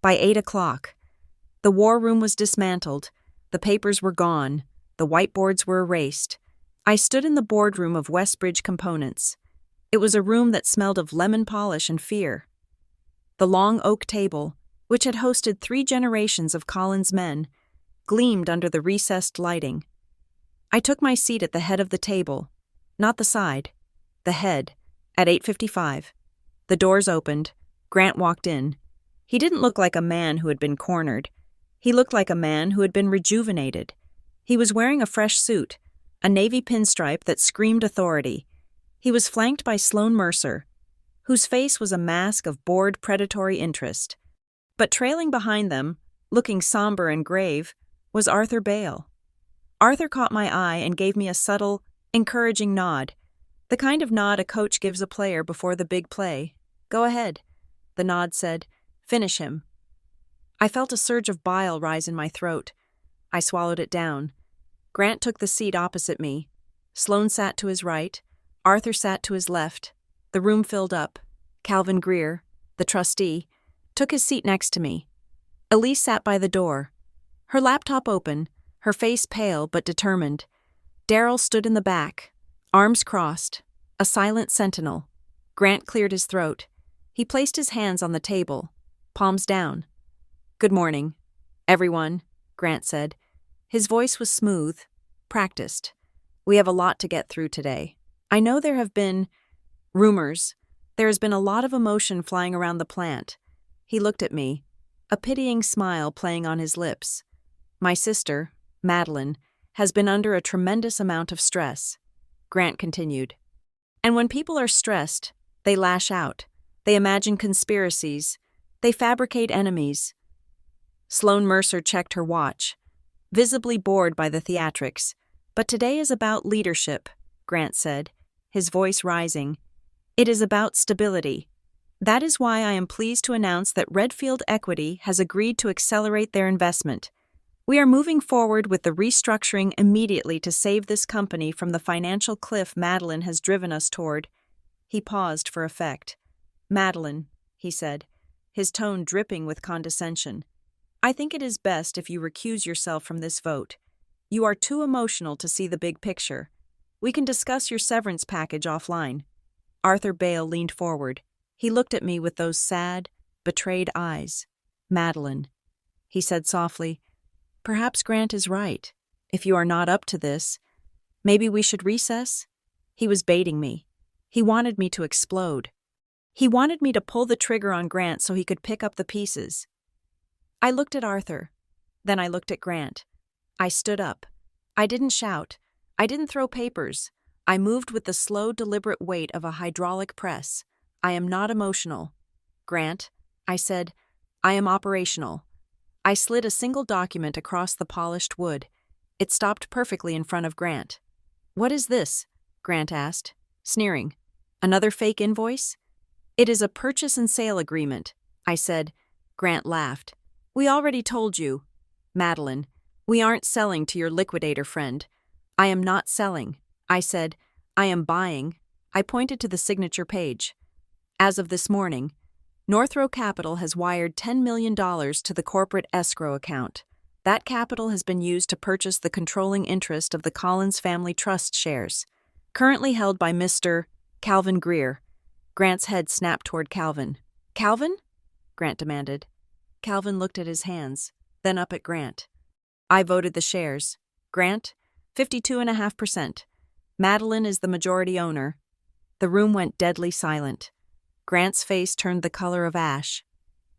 By 8 o'clock. The war room was dismantled. The papers were gone. The whiteboards were erased. I stood in the boardroom of Westbridge Components. It was a room that smelled of lemon polish and fear. The long oak table, which had hosted 3 generations of Collins men, gleamed under the recessed lighting. I took my seat at the head of the table, not the side, the head, at 8:55. The doors opened. Grant walked in. He didn't look like a man who had been cornered. He looked like a man who had been rejuvenated. He was wearing a fresh suit, a navy pinstripe that screamed authority. He was flanked by Sloane Mercer, whose face was a mask of bored predatory interest. But trailing behind them, looking somber and grave, was Arthur Bale. Arthur caught my eye and gave me a subtle, encouraging nod, the kind of nod a coach gives a player before the big play. Go ahead. The nod said, finish him. I felt a surge of bile rise in my throat. I swallowed it down. Grant took the seat opposite me. Sloane sat to his right. Arthur sat to his left. The room filled up. Calvin Greer, the trustee, took his seat next to me. Elise sat by the door, her laptop open, her face pale but determined. Darrell stood in the back, arms crossed, a silent sentinel. Grant cleared his throat. He placed his hands on the table, palms down. Good morning, everyone, Grant said. His voice was smooth, practiced. We have a lot to get through today. I know there have been rumors. There has been a lot of emotion flying around the plant. He looked at me, a pitying smile playing on his lips. My sister, Madeline, has been under a tremendous amount of stress. Grant continued. And when people are stressed, they lash out. They imagine conspiracies. They fabricate enemies. Sloane Mercer checked her watch, visibly bored by the theatrics. But today is about leadership, Grant said, his voice rising. It is about stability. That is why I am pleased to announce that Redfield Equity has agreed to accelerate their investment. We are moving forward with the restructuring immediately to save this company from the financial cliff Madeline has driven us toward. He paused for effect. Madeline, he said, his tone dripping with condescension. I think it is best if you recuse yourself from this vote. You are too emotional to see the big picture. We can discuss your severance package offline. Arthur Bale leaned forward. He looked at me with those sad, betrayed eyes. Madeline, he said softly, perhaps Grant is right. If you are not up to this, maybe we should recess? He was baiting me. He wanted me to explode. He wanted me to pull the trigger on Grant so he could pick up the pieces. I looked at Arthur. Then I looked at Grant. I stood up. I didn't shout. I didn't throw papers. I moved with the slow, deliberate weight of a hydraulic press. I am not emotional. Grant, I said, I am operational. I slid a single document across the polished wood. It stopped perfectly in front of Grant. What is this? Grant asked, sneering. Another fake invoice? It is a purchase and sale agreement, I said. Grant laughed. We already told you. Madeline, we aren't selling to your liquidator friend. I am not selling. I said, I am buying. I pointed to the signature page. As of this morning, Northrow Capital has wired $10 million to the corporate escrow account. That capital has been used to purchase the controlling interest of the Collins Family Trust shares, currently held by Mr. Calvin Greer. Grant's head snapped toward Calvin. Calvin? Grant demanded. Calvin looked at his hands, then up at Grant. I voted the shares. Grant, 52.5%. Madeline is the majority owner. The room went deadly silent. Grant's face turned the color of ash.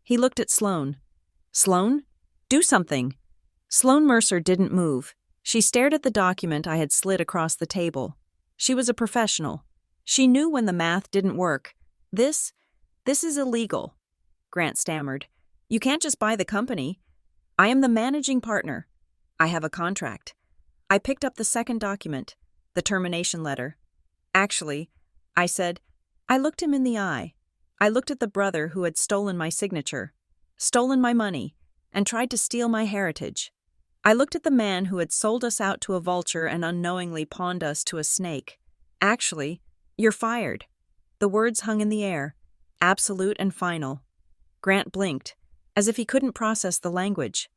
He looked at Sloane. Sloane? Do something. Sloane Mercer didn't move. She stared at the document I had slid across the table. She was a professional. She knew when the math didn't work. This is illegal, Grant stammered. You can't just buy the company. I am the managing partner. I have a contract. I picked up the second document, the termination letter. Actually, I said, I looked him in the eye. I looked at the brother who had stolen my signature, stolen my money, and tried to steal my heritage. I looked at the man who had sold us out to a vulture and unknowingly pawned us to a snake. Actually, you're fired. The words hung in the air, absolute and final. Grant blinked, as if he couldn't process the language.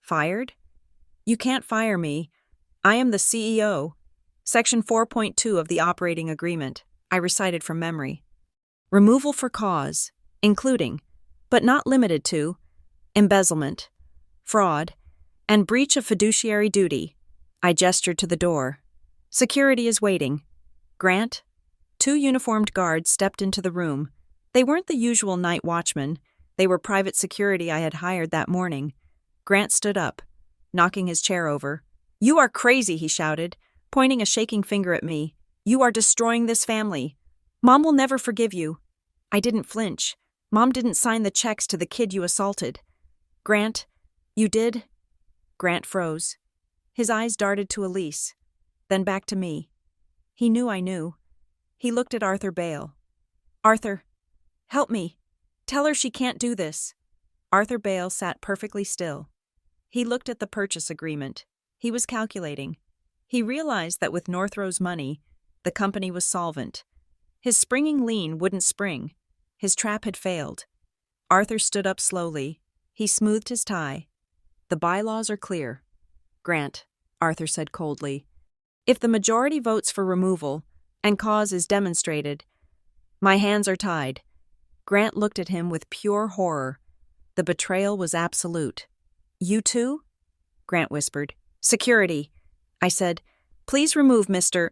Fired? You can't fire me. I am the CEO. Section 4.2 of the operating agreement, I recited from memory. Removal for cause, including, but not limited to, embezzlement, fraud, and breach of fiduciary duty. I gestured to the door. Security is waiting. Grant? Two uniformed guards stepped into the room. They weren't the usual night watchmen. They were private security I had hired that morning. Grant stood up, knocking his chair over. You are crazy, he shouted, pointing a shaking finger at me. You are destroying this family. Mom will never forgive you. I didn't flinch. Mom didn't sign the checks to the kid you assaulted. Grant, you did? Grant froze. His eyes darted to Elise, then back to me. He knew I knew. He looked at Arthur Bale. Arthur, help me. Tell her she can't do this. Arthur Bale sat perfectly still. He looked at the purchase agreement. He was calculating. He realized that with Northrow's money, the company was solvent. His springing lien wouldn't spring. His trap had failed. Arthur stood up slowly. He smoothed his tie. The bylaws are clear. Grant, Arthur said coldly. If the majority votes for removal, and cause is demonstrated, my hands are tied. Grant looked at him with pure horror. The betrayal was absolute. You too? Grant whispered. Security. I said, please remove Mr.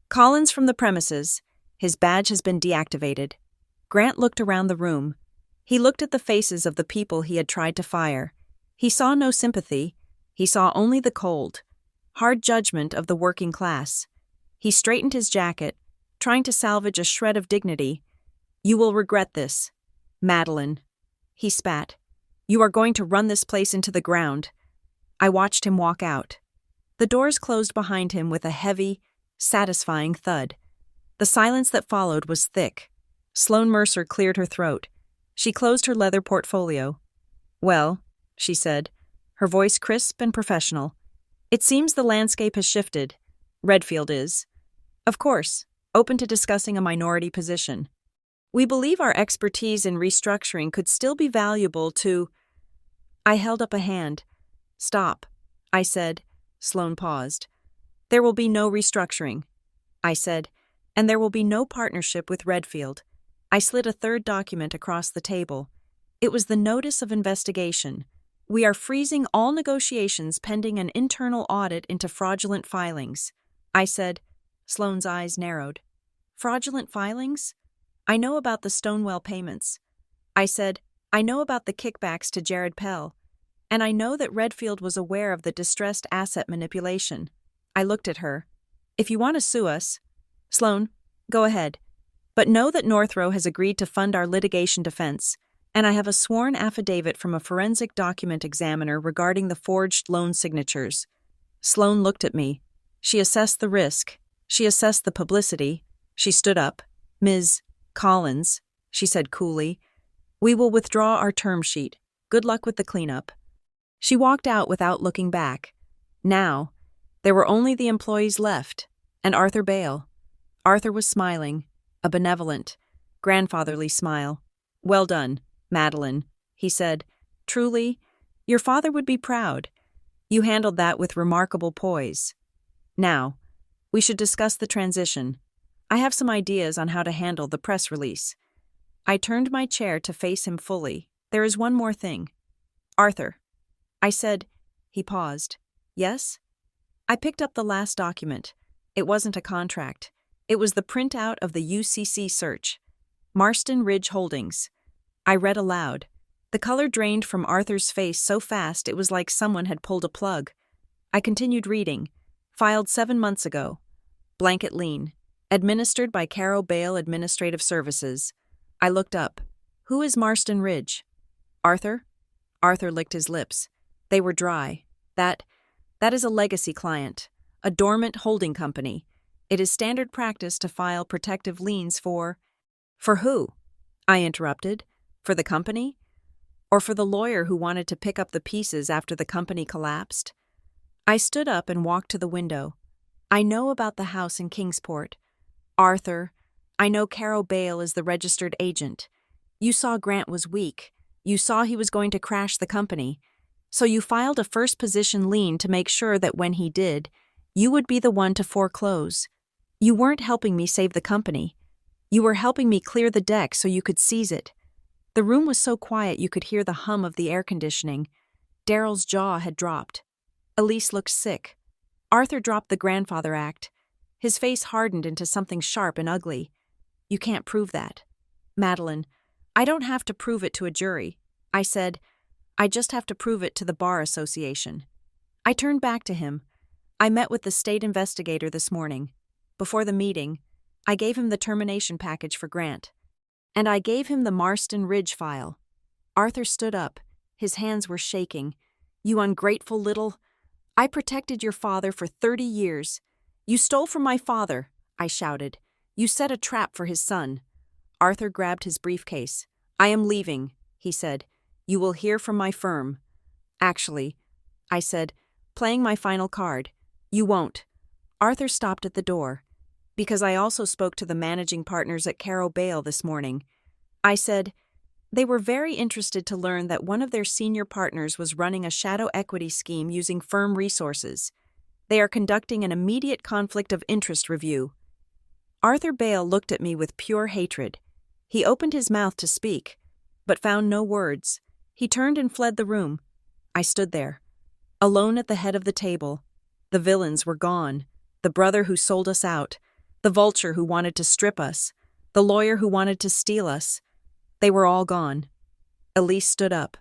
Collins from the premises. His badge has been deactivated. Grant looked around the room. He looked at the faces of the people he had tried to fire. He saw no sympathy. He saw only the cold, hard judgment of the working class. He straightened his jacket, trying to salvage a shred of dignity. You will regret this. Madeline. He spat. You are going to run this place into the ground. I watched him walk out. The doors closed behind him with a heavy, satisfying thud. The silence that followed was thick. Sloane Mercer cleared her throat. She closed her leather portfolio. Well, she said, her voice crisp and professional. It seems the landscape has shifted. Redfield is. Of course, open to discussing a minority position. We believe our expertise in restructuring could still be valuable to... I held up a hand. Stop, I said. Sloane paused. There will be no restructuring, I said, and there will be no partnership with Redfield. I slid a third document across the table. It was the notice of investigation. We are freezing all negotiations pending an internal audit into fraudulent filings. I said. Sloane's eyes narrowed. Fraudulent filings? I know about the Stonewell payments. I said, I know about the kickbacks to Jared Pell. And I know that Redfield was aware of the distressed asset manipulation. I looked at her. If you want to sue us, Sloane, go ahead. But know that Northrow has agreed to fund our litigation defense, and I have a sworn affidavit from a forensic document examiner regarding the forged loan signatures. Sloane looked at me. She assessed the risk. She assessed the publicity. She stood up. Ms. Collins, she said coolly, we will withdraw our term sheet. Good luck with the cleanup. She walked out without looking back. Now, there were only the employees left, and Arthur Bale. Arthur was smiling, a benevolent, grandfatherly smile. Well done, Madeline, he said. Truly, your father would be proud. You handled that with remarkable poise. Now, we should discuss the transition. I have some ideas on how to handle the press release. I turned my chair to face him fully. There is one more thing. Arthur. I said. He paused. Yes? I picked up the last document. It wasn't a contract. It was the printout of the UCC search. Marston Ridge Holdings. I read aloud. The color drained from Arthur's face so fast it was like someone had pulled a plug. I continued reading. Filed 7 months ago. Blanket lien. Administered by Caro Bale Administrative Services. I looked up. Who is Marston Ridge? Arthur? Arthur licked his lips. They were dry. That is a legacy client. A dormant holding company. It is standard practice to file protective liens for who? I interrupted. For the company? Or for the lawyer who wanted to pick up the pieces after the company collapsed? I stood up and walked to the window. I know about the house in Kingsport. Arthur, I know Caro Bale is the registered agent. You saw Grant was weak. You saw he was going to crash the company. So you filed a first position lien to make sure that when he did, you would be the one to foreclose. You weren't helping me save the company. You were helping me clear the deck so you could seize it. The room was so quiet you could hear the hum of the air conditioning. Daryl's jaw had dropped. Elise looked sick. Arthur dropped the grandfather act. His face hardened into something sharp and ugly. You can't prove that. Madeline, I don't have to prove it to a jury. I said, I just have to prove it to the Bar Association. I turned back to him. I met with the state investigator this morning. Before the meeting, I gave him the termination package for Grant. And I gave him the Marston Ridge file. Arthur stood up. His hands were shaking. You ungrateful little... I protected your father for 30 years. You stole from my father, I shouted. You set a trap for his son. Arthur grabbed his briefcase. I am leaving, he said. You will hear from my firm. Actually, I said, playing my final card. You won't. Arthur stopped at the door. Because I also spoke to the managing partners at Caro Bale this morning. I said, they were very interested to learn that one of their senior partners was running a shadow equity scheme using firm resources. They are conducting an immediate conflict of interest review. Arthur Bale looked at me with pure hatred. He opened his mouth to speak, but found no words. He turned and fled the room. I stood there, alone at the head of the table. The villains were gone. The brother who sold us out. The vulture who wanted to strip us. The lawyer who wanted to steal us. They were all gone. Elise stood up.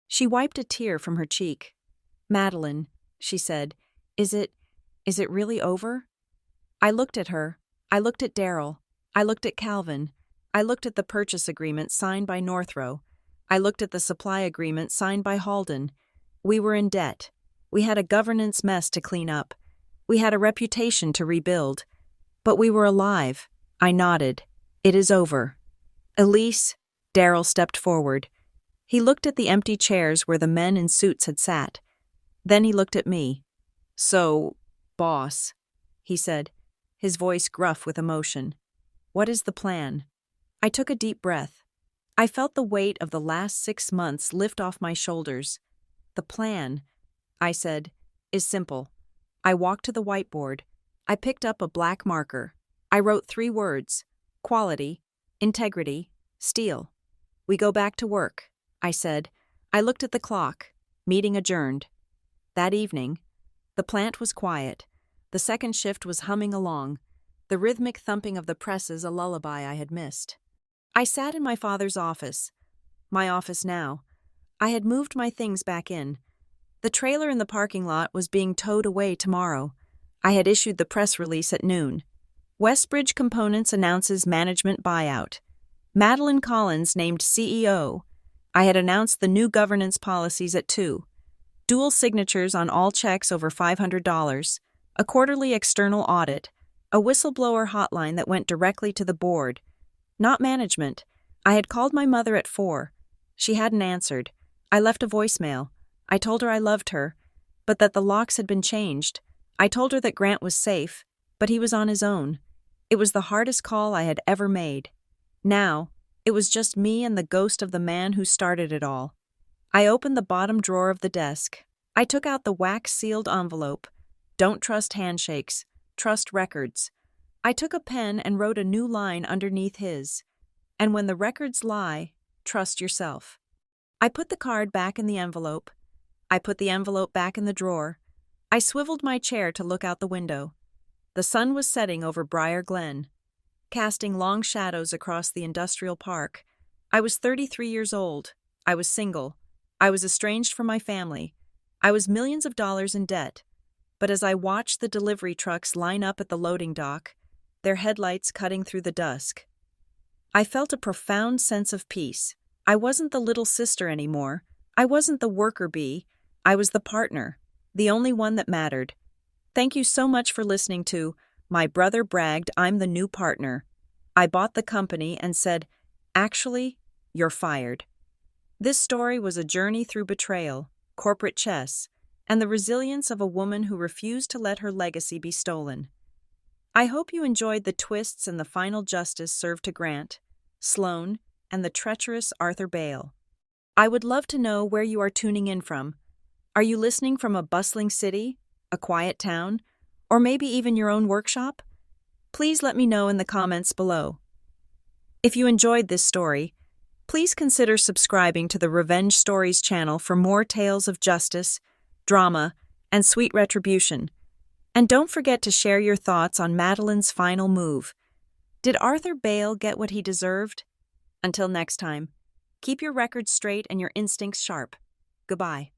She wiped a tear from her cheek. Madeline, she said, is it really over? I looked at her. I looked at Daryl. I looked at Calvin. I looked at the purchase agreement signed by Northrow. I looked at the supply agreement signed by Halden. We were in debt. We had a governance mess to clean up. We had a reputation to rebuild. But we were alive. I nodded. It is over. Elise, Daryl stepped forward. He looked at the empty chairs where the men in suits had sat. Then he looked at me. So, boss, he said, his voice gruff with emotion. What is the plan? I took a deep breath. I felt the weight of the last 6 months lift off my shoulders. The plan, I said, is simple. I walked to the whiteboard. I picked up a black marker. I wrote 3 words: quality, integrity, steel. We go back to work, I said. I looked at the clock. Meeting adjourned. That evening, the plant was quiet. The second shift was humming along, the rhythmic thumping of the presses a lullaby I had missed. I sat in my father's office. My office now. I had moved my things back in. The trailer in the parking lot was being towed away tomorrow. I had issued the press release at noon. Westbridge Components announces management buyout. Madeline Collins named CEO. I had announced the new governance policies at 2. Dual signatures on all checks over $500. A quarterly external audit. A whistleblower hotline that went directly to the board. Not management. I had called my mother at 4. She hadn't answered. I left a voicemail. I told her I loved her, but that the locks had been changed. I told her that Grant was safe, but he was on his own. It was the hardest call I had ever made. Now, it was just me and the ghost of the man who started it all. I opened the bottom drawer of the desk. I took out the wax-sealed envelope. Don't trust handshakes. Trust records. I took a pen and wrote a new line underneath his. And when the records lie, trust yourself. I put the card back in the envelope. I put the envelope back in the drawer. I swiveled my chair to look out the window. The sun was setting over Briar Glen, casting long shadows across the industrial park. I was 33 years old. I was single. I was estranged from my family. I was millions of dollars in debt. But as I watched the delivery trucks line up at the loading dock, their headlights cutting through the dusk, I felt a profound sense of peace. I wasn't the little sister anymore. I wasn't the worker bee. I was the partner, the only one that mattered. Thank you so much for listening to My Brother Bragged I'm the New Partner. I bought the company and said, actually, you're fired. This story was a journey through betrayal, corporate chess, and the resilience of a woman who refused to let her legacy be stolen. I hope you enjoyed the twists and the final justice served to Grant, Sloane, and the treacherous Arthur Bale. I would love to know where you are tuning in from. Are you listening from a bustling city, a quiet town, or maybe even your own workshop? Please let me know in the comments below. If you enjoyed this story, please consider subscribing to the Revenge Stories channel for more tales of justice, drama, and sweet retribution. And don't forget to share your thoughts on Madeline's final move. Did Arthur Bale get what he deserved? Until next time, keep your records straight and your instincts sharp. Goodbye.